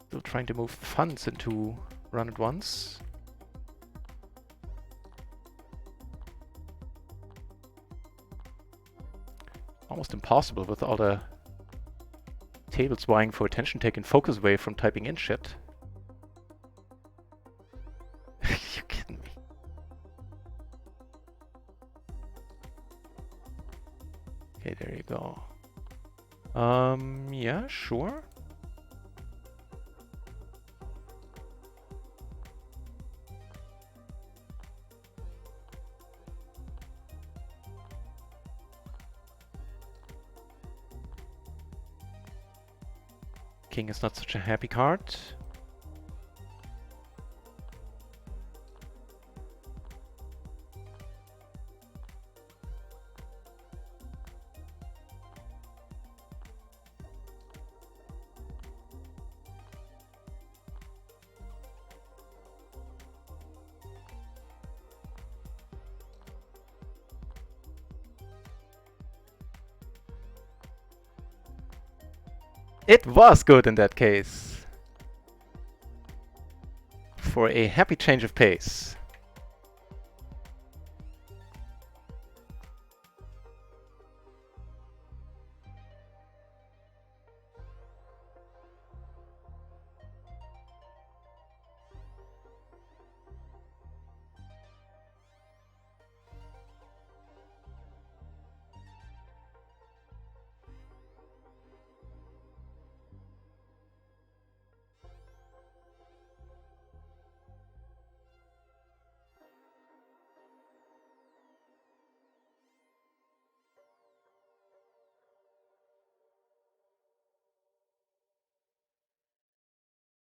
Still trying to move funds into RunItOnce. Almost impossible with all the tables vying for attention, taking focus away from typing in shit. You kidding me? Okay, there you go. Yeah, sure. King is not such a happy card. It was good in that case. For a happy change of pace.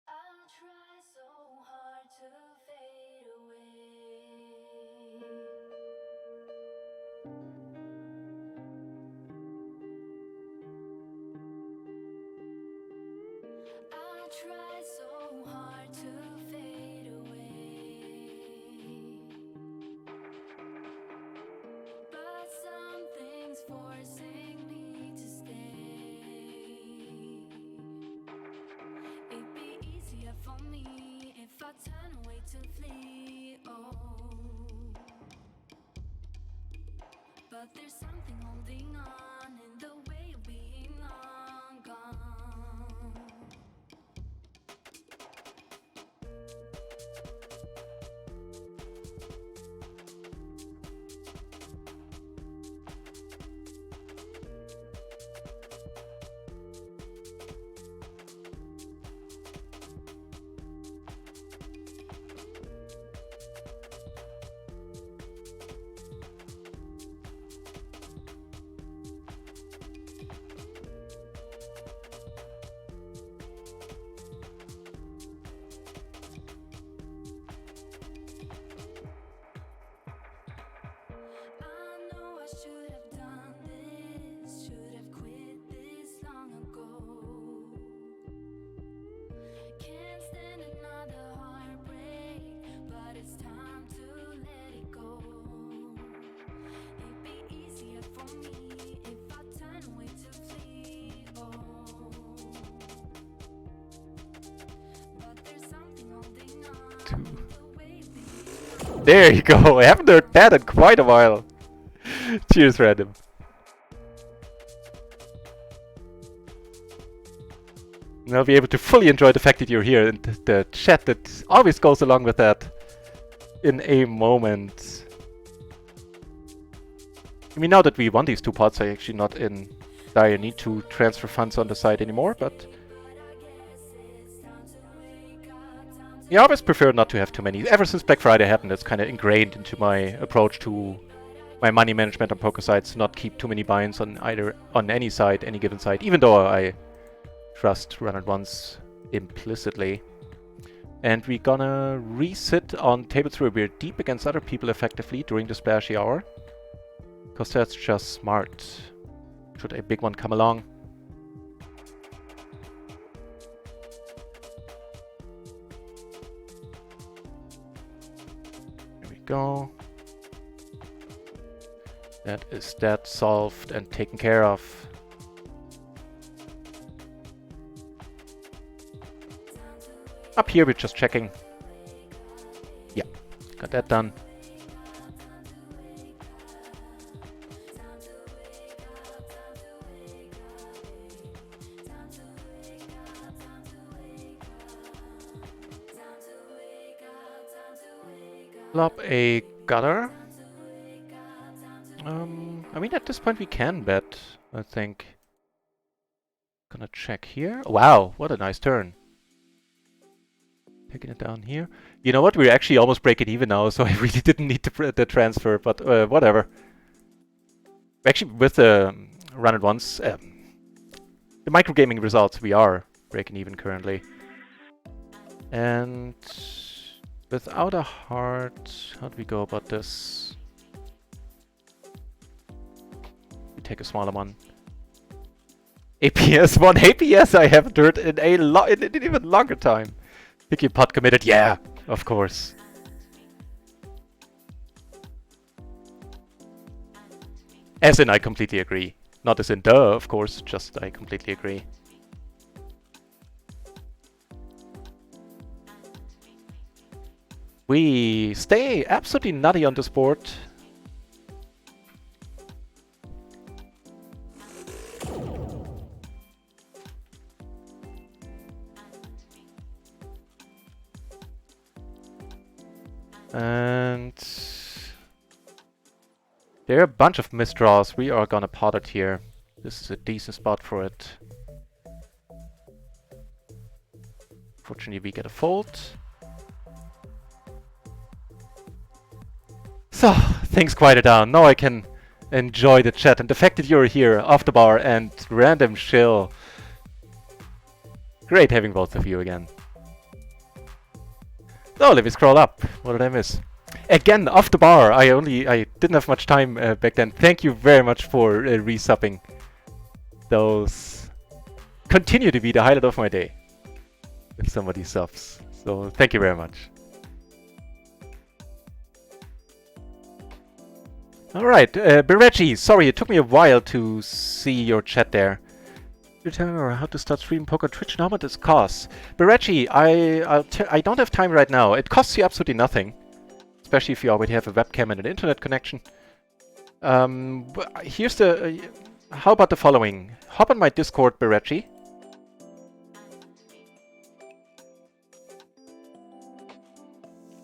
I'll try so hard to fade But there's something holding on in the way of being long gone. Should have done this, should have quit this long ago. Can't stand another heartbreak, but it's time to let it go. It'd be easier for me if I turn away to flee. Oh, but there's something holding on the way we. There you go. I haven't heard that in quite a while. Cheers, random. And I'll be able to fully enjoy the fact that you're here and the chat that always goes along with that in a moment. I mean, now that we won these 2 pots, I actually not in dire need to transfer funds on the side anymore, but yeah, I always prefer not to have too many. Ever since Black Friday happened, it's kind of ingrained into my approach to my money management on poker sites to not keep too many buy-ins on any side, any given side, even though I trust RunItOnce implicitly. And we're gonna resit on tables where we're deep against other people effectively during the splashy hour, because that's just smart. Should a big one come along. There we go. That is that solved and taken care of. Up here we're just checking. Yeah, got that done. Flop a gutter. I mean, at this point we can bet, I think. Gonna check here. Wow, what a nice turn. Taking it down here. You know what? We're actually almost breaking even now, so I really didn't need the transfer, but whatever. Actually, with the RunItOnce, the microgaming results, we are breaking even currently. And without a heart, how do we go about this? We take a smaller one. APS 1 APS I haven't heard in an even longer time. Picky pot committed, yeah, of course. As in, I completely agree. Not as in duh, of course, just I completely agree. We stay absolutely nutty on this board. And there are a bunch of misdraws. We are gonna pot it here. This is a decent spot for it. Fortunately, we get a fold. So, things quieted down. Now I can enjoy the chat. And the fact that you're here off the bar and random chill. Great having both of you again. So, let me scroll up. What did I miss? Again, off the bar. I didn't have much time back then. Thank you very much for resubbing. Those continue to be the highlight of my day. If somebody subs. So, thank you very much. Alright, Berechi, sorry, it took me a while to see your chat there. You're telling me how to start streaming poker on Twitch? How much this costs? Berechi, I don't have time right now. It costs you absolutely nothing, especially if you already have a webcam and an internet connection. Here's the. How about the following? Hop on my Discord, Berechi.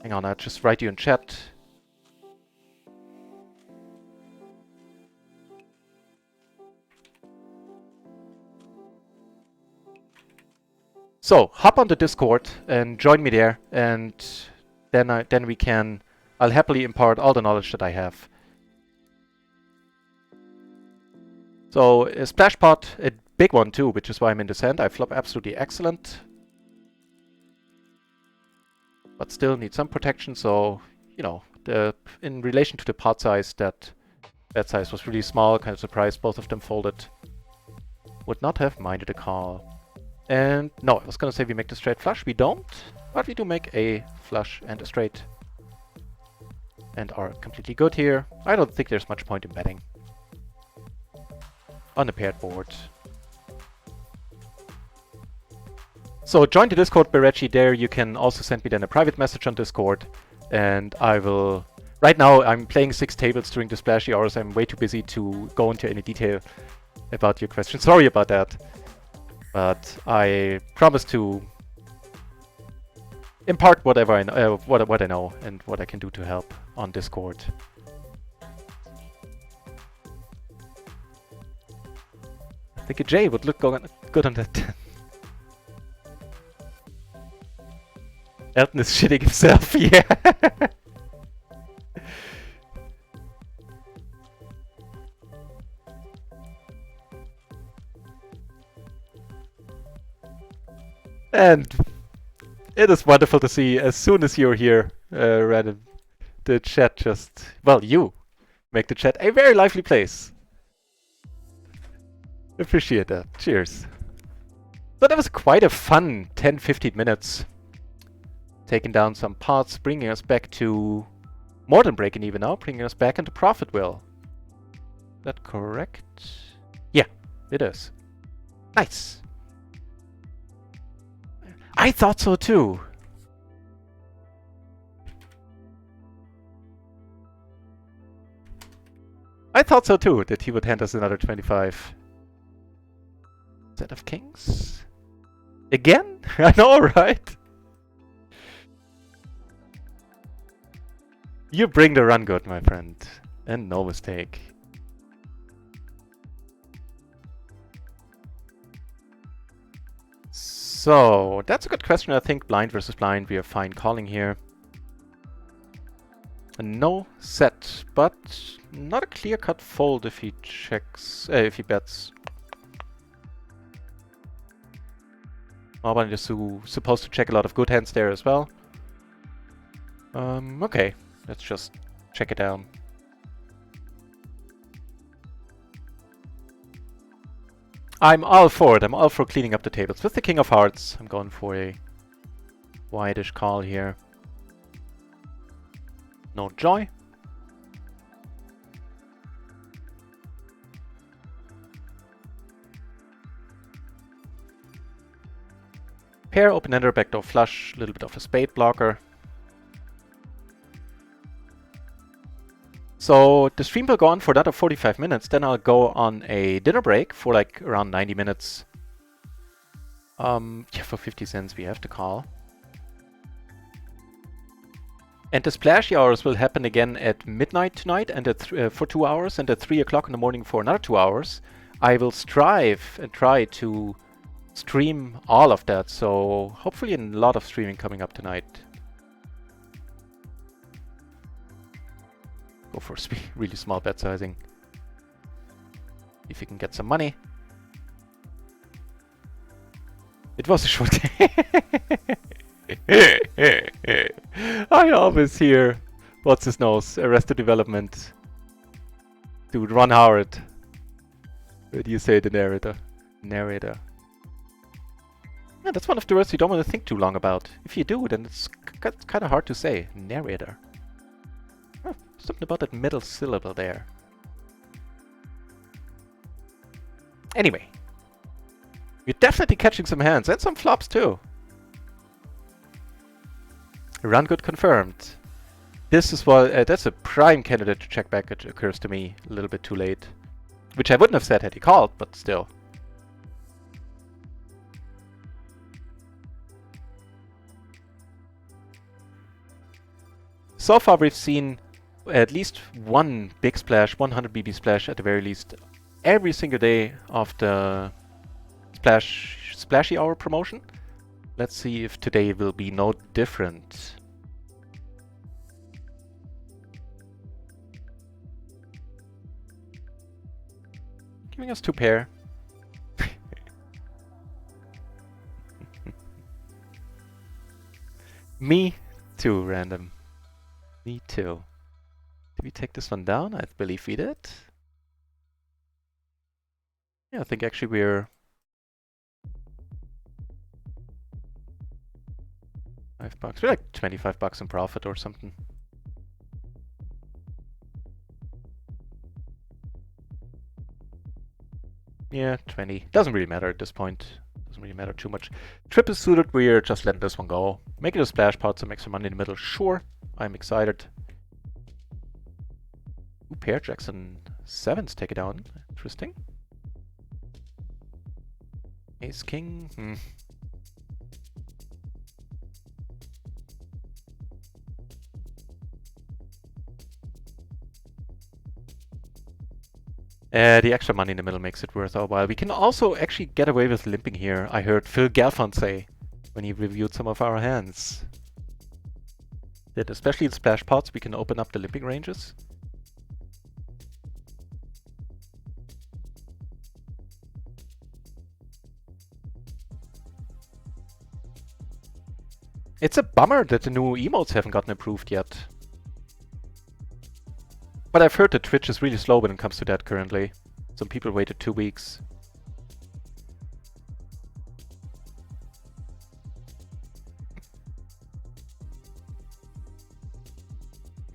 Hang on, I'll just write you in chat. So, hop on the Discord and join me there, and then I'll happily impart all the knowledge that I have. So, a splash pot, a big one too, which is why I'm in descent. I flop absolutely excellent. But still need some protection, so, you know, in relation to the pot size, that bet size was really small, kind of surprised both of them folded. Would not have minded a call. And no, I was gonna say we make the straight flush. We don't, but we do make a flush and a straight. And are completely good here. I don't think there's much point in betting. On a paired board. So join the Discord, Berechi. There you can also send me then a private message on Discord. And I will... Right now I'm playing 6 tables during the splashy hours. I'm way too busy to go into any detail about your question. Sorry about that. But I promise to impart whatever I know, what I know and what I can do to help on Discord. I think a J would look good on that. Elton is shitting himself, yeah. And it is wonderful to see as soon as you're here, Random, the chat just, well, you make the chat a very lively place. Appreciate that. Cheers. So that was quite a fun 10-15 minutes. Taking down some pots, bringing us back to more than breaking even now, bringing us back into profit will. Is that correct? Yeah, it is. Nice. I thought so too. I thought so too, that he would hand us another 25. Set of kings? Again? I know, right? You bring the run good, my friend. And no mistake. So, that's a good question. I think blind versus blind, we are fine calling here. No set, but not a clear-cut fold if he checks, if he bets. Alban is supposed to check a lot of good hands there as well. Okay, let's just check it down. I'm all for it. I'm all for cleaning up the tables. With the King of Hearts, I'm going for a wideish call here. No joy. Pair, open-ender, backdoor flush, a little bit of a spade blocker. So the stream will go on for another 45 minutes, then I'll go on a dinner break for like around 90 minutes. Yeah, for 50 cents we have to call. And the splashy hours will happen again at midnight tonight and at for 2 hours, and at 3 o'clock in the morning for another 2 hours. I will strive and try to stream all of that, so hopefully a lot of streaming coming up tonight. Go for really small bet sizing. If you can get some money. It was a short I always hear, what's his nose, Arrested Development. Dude, Ron Howard. Where do you say the narrator? Narrator. Yeah, that's one of the words you don't want to think too long about. If you do, then it's kind of hard to say. Narrator. Oh, something about that middle syllable there. Anyway. We're definitely catching some hands and some flops too. Run good confirmed. This is what that's a prime candidate to check back. It occurs to me a little bit too late, which I wouldn't have said had he called, but still. So far we've seen at least one big splash, 100 BB splash at the very least, every single day of the Splashy Hour promotion. Let's see if today will be no different. Giving us 2 pair. Me too, random. Me too. Did we take this one down? I believe we did. Yeah, I think actually we're... $5. We're like 25 bucks in profit or something. Yeah, 20. Doesn't really matter at this point. Doesn't really matter too much. Trip is suited, we're just letting this one go. Make it a splash pot, some extra money in the middle. Sure, I'm excited. Ooh, pair jacks and 7s take it down. Interesting. Ace king. The extra money in the middle makes it worth our while. We can also actually get away with limping here. I heard Phil Galfond say when he reviewed some of our hands that especially in splash pots we can open up the limping ranges. It's a bummer that the new emotes haven't gotten approved yet. But I've heard that Twitch is really slow when it comes to that currently. Some people waited 2 weeks.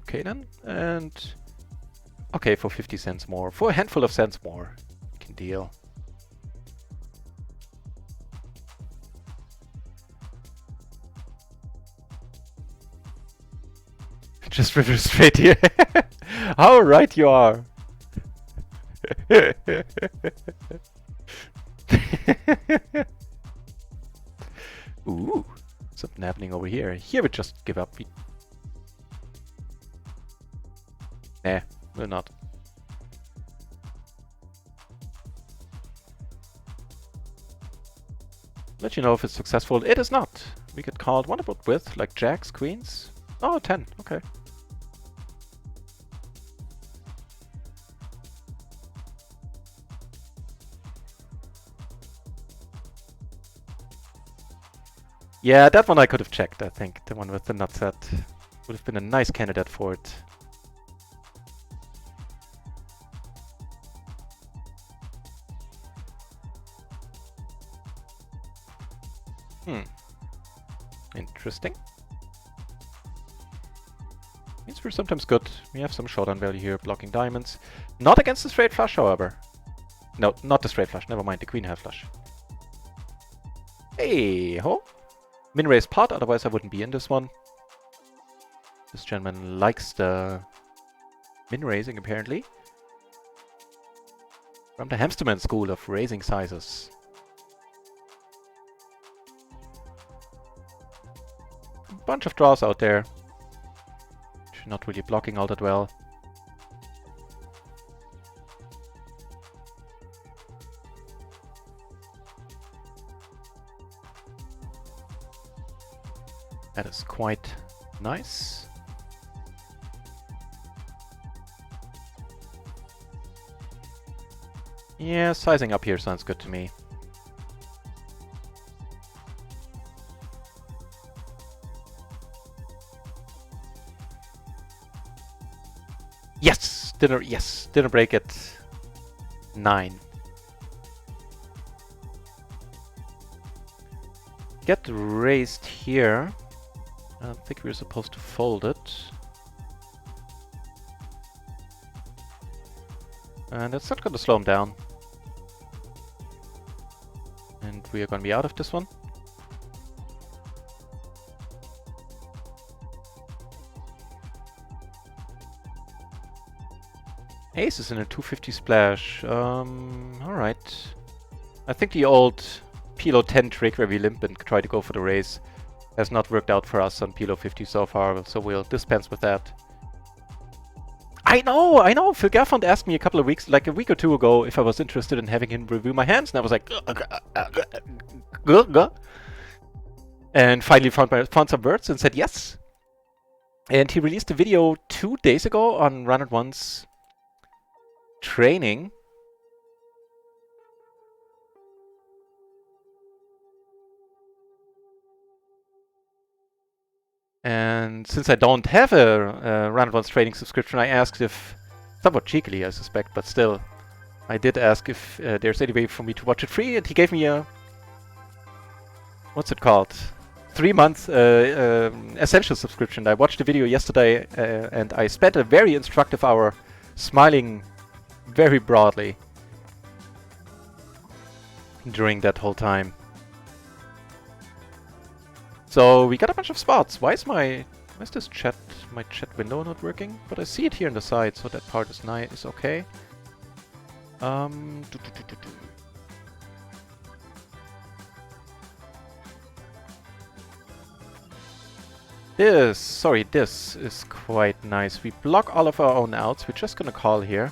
Okay then, and... Okay, for 50 cents more. For a handful of cents more. We can deal. Just river straight here. How right you are. Ooh, something happening over here. Here we just give up. Nah, we're not. Let you know if it's successful. It is not. We get called what about with? Like jacks, queens? Oh, 10. Okay. Yeah, that one I could have checked, I think. The one with the nut set would have been a nice candidate for it. Interesting. Means we're sometimes good. We have some showdown value here, blocking diamonds. Not against the straight flush, however. No, not the straight flush. Never mind, the queen high flush. Hey ho! Min raise pot, otherwise I wouldn't be in this one. This gentleman likes the min raising, apparently. From the Hamsterman school of raising sizes. A bunch of draws out there. Not really blocking all that well. That is quite nice. Yeah, sizing up here sounds good to me. Yes! Dinner break at 9. Get raised here. I don't think we're supposed to fold it. And that's not going to slow him down. And we are gonna be out of this one. Ace is in a 250 splash. Alright. I think the old PLO 10 trick where we limp and try to go for the raise has not worked out for us on PLO 50 so far, so we'll dispense with that. I know! Phil Gaffond asked me like a week or two ago, if I was interested in having him review my hands, and I was like, and finally found some words and said yes. And he released a video 2 days ago on RunItOnce training. And since I don't have a RunItOnce training subscription, I asked if, somewhat cheekily I suspect, but still, I did ask if there's any way for me to watch it free, and he gave me a, what's it called? 3-month essential subscription. I watched the video yesterday and I spent a very instructive hour smiling very broadly during that whole time. So we got a bunch of spots. Why is my chat window not working? But I see it here on the side, so that part is nice. Is okay. This is quite nice. We block all of our own outs. We're just gonna call here.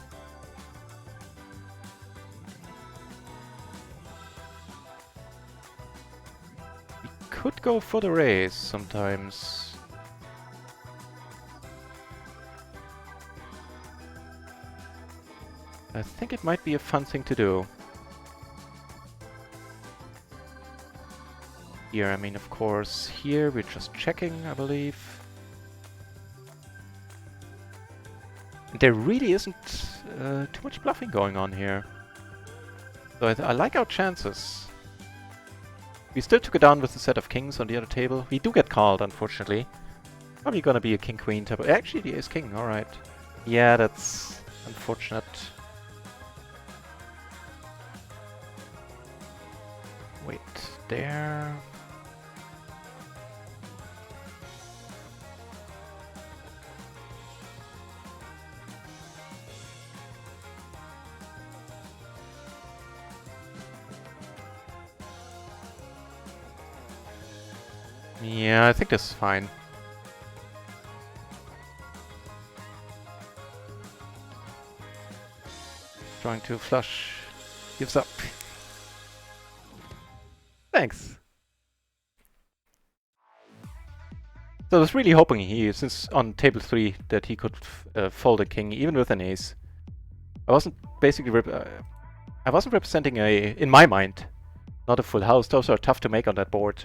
Could go for the raise sometimes. I think it might be a fun thing to do. Here, I mean, of course, here we're just checking, I believe. There really isn't too much bluffing going on here. So I like our chances. We still took it down with a set of kings on the other table. We do get called, unfortunately. Probably gonna be a king-queen type. Actually, the ace-king, alright. Yeah, that's unfortunate. Wait, there. Yeah, I think this is fine. Trying to flush. Gives up. Thanks. So I was really hoping since on table 3, that he could fold a king even with an ace. I wasn't representing in my mind, not a full house. Those are tough to make on that board.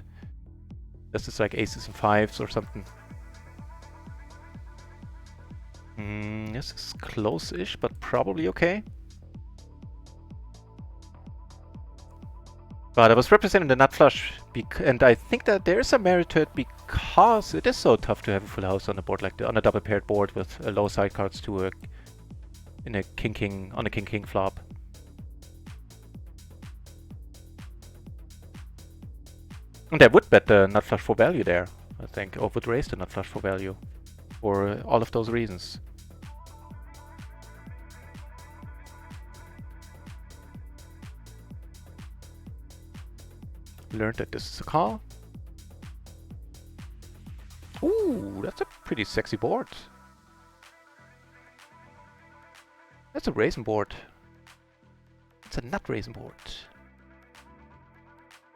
This is like aces and 5s or something. This is close-ish, but probably okay. But I was representing the nut flush, and I think that there is some merit to it because it is so tough to have a full house on a board like on a double paired board with low side cards to on a king-king flop. And I would bet the nut flush for value there, I think, or would raise the nut flush for value for all of those reasons. Learned that this is a call. Ooh, that's a pretty sexy board. That's a raisin board. It's a NutRaisin board.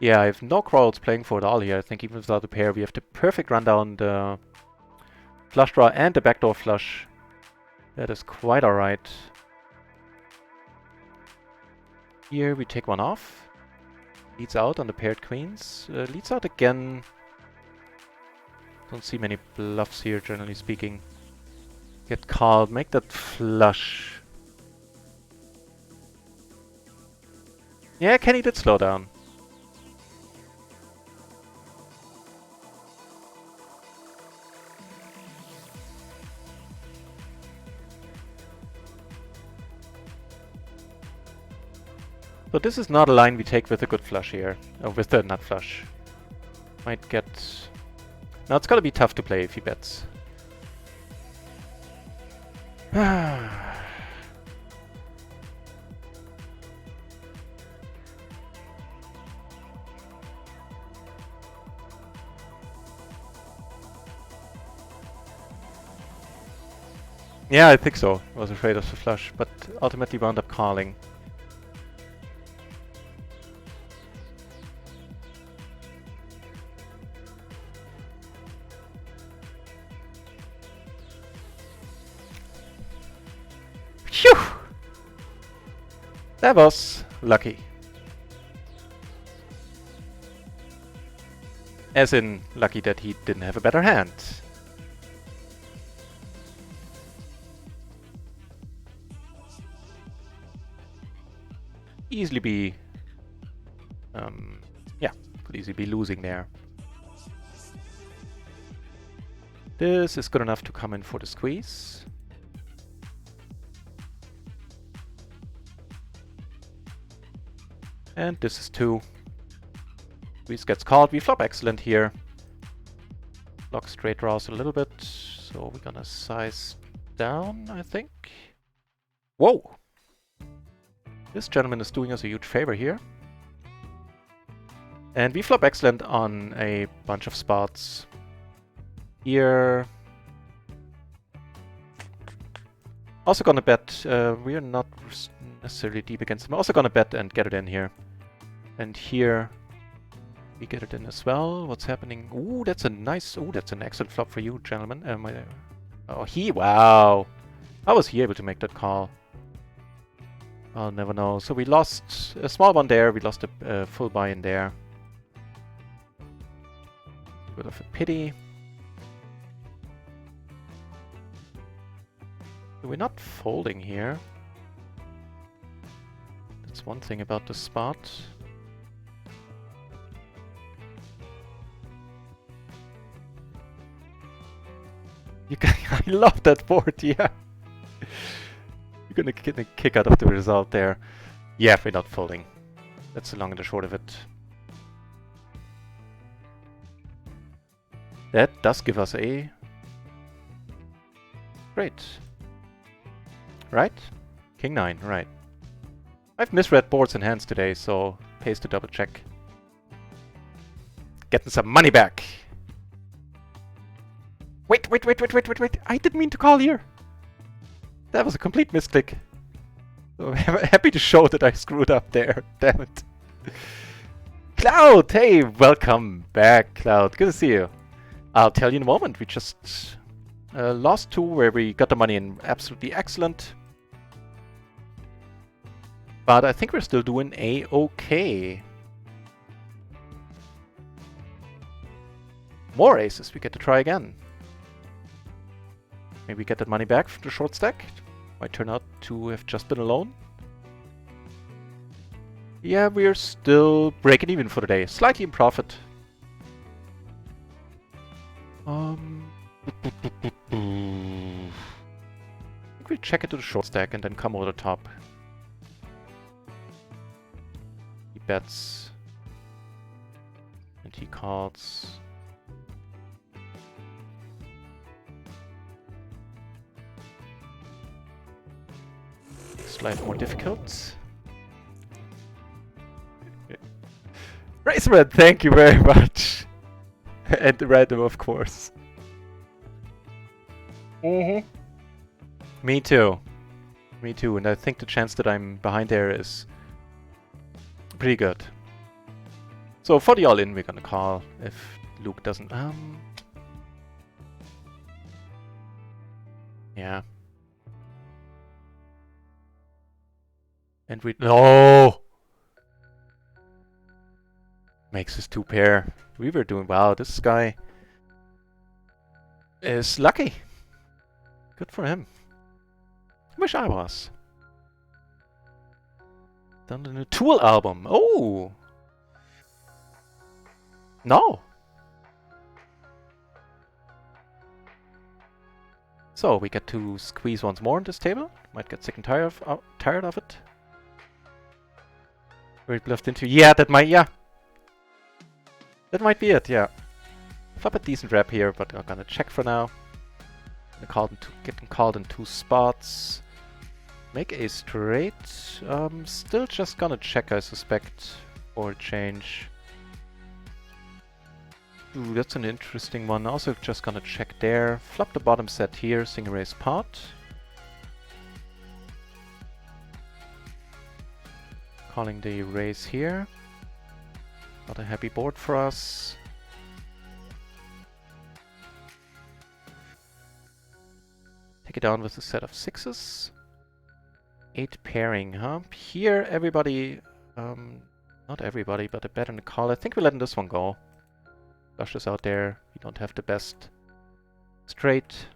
Yeah, I have no quarrels playing for it all here. I think even without a pair, we have the perfect rundown, the flush draw and the backdoor flush. That is quite alright. Here we take one off. Leads out on the paired queens. Leads out again. Don't see many bluffs here, generally speaking. Get called. Make that flush. Yeah, Kenny did slow down. So this is not a line we take with a good flush here. With the nut flush. Might get... Now it's gonna be tough to play if he bets. Yeah, I think so. I was afraid of the flush, but ultimately wound up calling. Phew! That was lucky. As in, lucky that he didn't have a better hand. Easily be... yeah, could easily be losing there. This is good enough to come in for the squeeze. And this is 2. Squeeze gets called. We flop excellent here. Block straight draws a little bit. So we're gonna size down, I think. Whoa! This gentleman is doing us a huge favor here. And we flop excellent on a bunch of spots. Here. Also gonna bet. We are not necessarily deep against him. Also gonna bet and get it in here. And here we get it in as well. What's happening? Ooh, that's a nice... Ooh, that's an excellent flop for you, gentlemen. Oh, wow! How was he able to make that call? I'll never know. So we lost a small one there. We lost a full buy-in there. A bit of a pity. So we're not folding here. That's one thing about the spot. You can, I love that board, yeah. You're gonna get a kick out of the result there. Yeah, we're not folding. That's the long and the short of it. That does give us a... Great. Right? King 9, right. I've misread boards and hands today, so pays to double check. Getting some money back! Wait! I didn't mean to call here! That was a complete misclick. So happy to show that I screwed up there. Damn it. Cloud! Hey, welcome back, Cloud. Good to see you. I'll tell you in a moment. We just lost 2 where we got the money in. Absolutely excellent. But I think we're still doing A-okay. More aces. We get to try again. Maybe get that money back from the short stack. Might turn out to have just been alone. Yeah, we're still breaking even for the day. Slightly in profit. I think we'll check it to the short stack and then come over the top. He bets. And he calls. Slightly more difficult. Racered, thank you very much. And the random, of course. Me too. Me too, and I think the chance that I'm behind there is pretty good. So for the all-in, we're gonna call if Luke doesn't. Yeah. And we... No! Makes us 2 pair. We were doing... Wow, this guy is lucky. Good for him. Wish I was. Done the new Tool album. Oh! No! So, we get to squeeze once more on this table. Might get sick and tired of it. Very bluffed into. Yeah, that might. Yeah, that might be it. Yeah. Flop a decent rep here, but I'm gonna check for now. Getting called in 2 spots. Make a straight. Still just gonna check, I suspect, for a change. Ooh, that's an interesting one. Also just gonna check there. Flop the bottom set here, single raise pot. Calling the raise here. Not a happy board for us. Take it down with a set of 6s. 8 pairing, huh? Here everybody, not everybody, but a bet and a call. I think we're letting this one go. Flush is out there. We don't have the best straight.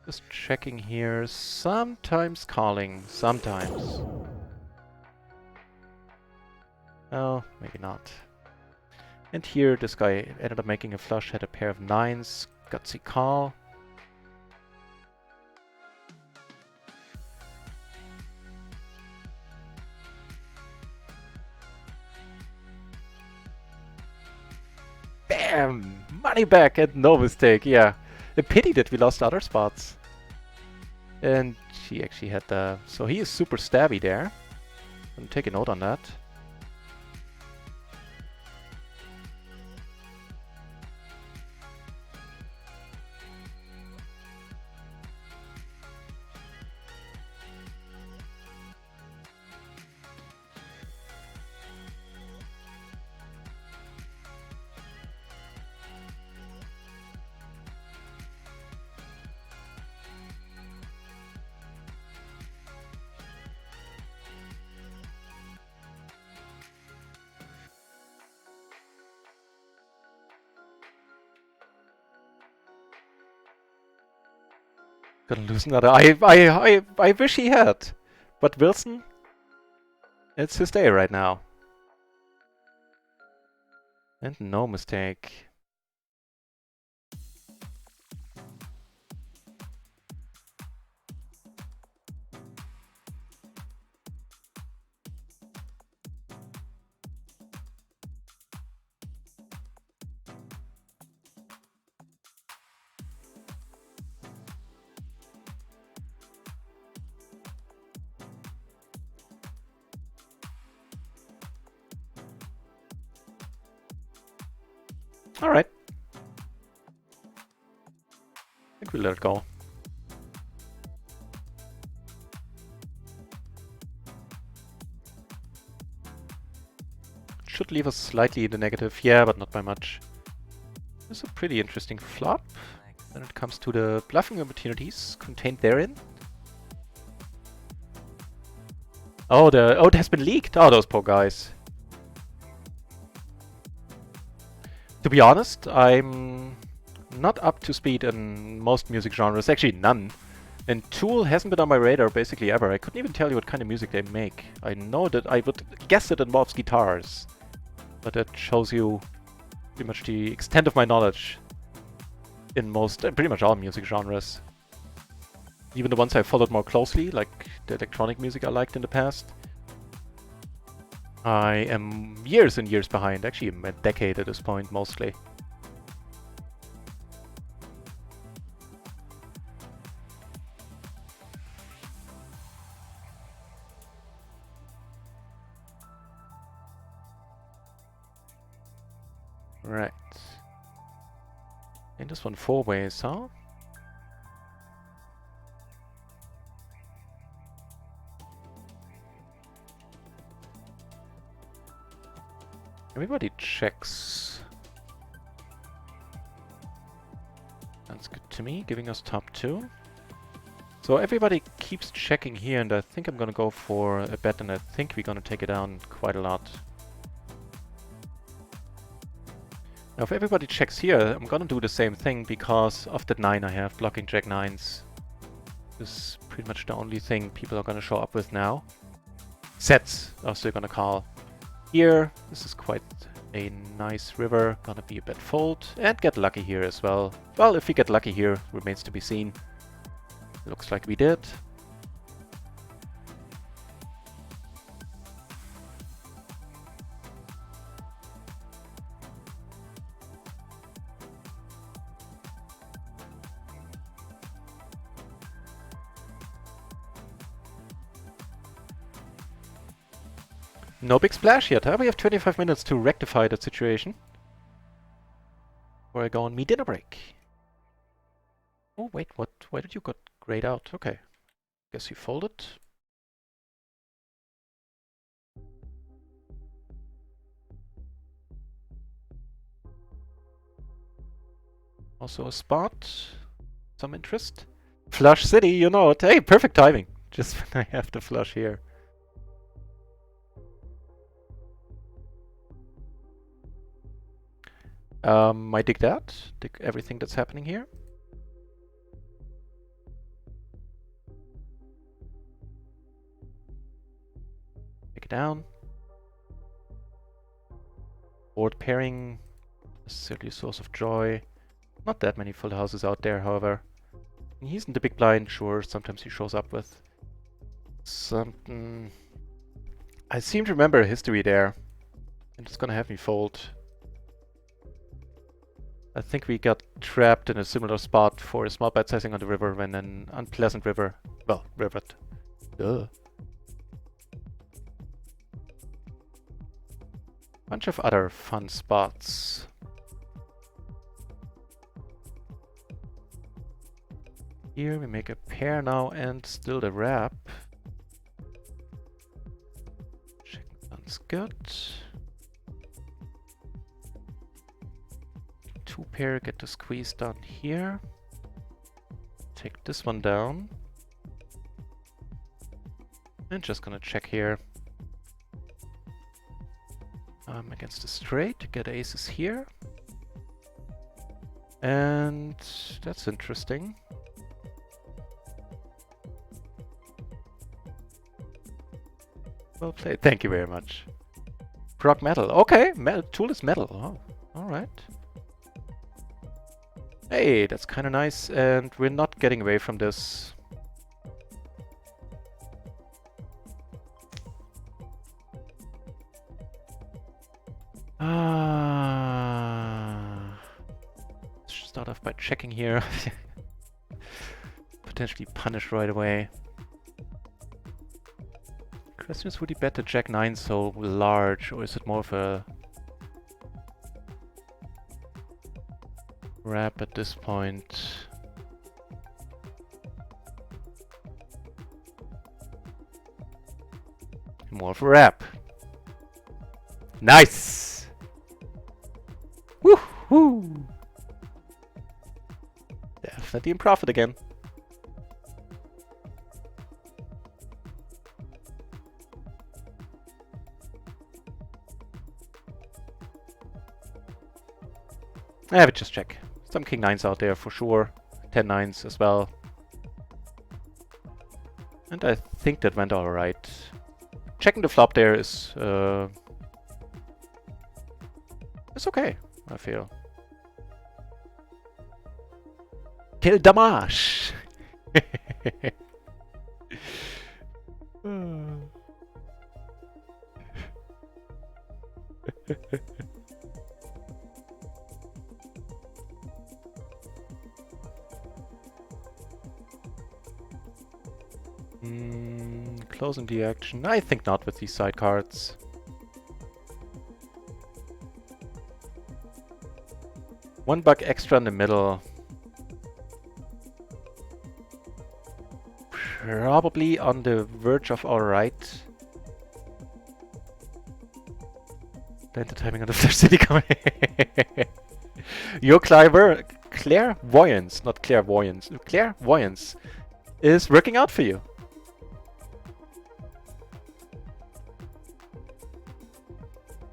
Just checking here. Sometimes calling. Sometimes. Oh, maybe not. And here this guy ended up making a flush. Had a pair of 9s. Gutsy call. Bam! Money back and no mistake, yeah. A pity that we lost other spots. And she actually had the... So he is super stabby there. I'm take a note on that. Gonna lose another. I wish he had. But Wilson, it's his day right now. And no mistake. Alright. I think we let it go. Should leave us slightly in the negative, yeah, but not by much. This is a pretty interesting flop when it comes to the bluffing opportunities contained therein. Oh, it has been leaked! Oh, those poor guys. To be honest, I'm not up to speed in most music genres, actually none. And Tool hasn't been on my radar basically ever. I couldn't even tell you what kind of music they make. I know that I would guess it involves guitars. But that shows you pretty much the extent of my knowledge in pretty much all music genres. Even the ones I followed more closely, like the electronic music I liked in the past. I am years and years behind, actually a decade at this point, mostly. Right. And this one 4 ways, huh? Everybody checks. That's good to me, giving us top 2. So everybody keeps checking here, and I think I'm gonna go for a bet, and I think we're gonna take it down quite a lot. Now if everybody checks here, I'm gonna do the same thing because of that 9 I have, blocking Jack 9s. This is pretty much the only thing people are gonna show up with now. Sets are still gonna call. Here, this is quite a nice river, gonna be a bet fold, and get lucky here as well. Well, if we get lucky here, remains to be seen. Looks like we did. No big splash yet, huh? We have 25 minutes to rectify that situation. Before I go on me dinner break. Oh wait, what? Why did you got grayed out? Okay. Guess you folded. Also a spot. Some interest. Flush City, you know it. Hey, perfect timing. Just when I have the flush here. I dig that. Dig everything that's happening here. Take it down. Board pairing. Necessarily a source of joy. Not that many full houses out there, however. He's in the big blind, sure. Sometimes he shows up with something. I seem to remember a history there. And it's gonna have me fold. I think we got trapped in a similar spot for a small bet sizing on the river when an unpleasant river. Well, rivet. Duh. Bunch of other fun spots. Here we make a pair now and still the wrap. Check sounds good. Two pair, get the squeeze down here. Take this one down. And just gonna check here. Against the straight, get aces here. And that's interesting. Well played, thank you very much. Proc metal, okay, tool is metal, oh, alright. Hey, that's kind of nice, and we're not getting away from this. Let's start off by checking here. Potentially punish right away. Question is, would he bet the Jack 9 so large, or is it more of a wrap at this point? More of a wrap. Nice! Woohoo! Definitely in profit again. I would just check. Some king 9s out there for sure. 10 9s as well. And I think that went alright. Checking the flop there is it's okay, I feel. Kill Damash! Closing the action. I think not with these side cards. $1 extra in the middle. Probably on the verge of alright. Then the timing of the Flash City coming. Your clairvoyance, not clairvoyance, clairvoyance is working out for you.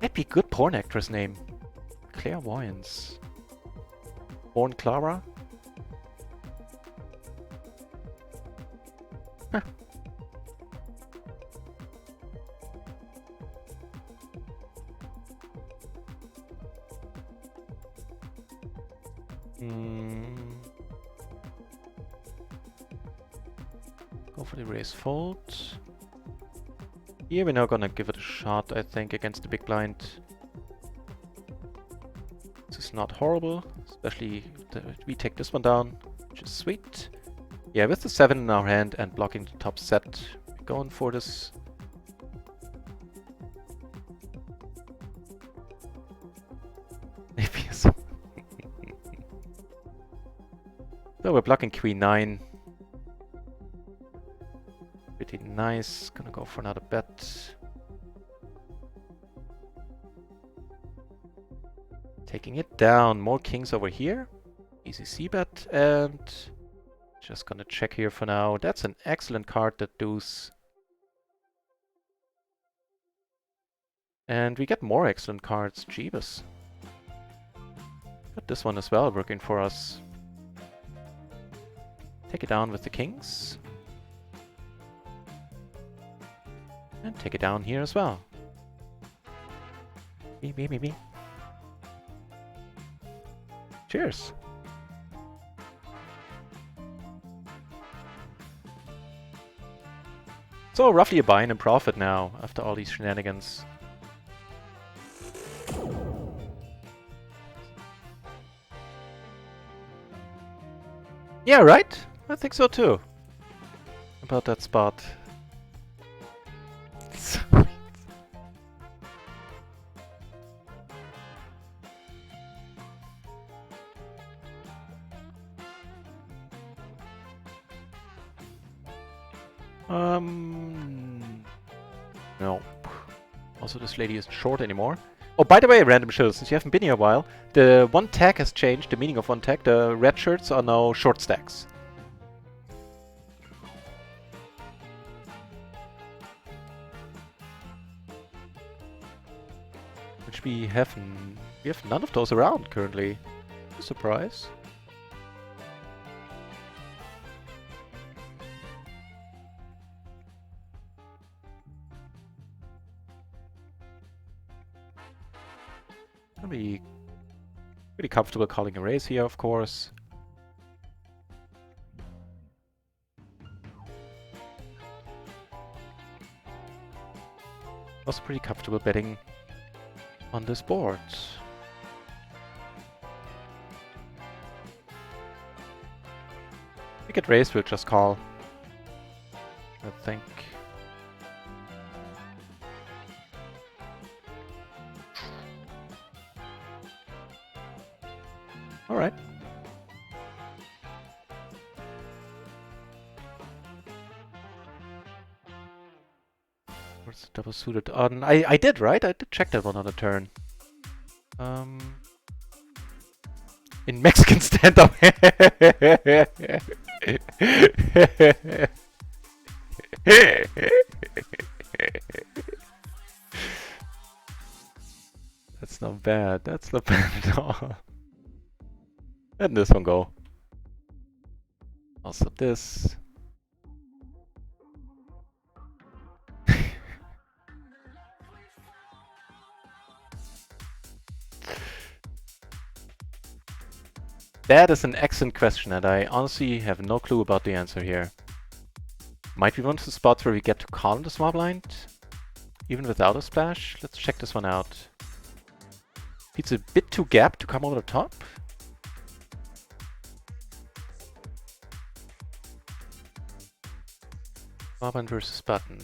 That'd be a good porn actress name. Clairvoyance. Born Clara? Huh. Go for the raise fold. Here we're now gonna give it a shot, I think, against the big blind. This is not horrible, especially we take this one down, which is sweet. Yeah, with the 7 in our hand and blocking the top set, we're going for this So we're blocking queen 9. Pretty nice. Gonna go for another bet. Taking it down. More kings over here. Easy c-bet. And just gonna check here for now. That's an excellent card, that deuce. And we get more excellent cards. Jeebus. Got this one as well working for us. Take it down with the kings. And take it down here as well. Me. Cheers. So roughly a buy and a profit now after all these shenanigans. Yeah, right? I think so too. About that spot. No. Also, this lady isn't short anymore. Oh, by the way, random shill, since you haven't been here a while, the one tag has changed, the meaning of one tag. The red shirts are now short stacks. Which we have none of those around currently. Surprise. Gonna be pretty comfortable calling a raise here, of course. Also pretty comfortable betting on this board. We get raised, we'll just call. I think. Alright. Where's the double suited on? I did, right? I did check that one on the turn. In Mexican stand-up. That's not bad. That's not bad at all. And this one go. I'll stop this. That is an excellent question, and I honestly have no clue about the answer here. Might be one of the spots where we get to call in the small blind, even without a splash. Let's check this one out. It's a bit too gap to come over the top. Small blind versus button.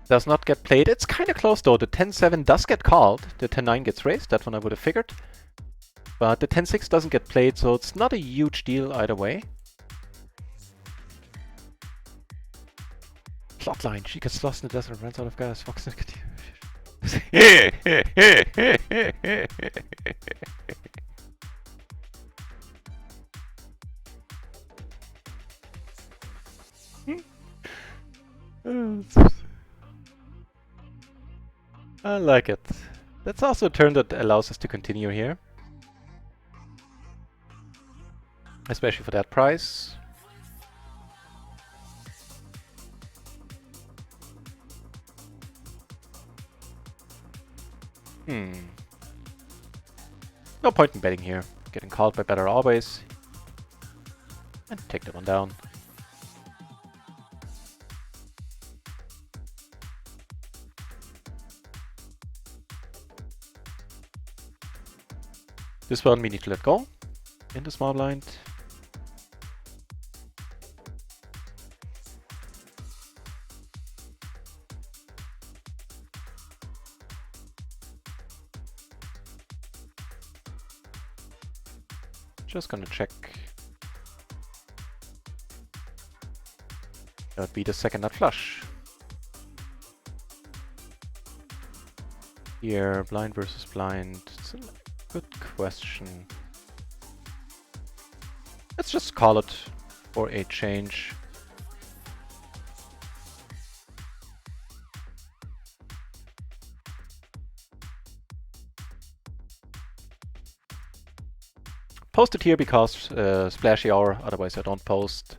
Does not get played. It's kind of close though. The 10-7 does get called. The 10-9 gets raised. That one I would have figured. But the 10-6 doesn't get played, so it's not a huge deal either way. Plotline. She gets lost in the desert and runs out of gas. Fox I like it. That's also a turn that allows us to continue here. Especially for that price. No point in betting here. Getting called by better always. And take that one down. This one we need to let go in the small blind. Just gonna check. That would be the second nut flush. Here, blind versus blind. It's a good question. Let's just call it for a change. Post it here because Splashy hour, otherwise I don't post.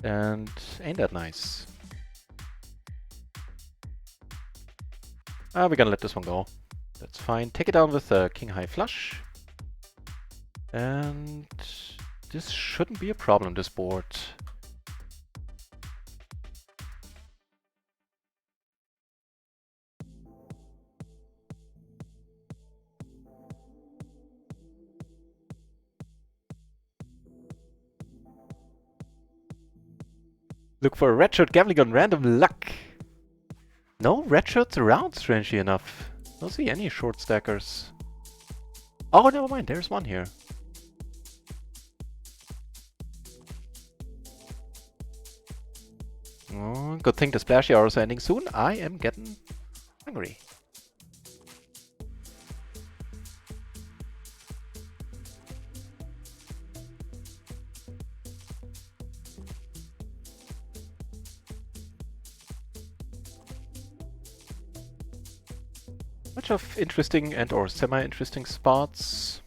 And ain't that nice? We're gonna let this one go. That's fine. Take it down with a king high flush. And this shouldn't be a problem, this board. Look for a red shirt gambling on random luck. No red shirts around, strangely enough. Don't see any short stackers. Oh, never mind, there's one here. Oh, good thing the splashy hours are ending soon. I am getting hungry. Bunch of interesting and or semi-interesting spots.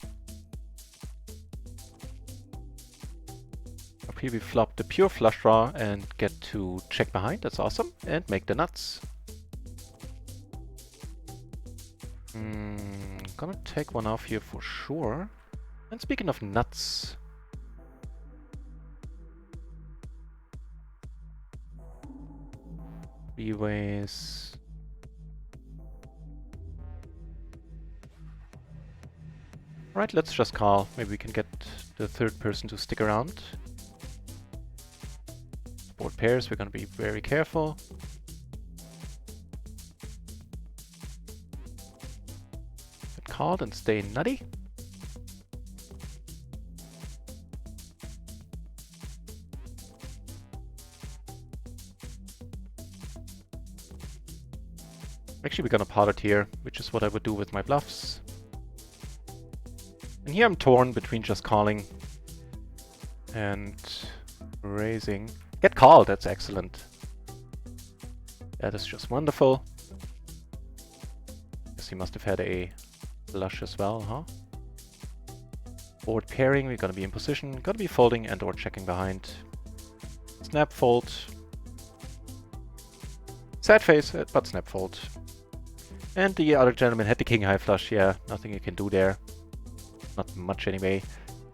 Up here we flop the pure flush draw and get to check behind, that's awesome, and make the nuts. Gonna take one off here for sure. And speaking of nuts, three ways. Right, let's just call. Maybe we can get the third person to stick around. Board pairs, we're gonna be very careful. Get called and stay nutty. Actually, we're gonna pot it here, which is what I would do with my bluffs. And here I'm torn between just calling and raising. Get called, that's excellent. That is just wonderful. Guess he must have had a flush as well, huh? Board pairing, we're gonna be in position, gonna be folding and or checking behind. Snap fold. Sad face, but snap fold. And the other gentleman had the king high flush, yeah, nothing you can do there. Not much anyway.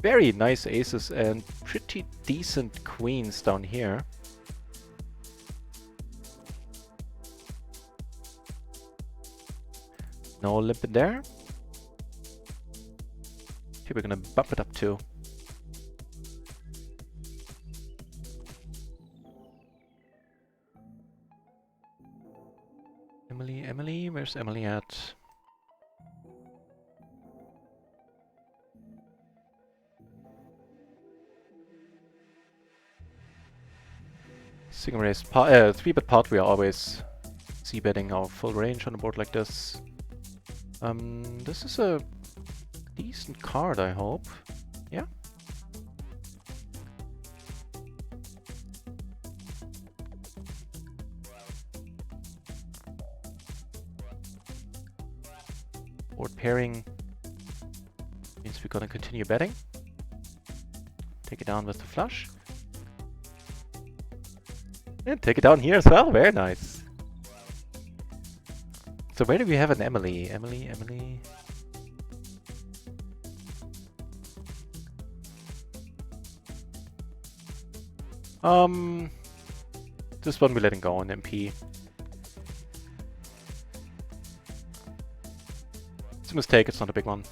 Very nice aces and pretty decent queens down here. No limp in there. Okay, we're gonna bump it up too. Emily, where's Emily at? Single raise, 3-bet pot, we are always c-betting our full range on a board like this. This is a decent card, I hope. Yeah. Board pairing means we're gonna continue betting. Take it down with the flush. And take it down here as well, very nice. So where do we have an Emily? Emily. This one we're letting go on MP. It's a mistake, it's not a big one.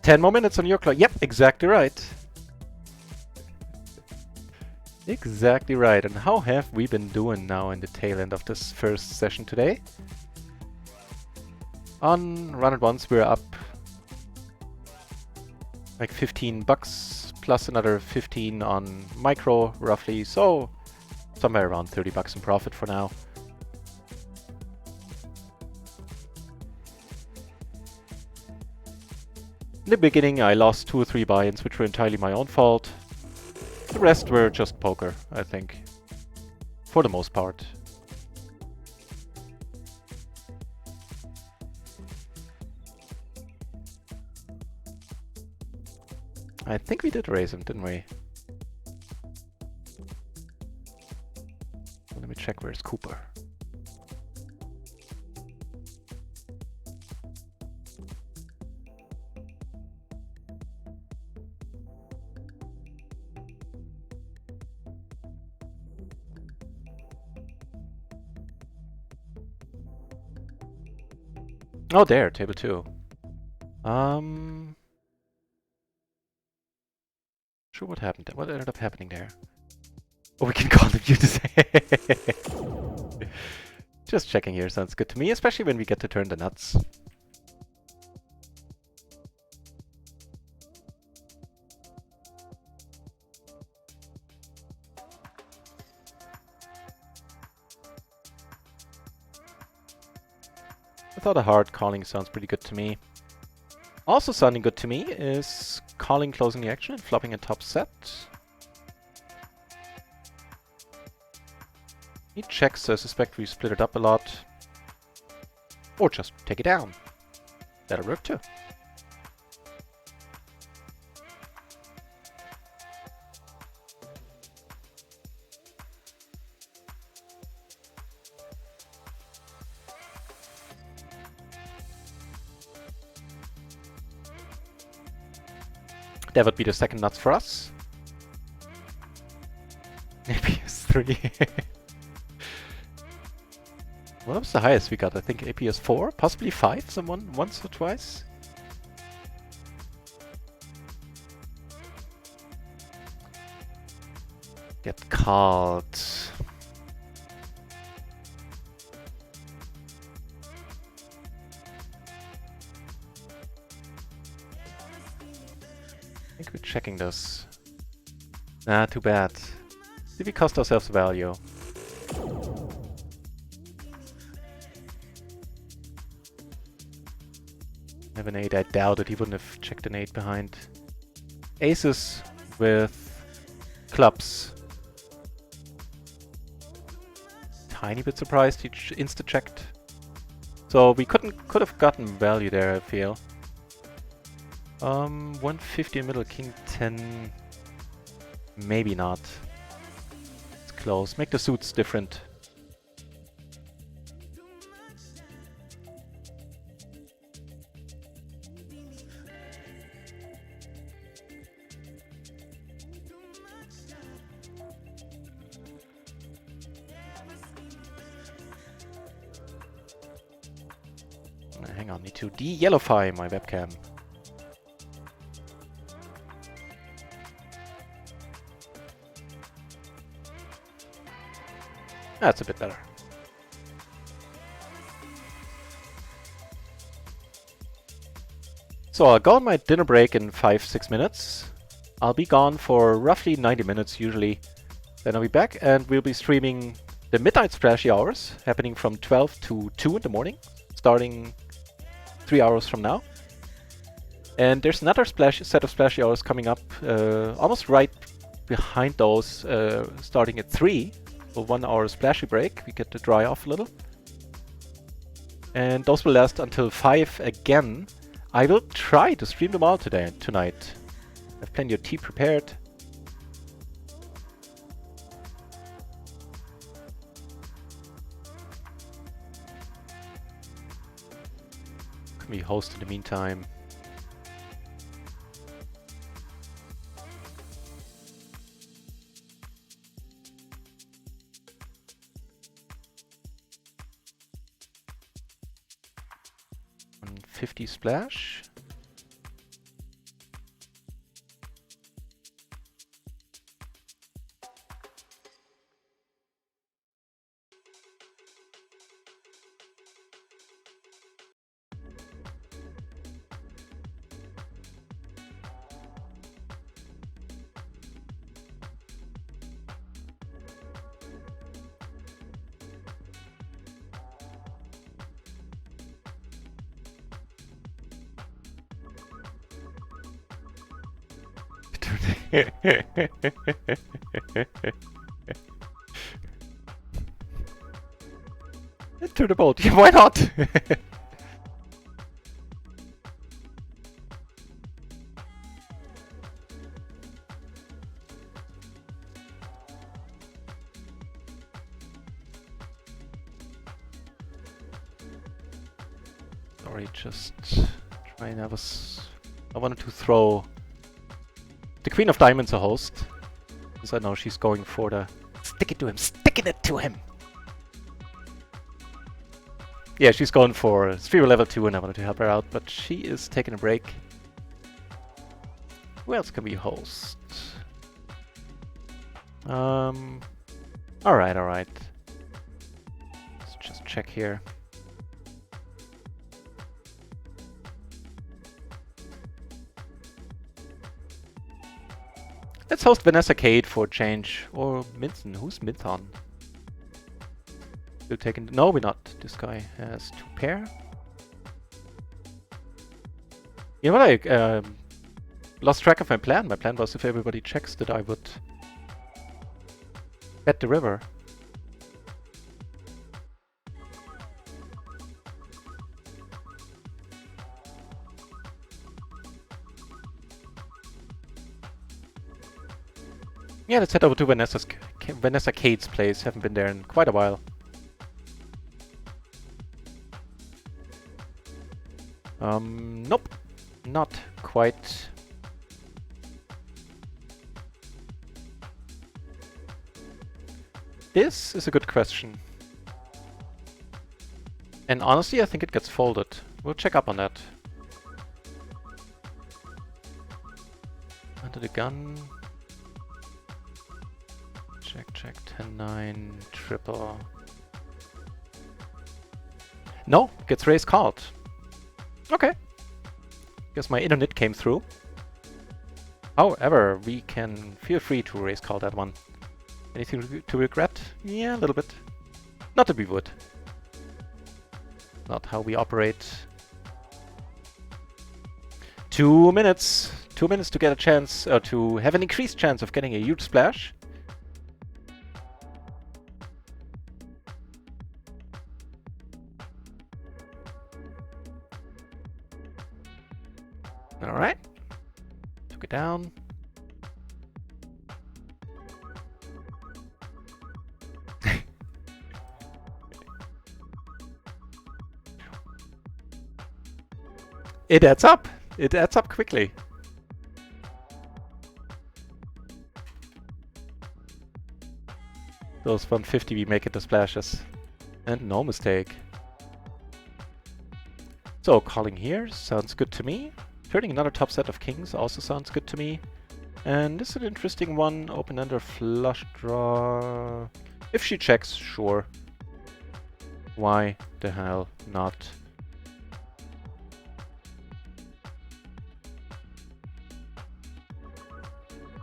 10 more minutes on your clock. Yep, exactly right. Exactly right. And how have we been doing now in the tail end of this first session today? On RunItOnce we're up like 15 bucks plus another 15 on micro roughly, so somewhere around 30 bucks in profit for now. In the beginning I lost 2 or 3 buy-ins which were entirely my own fault. The rest were just poker, I think, for the most part. I think we did raise him, didn't we? Let me check, where's Cooper? Oh, there, table 2. Sure, what happened there? What ended up happening there? Oh, we can contribute this. Just checking here, sounds good to me, especially when we get to turn the nuts. I thought a hard calling sounds pretty good to me. Also sounding good to me is calling closing the action and flopping a top set. He checks, so I suspect we split it up a lot. Or just take it down. That'll work too. That would be the second nuts for us. APS 3. What was the highest we got? I think APS 4, possibly 5, someone once or twice. Get called. I think we're checking this. Nah, too bad. Did we cost ourselves value? Have an 8, I doubt it, he wouldn't have checked an 8 behind. Aces with clubs. Tiny bit surprised he insta-checked. So we could have gotten value there, I feel. 150 in middle, king 10. Maybe not. It's close. Make the suits different. Hang on, need to de-yellowfy my webcam. That's a bit better. So I'll go on my dinner break in 5-6 minutes. I'll be gone for roughly 90 minutes usually. Then I'll be back and we'll be streaming the midnight splashy hours happening from 12 to 2 in the morning, starting 3 hours from now. And there's another set of splashy hours coming up almost right behind those, starting at 3. So 1 hour splashy break, we get to dry off a little. And those will last until 5 again. I will try to stream them all tonight. I have plenty of tea prepared. Can we host in the meantime? $50 splash. To the boat. Yeah, why not? Sorry, just trying. I wanted to throw the Queen of Diamonds a host, because I know she's going for the stick it to him, sticking it to him. Yeah, she's going for Sphere level 2 and I wanted to help her out, but she is taking a break. Who else can we host? Alright. Let's just check here. Let's host Vanessa Cade for a change. Or Minton. Who's Minton? Still taking... No, we're not. This guy has 2 pair. You know what? I lost track of my plan. My plan was if everybody checks that I would bet the river. Yeah, let's head over to Vanessa Cade's place. Haven't been there in quite a while. Nope. Not quite. This is a good question. And honestly, I think it gets folded. We'll check up on that. Under the gun. Check, 10-9, triple. No, gets raised called. Okay. Guess my internet came through. However, we can feel free to raise call that one. Anything to regret? Yeah, a little bit. Not that we would. Not how we operate. 2 minutes. 2 minutes to get a chance, to have an increased chance of getting a huge splash. Alright. Took it down. It adds up. It adds up quickly. Those 150 we make it the splashes. And no mistake. So calling here sounds good to me. Turning another top set of kings also sounds good to me. And this is an interesting one. Open-ender flush draw. If she checks, sure. Why the hell not?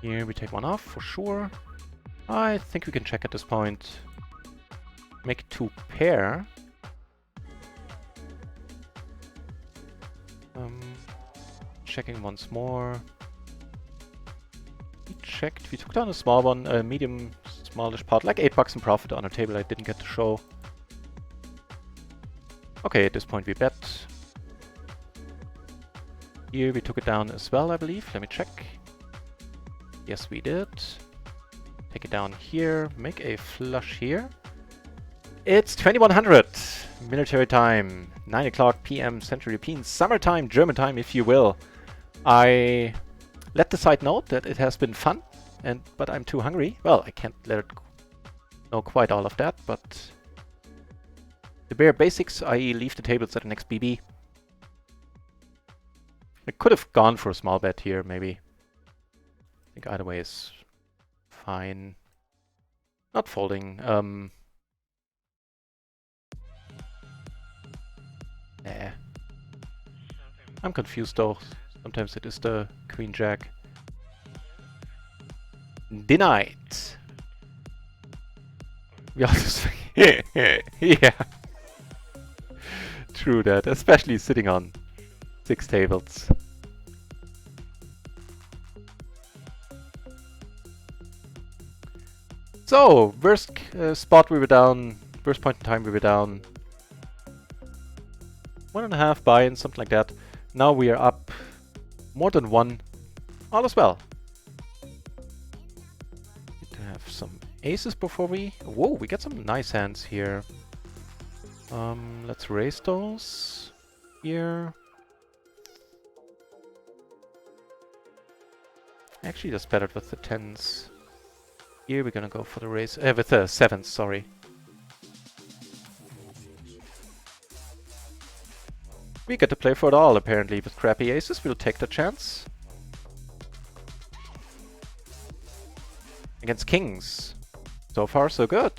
Here we take one off for sure. I think we can check at this point. Make 2 pair. Checking once more. We checked. We took down a small one, a medium, smallish pot, like $8 in profit on a table I didn't get to show. Okay, at this point we bet. Here we took it down as well, I believe. Let me check. Yes, we did. Take it down here. Make a flush here. It's 2100 military time. 9 o'clock p.m. Central European summertime, German time, if you will. I let the site know that it has been fun, but I'm too hungry. Well, I can't let it know quite all of that, but the bare basics, i.e. leave the tables at the next BB. I could have gone for a small bet here, maybe. I think either way is fine. Not folding. Nah. I'm confused though. Sometimes it is the Queen Jack. Denied. We also yeah. True that, especially sitting on 6 tables. So, worst spot we were down, worst point in time we were down 1.5 buy-ins, something like that. Now we are up more than one. All is well. Need to have some aces before we... Whoa, we get some nice hands here. Let's raise those here. Actually, that's better with the 10s. Here we're gonna go for the raise, with the 7s, sorry. We get to play for it all, apparently, with crappy aces. We'll take the chance. Against kings. So far, so good.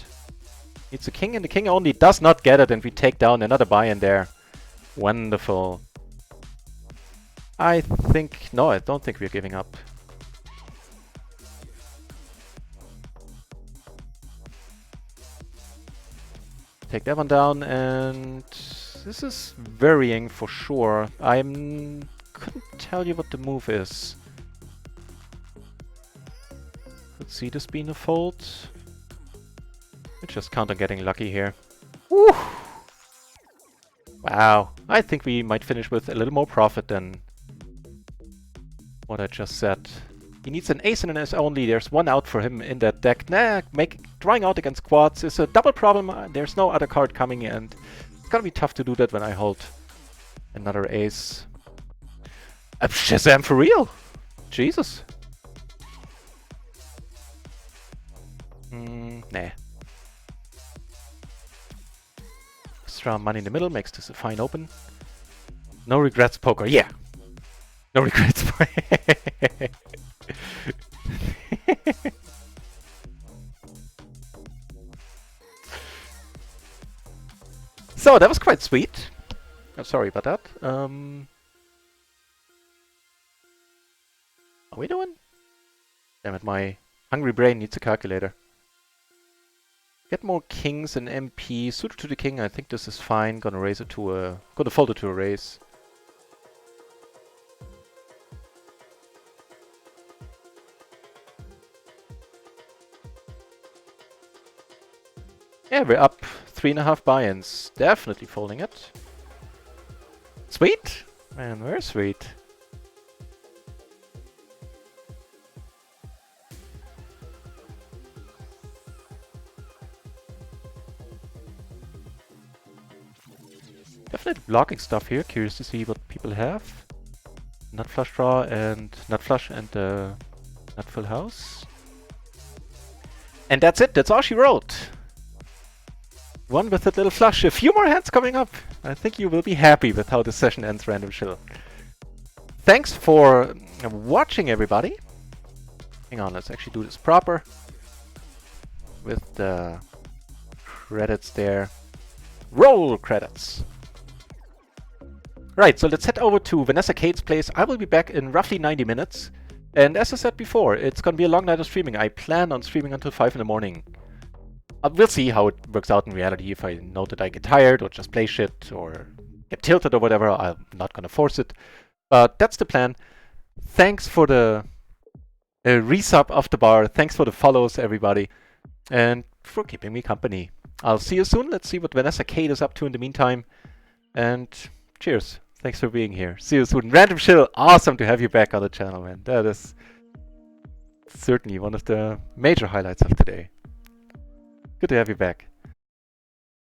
It's a king, and the king only does not get it, and we take down another buy-in there. Wonderful. I think... No, I don't think we're giving up. Take that one down, and... This is varying for sure. Couldn't tell you what the move is. Could see this being a fold. I just count on getting lucky here. Woo! Wow. I think we might finish with a little more profit than what I just said. He needs an ace and an ace only. There's one out for him in that deck. Nah, drawing out against quads is a double problem. There's no other card coming, and it's gonna be tough to do that when I hold another ace. Shazam for real! Jesus. Nah. Extra money in the middle makes this a fine open. No regrets poker, yeah! No regrets. So, that was quite sweet. I'm sorry about that. Are we doing? Damn it, my hungry brain needs a calculator. Get more kings and MP. Suited to the king, I think this is fine. Gonna raise it to a... Gonna fold it to a raise. Yeah, we're up 3.5 buy-ins. Definitely folding it. Sweet? Man, very sweet. Definitely blocking stuff here. Curious to see what people have. Nut flush draw and nut flush and nut full house. And that's it. That's all she wrote. One with a little flush. A few more hands coming up. I think you will be happy with how this session ends, Random Chill. Thanks for watching, everybody. Hang on, let's actually do this proper. With the credits there. Roll credits. Right, so let's head over to Vanessa Kate's place. I will be back in roughly 90 minutes. And as I said before, it's gonna be a long night of streaming. I plan on streaming until 5 in the morning. We'll see how it works out in reality. If I know that I get tired or just play shit or get tilted or whatever, I'm not gonna force it. But that's the plan. Thanks for the resub of the bar. Thanks for the follows, everybody. And for keeping me company. I'll see you soon. Let's see what Vanessa Kate is up to in the meantime. And cheers. Thanks for being here. See you soon. Random Chill, awesome to have you back on the channel, man. That is certainly one of the major highlights of today. Good to have you back.